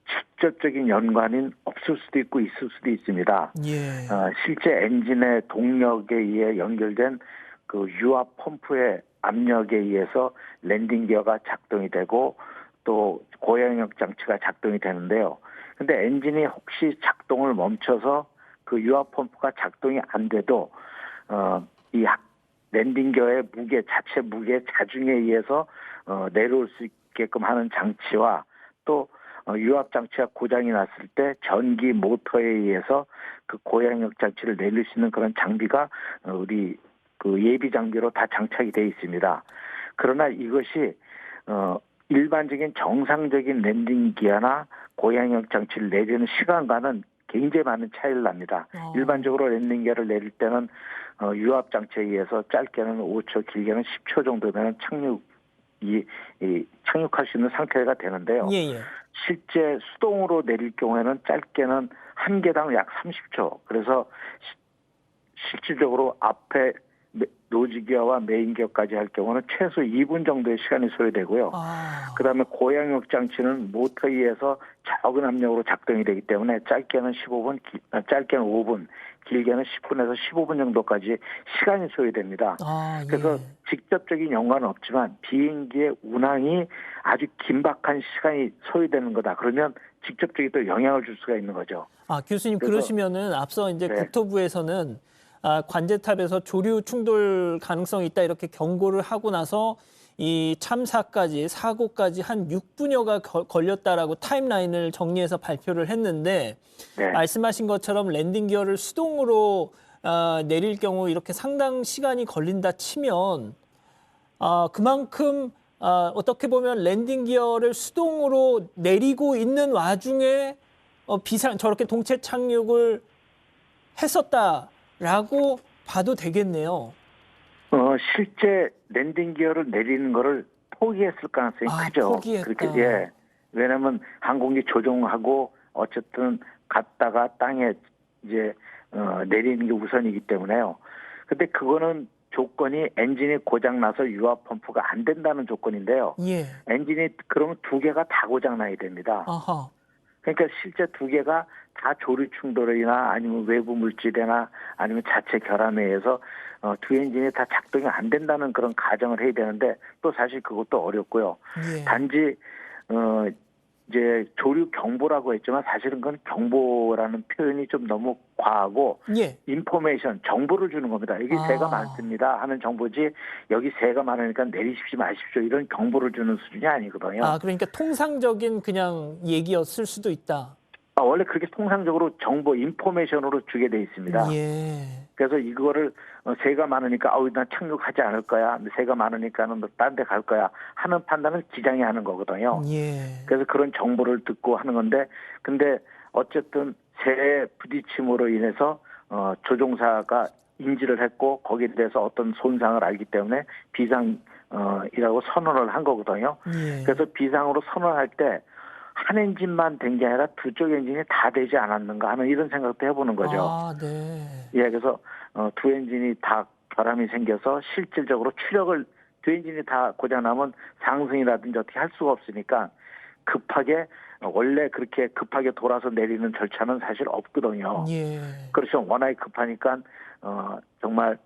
직접적인 연관은 없을 수도 있고 있을 수도 있습니다. 실제 엔진의 동력에 의해 연결된 그 유압 펌프의 압력에 의해서 랜딩 기어가 작동이 되고 또 고영역 장치가 작동이 되는데요. 근데 엔진이 혹시 작동을 멈춰서 그 유압 펌프가 작동이 안 돼도 이 랜딩 기어의 자체 무게 자중에 의해서 내려올 수 있게끔 하는 장치와 또 유압 장치가 고장이 났을 때 전기 모터에 의해서 그 고양력 장치를 내릴 수 있는 그런 장비가 우리 그 예비 장비로 다 장착이 되어 있습니다. 그러나 이것이 일반적인 정상적인 랜딩 기어나 고양역 장치를 내리는 시간과는 굉장히 많은 차이를 납니다. 일반적으로 랜딩 기어를 내릴 때는 유압 장치에 의해서 짧게는 5초, 길게는 10초 정도면 착륙할 수 있는 상태가 되는데요. 예. 실제 수동으로 내릴 경우에는 짧게는 한 개당 약 30초. 그래서 실질적으로 앞에 노즈기어와 메인기어까지 할 경우는 최소 2분 정도의 시간이 소요되고요. 그다음에 고양역 장치는 모터에 의해서 적은 압력으로 작동이 되기 때문에 짧게는 5분, 길게는 10분에서 15분 정도까지 시간이 소요됩니다. 그래서 직접적인 연관은 없지만 비행기의 운항이 아주 긴박한 시간이 소요되는 거다. 그러면 직접적인 또 영향을 줄 수가 있는 거죠. 교수님 그러시면은 앞서 이제 국토부에서는 관제탑에서 조류 충돌 가능성이 있다 이렇게 경고를 하고 나서 이 참사까지 사고까지 한 6분여가 걸렸다라고 타임라인을 정리해서 발표를 했는데 말씀하신 것처럼 랜딩 기어를 수동으로 내릴 경우 이렇게 상당 시간이 걸린다 치면 그만큼 어떻게 보면 랜딩 기어를 수동으로 내리고 있는 와중에 저렇게 동체 착륙을 했었다라고 봐도 되겠네요. 실제 랜딩 기어를 내리는 거를 포기했을 가능성이 크죠. 포기했다. 그렇게 왜냐하면 항공기 조종하고 어쨌든 갔다가 땅에 이제 내리는 게 우선이기 때문에요. 근데 그거는 조건이 엔진이 고장 나서 유압 펌프가 안 된다는 조건인데요. 엔진이 그러면 두 개가 다 고장 나야 됩니다. 그러니까 실제 두 개가 다 조류 충돌이나 아니면 외부 물질이나 아니면 자체 결함에 의해서 두 엔진이 다 작동이 안 된다는 그런 가정을 해야 되는데 또 사실 그것도 어렵고요. 단지 이제 조류 경보라고 했지만 사실은 그건 경보라는 표현이 좀 너무 과하고 인포메이션 정보를 주는 겁니다. 여기 새가 많습니다 하는 정보지 여기 새가 많으니까 내리십시오 마십시오 이런 경보를 주는 수준이 아니거든요. 그러니까 통상적인 그냥 얘기였을 수도 있다. 원래 그렇게 통상적으로 정보 인포메이션으로 주게 돼 있습니다. 그래서 이거를 새가 많으니까 나 착륙하지 않을 거야. 새가 많으니까는 딴 데 갈 거야 하는 판단을 기장이 하는 거거든요. 그래서 그런 정보를 듣고 하는 건데 근데 어쨌든 새 부딪힘으로 인해서 조종사가 인지를 했고 거기에 대해서 어떤 손상을 알기 때문에 비상이라고 선언을 한 거거든요. 그래서 비상으로 선언할 때 한 엔진만 된 게 아니라 두 쪽 엔진이 다 되지 않았는가 하는 이런 생각도 해보는 거죠. 그래서 두 엔진이 다 결함이 생겨서 실질적으로 추력을 두 엔진이 다 고장나면 상승이라든지 어떻게 할 수가 없으니까 급하게 원래 그렇게 급하게 돌아서 내리는 절차는 사실 없거든요. 그렇죠. 워낙에 급하니까 정말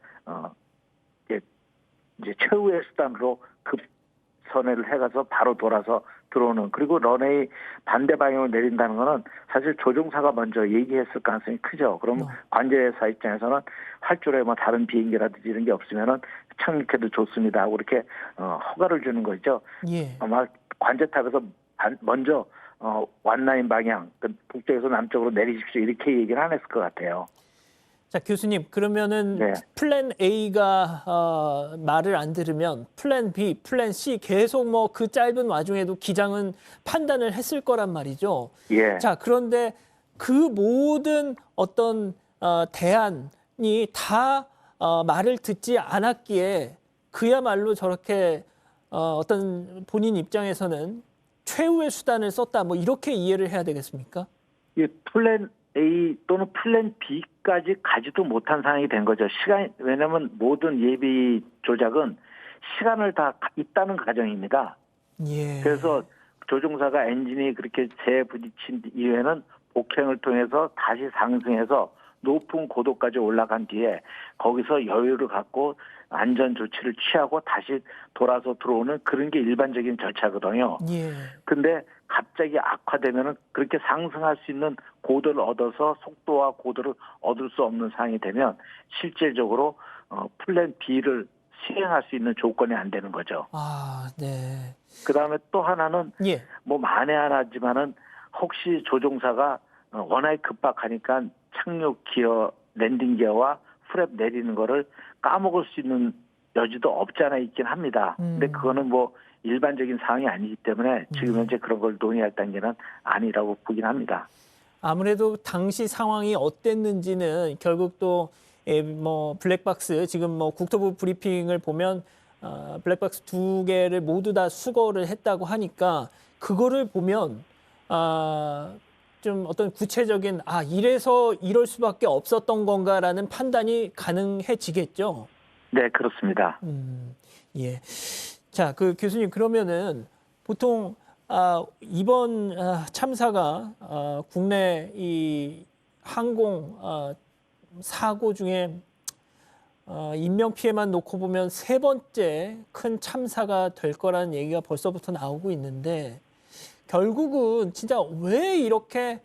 이제 최후의 수단으로 급선회를 해가서 바로 돌아서 들어오는 그리고 런웨이 반대 방향으로 내린다는 거는 사실 조종사가 먼저 얘기했을 가능성이 크죠. 그럼 관제사 입장에서는 활주로에 뭐 다른 비행기라든지 이런 게 없으면은 착륙해도 좋습니다 하고 이렇게 허가를 주는 거죠. 아마 관제탑에서 먼저 완라인 방향 북쪽에서 남쪽으로 내리십시오 이렇게 얘기를 안 했을 것 같아요. 자, 교수님, 그러면은 플랜 A가 말을 안 들으면 플랜 B, 플랜 C 계속 뭐 그 짧은 와중에도 기장은 판단을 했을 거란 말이죠. 자, 그런데 그 모든 어떤 대안이 다 말을 듣지 않았기에 그야말로 저렇게 어떤 본인 입장에서는 최후의 수단을 썼다. 뭐 이렇게 이해를 해야 되겠습니까? 플랜 A 또는 플랜 B까지 가지도 못한 상황이 된 거죠. 왜냐하면 모든 예비 조작은 시간을 다 있다는 가정입니다. 그래서 조종사가 엔진이 그렇게 새에 부딪힌 이후에는 복행을 통해서 다시 상승해서 높은 고도까지 올라간 뒤에 거기서 여유를 갖고 안전 조치를 취하고 다시 돌아서 들어오는 그런 게 일반적인 절차거든요. 근데 갑자기 악화되면은 그렇게 상승할 수 있는 고도를 얻어서 속도와 고도를 얻을 수 없는 상황이 되면 실질적으로 플랜 B를 시행할 수 있는 조건이 안 되는 거죠. 그다음에 또 하나는 뭐 만에 하나지만은 혹시 조종사가 워낙 급박하니까 착륙 기어, 랜딩 기어와 프랩 내리는 거를 까먹을 수 있는 여지도 없지 않아 있긴 합니다. 근데 그거는 뭐 일반적인 상황이 아니기 때문에 지금 현재 그런 걸 논의할 단계는 아니라고 보긴 합니다. 아무래도 당시 상황이 어땠는지는 결국 또 뭐 블랙박스 지금 뭐 국토부 브리핑을 보면 블랙박스 2개를 모두 다 수거를 했다고 하니까 그거를 보면 좀 어떤 구체적인 이래서 이럴 수밖에 없었던 건가라는 판단이 가능해지겠죠. 네, 그렇습니다. 예. 자, 그 교수님 그러면은 보통 이번 참사가 국내 이 항공 사고 중에 인명 피해만 놓고 보면 3번째 큰 참사가 될 거라는 얘기가 벌써부터 나오고 있는데 결국은 진짜 왜 이렇게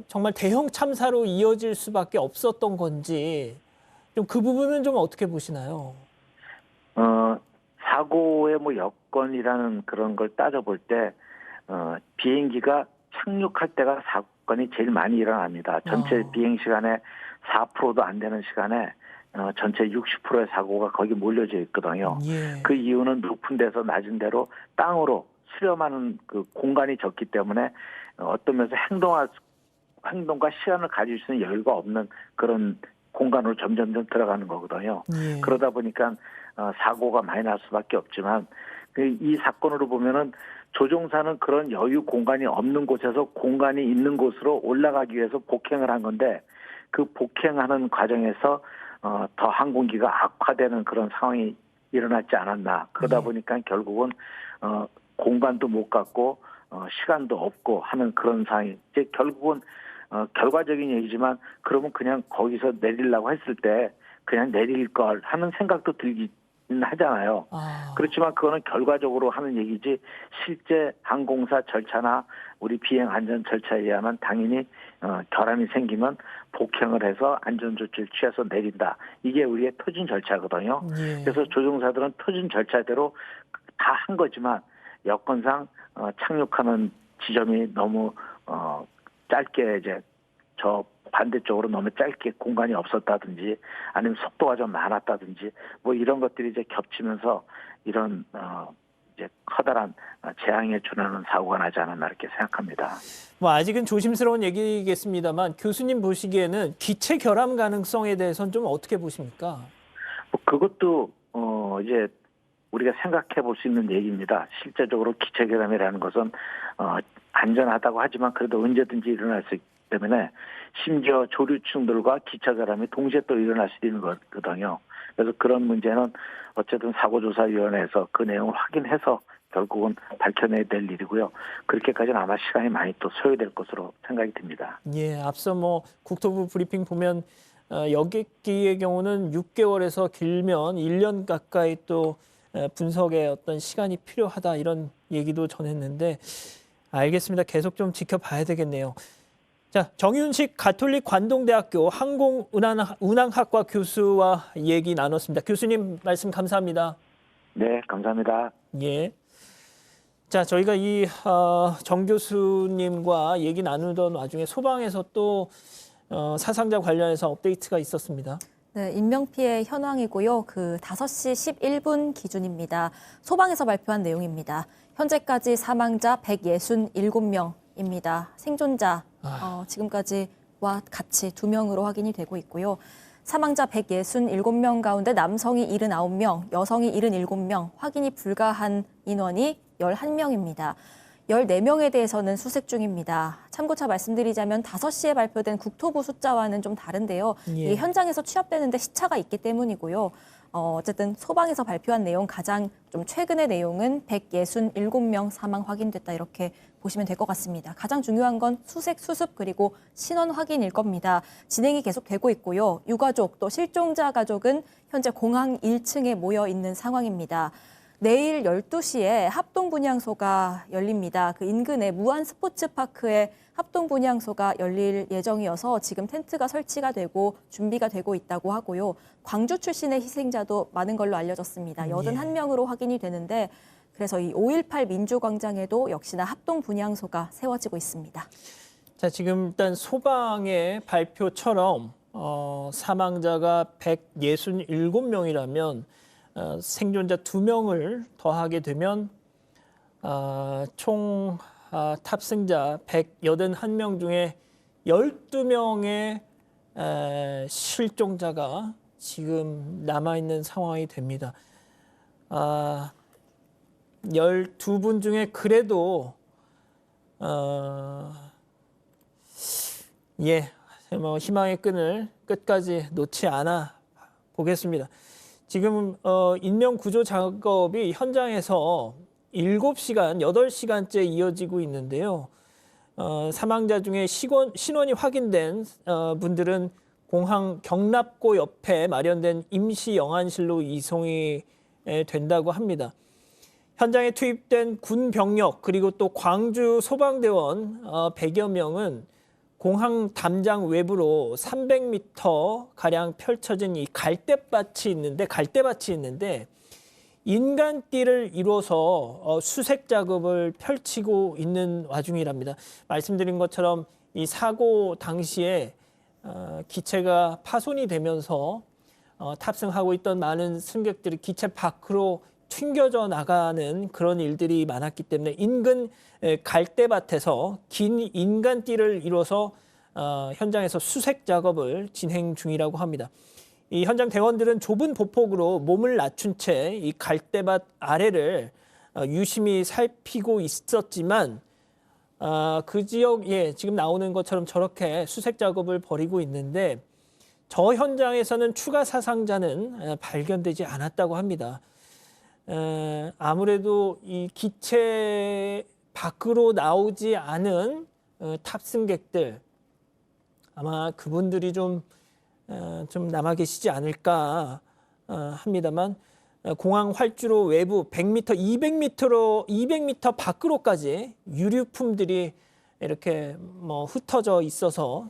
정말 대형 참사로 이어질 수밖에 없었던 건지 좀 그 부분은 좀 어떻게 보시나요? 사고의 뭐 여건이라는 그런 걸 따져볼 때 비행기가 착륙할 때가 사건이 제일 많이 일어납니다. 전체 비행 시간의 4%도 안 되는 시간에 전체 60%의 사고가 거기 몰려져 있거든요. 예. 그 이유는 높은 데서 낮은 데로 땅으로 수렴하는 그 공간이 적기 때문에 어떤 면에서 행동과 시간을 가질 수 있는 여유가 없는 그런 공간으로 점점점 들어가는 거거든요. 예. 그러다 보니까 사고가 많이 날 수밖에 없지만 이 사건으로 보면은 조종사는 그런 여유 공간이 없는 곳에서 공간이 있는 곳으로 올라가기 위해서 복행을 한 건데 그 복행하는 과정에서 더 항공기가 악화되는 그런 상황이 일어났지 않았나. 그러다 보니까 결국은 공간도 못 갖고 시간도 없고 하는 그런 상황이 이제 결국은 결과적인 얘기지만 그러면 그냥 거기서 내리려고 했을 때 그냥 내릴 걸 하는 생각도 들긴 하잖아요. 그렇지만 그거는 결과적으로 하는 얘기지 실제 항공사 절차나 우리 비행 안전 절차에 의하면 당연히 결함이 생기면 복행을 해서 안전조치를 취해서 내린다. 이게 우리의 표준 절차거든요. 예. 그래서 조종사들은 표준 절차대로 다 한 거지만 여건상 착륙하는 지점이 너무 짧게 이제 저 반대쪽으로 너무 짧게 공간이 없었다든지 아니면 속도가 좀 많았다든지 뭐 이런 것들이 이제 겹치면서 이런 이제 커다란 재앙에 준하는 사고가 나지 않았나 이렇게 생각합니다. 뭐 아직은 조심스러운 얘기겠습니다만 교수님 보시기에는 기체 결함 가능성에 대해서는 좀 어떻게 보십니까? 뭐 그것도 이제 우리가 생각해 볼 수 있는 얘기입니다. 실제적으로 기체 결함이라는 것은 안전하다고 하지만 그래도 언제든지 일어날 수 있기 때문에 심지어 조류층들과 기차 결함이 동시에 또 일어날 수도 있는 거거든요. 그래서 그런 문제는 어쨌든 사고조사위원회에서 그 내용을 확인해서 결국은 밝혀내야 될 일이고요. 그렇게까지는 아마 시간이 많이 또 소요될 것으로 생각이 듭니다. 예, 앞서 뭐 국토부 브리핑 보면 여객기의 경우는 6개월에서 길면 1년 가까이 또 분석에 어떤 시간이 필요하다 이런 얘기도 전했는데 알겠습니다. 계속 좀 지켜봐야 되겠네요. 자, 정윤식 가톨릭 관동대학교 항공운항학과 교수와 얘기 나눴습니다. 교수님 말씀 감사합니다. 네, 감사합니다. 예. 자, 저희가 이 정 교수님과 얘기 나누던 와중에 소방에서 또 사상자 관련해서 업데이트가 있었습니다. 네, 인명피해 현황이고요. 그 5시 11분 기준입니다. 소방에서 발표한 내용입니다. 현재까지 사망자 167명입니다. 생존자 지금까지와 같이 2명으로 확인이 되고 있고요. 사망자 167명 가운데 남성이 79명, 여성이 77명, 확인이 불가한 인원이 11명입니다. 14명에 대해서는 수색 중입니다. 참고차 말씀드리자면 5시에 발표된 국토부 숫자와는 좀 다른데요. 예. 이게 현장에서 취합되는데 시차가 있기 때문이고요. 어쨌든 소방에서 발표한 내용 가장 좀 최근의 내용은 167명 사망 확인됐다 이렇게 보시면 될 것 같습니다. 가장 중요한 건 수색, 수습 그리고 신원 확인일 겁니다. 진행이 계속되고 있고요. 유가족 또 실종자 가족은 현재 공항 1층에 모여 있는 상황입니다. 내일 12시에 합동분향소가 열립니다. 그 인근의 무안스포츠파크에 합동분향소가 열릴 예정이어서 지금 텐트가 설치가 되고 준비가 되고 있다고 하고요. 광주 출신의 희생자도 많은 걸로 알려졌습니다. 81명으로 확인이 되는데 그래서 이 5.18 민주광장에도 역시나 합동분향소가 세워지고 있습니다. 자, 지금 일단 소방의 발표처럼 사망자가 167명이라면 생존자 2명을 더하게 되면 총 탑승자 181명 중에 12명의 실종자가 지금 남아있는 상황이 됩니다. 12분 중에 그래도 희망의 끈을 끝까지 놓지 않아 보겠습니다. 지금 인명 구조 작업이 현장에서 7시간, 8시간째 이어지고 있는데요. 사망자 중에 신원이 확인된 분들은 공항 경납고 옆에 마련된 임시 영안실로 이송이 된다고 합니다. 현장에 투입된 군 병력 그리고 또 광주 소방대원 100여 명은 공항 담장 외부로 300m 가량 펼쳐진 이 갈대밭이 있는데 인간띠를 이뤄서 수색 작업을 펼치고 있는 와중이랍니다. 말씀드린 것처럼 이 사고 당시에 기체가 파손이 되면서 탑승하고 있던 많은 승객들이 기체 밖으로 튕겨져 나가는 그런 일들이 많았기 때문에 인근 갈대밭에서 긴 인간띠를 이뤄서 현장에서 수색 작업을 진행 중이라고 합니다. 이 현장 대원들은 좁은 보폭으로 몸을 낮춘 채 이 갈대밭 아래를 유심히 살피고 있었지만 그 지역에 지금 나오는 것처럼 저렇게 수색 작업을 벌이고 있는데 저 현장에서는 추가 사상자는 발견되지 않았다고 합니다. 아무래도 이 기체 밖으로 나오지 않은 탑승객들 아마 그분들이 좀 남아 계시지 않을까 합니다만 공항 활주로 외부 100m, 200m 밖으로까지 유류품들이 이렇게 흩어져 있어서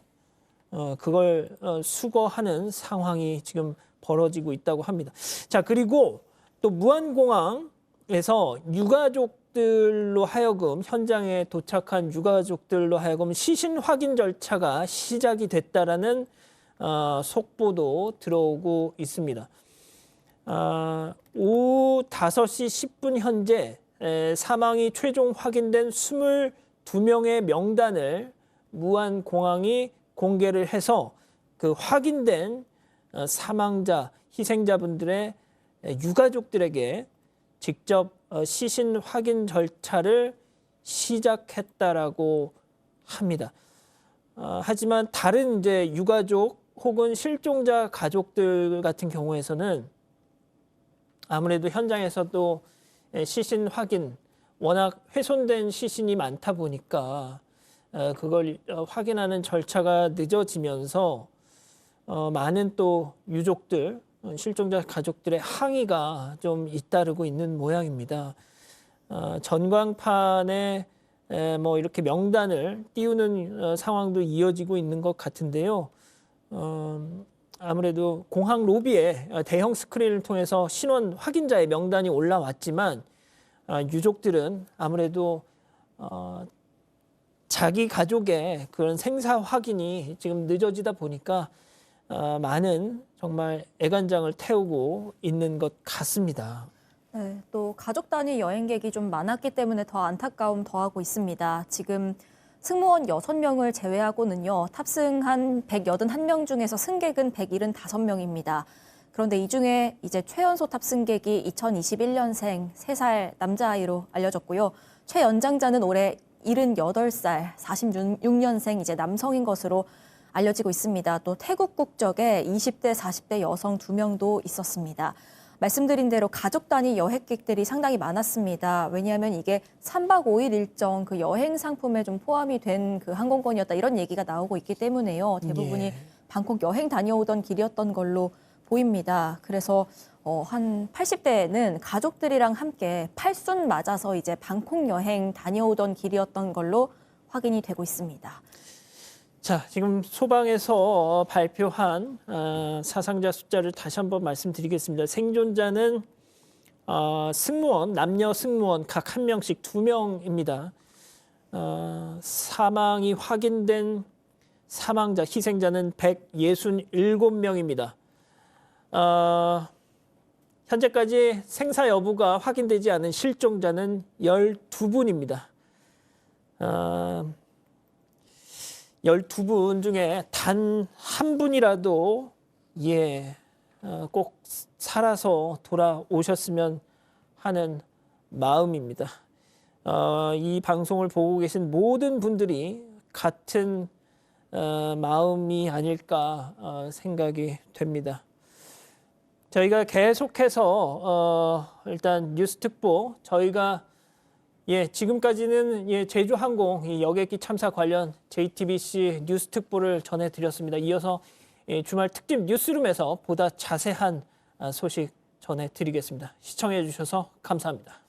그걸 수거하는 상황이 지금 벌어지고 있다고 합니다. 자, 그리고 또 무안공항에서 유가족들로 하여금 현장에 도착한 유가족들로 하여금 시신 확인 절차가 시작이 됐다라는 속보도 들어오고 있습니다. 오후 5시 10분 현재 사망이 최종 확인된 22명의 명단을 무안공항이 공개를 해서 그 확인된 사망자, 희생자분들의 유가족들에게 직접 시신 확인 절차를 시작했다라고 합니다. 하지만 다른 이제 유가족 혹은 실종자 가족들 같은 경우에서는 아무래도 현장에서도 시신 확인, 워낙 훼손된 시신이 많다 보니까 그걸 확인하는 절차가 늦어지면서 많은 또 유족들, 실종자 가족들의 항의가 좀 잇따르고 있는 모양입니다. 전광판에 이렇게 명단을 띄우는 상황도 이어지고 있는 것 같은데요. 아무래도 공항 로비에 대형 스크린을 통해서 신원 확인자의 명단이 올라왔지만 유족들은 아무래도 자기 가족의 그런 생사 확인이 지금 늦어지다 보니까 많은 정말 애간장을 태우고 있는 것 같습니다. 네, 또 가족 단위 여행객이 좀 많았기 때문에 더 안타까움 더하고 있습니다. 지금 승무원 6명을 제외하고는요, 탑승한 181명 중에서 승객은 175명입니다. 그런데 이 중에 이제 최연소 탑승객이 2021년생 3살 남자아이로 알려졌고요. 최연장자는 올해 78살 46년생 이제 남성인 것으로 알려지고 있습니다. 또 태국 국적의 20대, 40대 여성 2명도 있었습니다. 말씀드린 대로 가족 단위 여행객들이 상당히 많았습니다. 왜냐하면 이게 3박 5일 일정 그 여행 상품에 좀 포함이 된 그 항공권이었다 이런 얘기가 나오고 있기 때문에요. 대부분이 방콕 여행 다녀오던 길이었던 걸로 보입니다. 그래서 한 80대는 가족들이랑 함께 팔순 맞아서 이제 방콕 여행 다녀오던 길이었던 걸로 확인이 되고 있습니다. 자, 지금 소방에서 발표한 사상자 숫자를 다시 한번 말씀드리겠습니다. 생존자는 승무원, 남녀 승무원 각 1명씩 2명입니다. 사망이 확인된 사망자, 희생자는 167명입니다. 현재까지 생사 여부가 확인되지 않은 실종자는 12분입니다. 12분 중에 단 한 분이라도 꼭 살아서 돌아오셨으면 하는 마음입니다. 이 방송을 보고 계신 모든 분들이 같은 마음이 아닐까 생각이 됩니다. 저희가 계속해서 일단 뉴스특보 저희가 지금까지는 제주항공 여객기 참사 관련 JTBC 뉴스특보를 전해드렸습니다. 이어서 주말 특집 뉴스룸에서 보다 자세한 소식 전해드리겠습니다. 시청해 주셔서 감사합니다.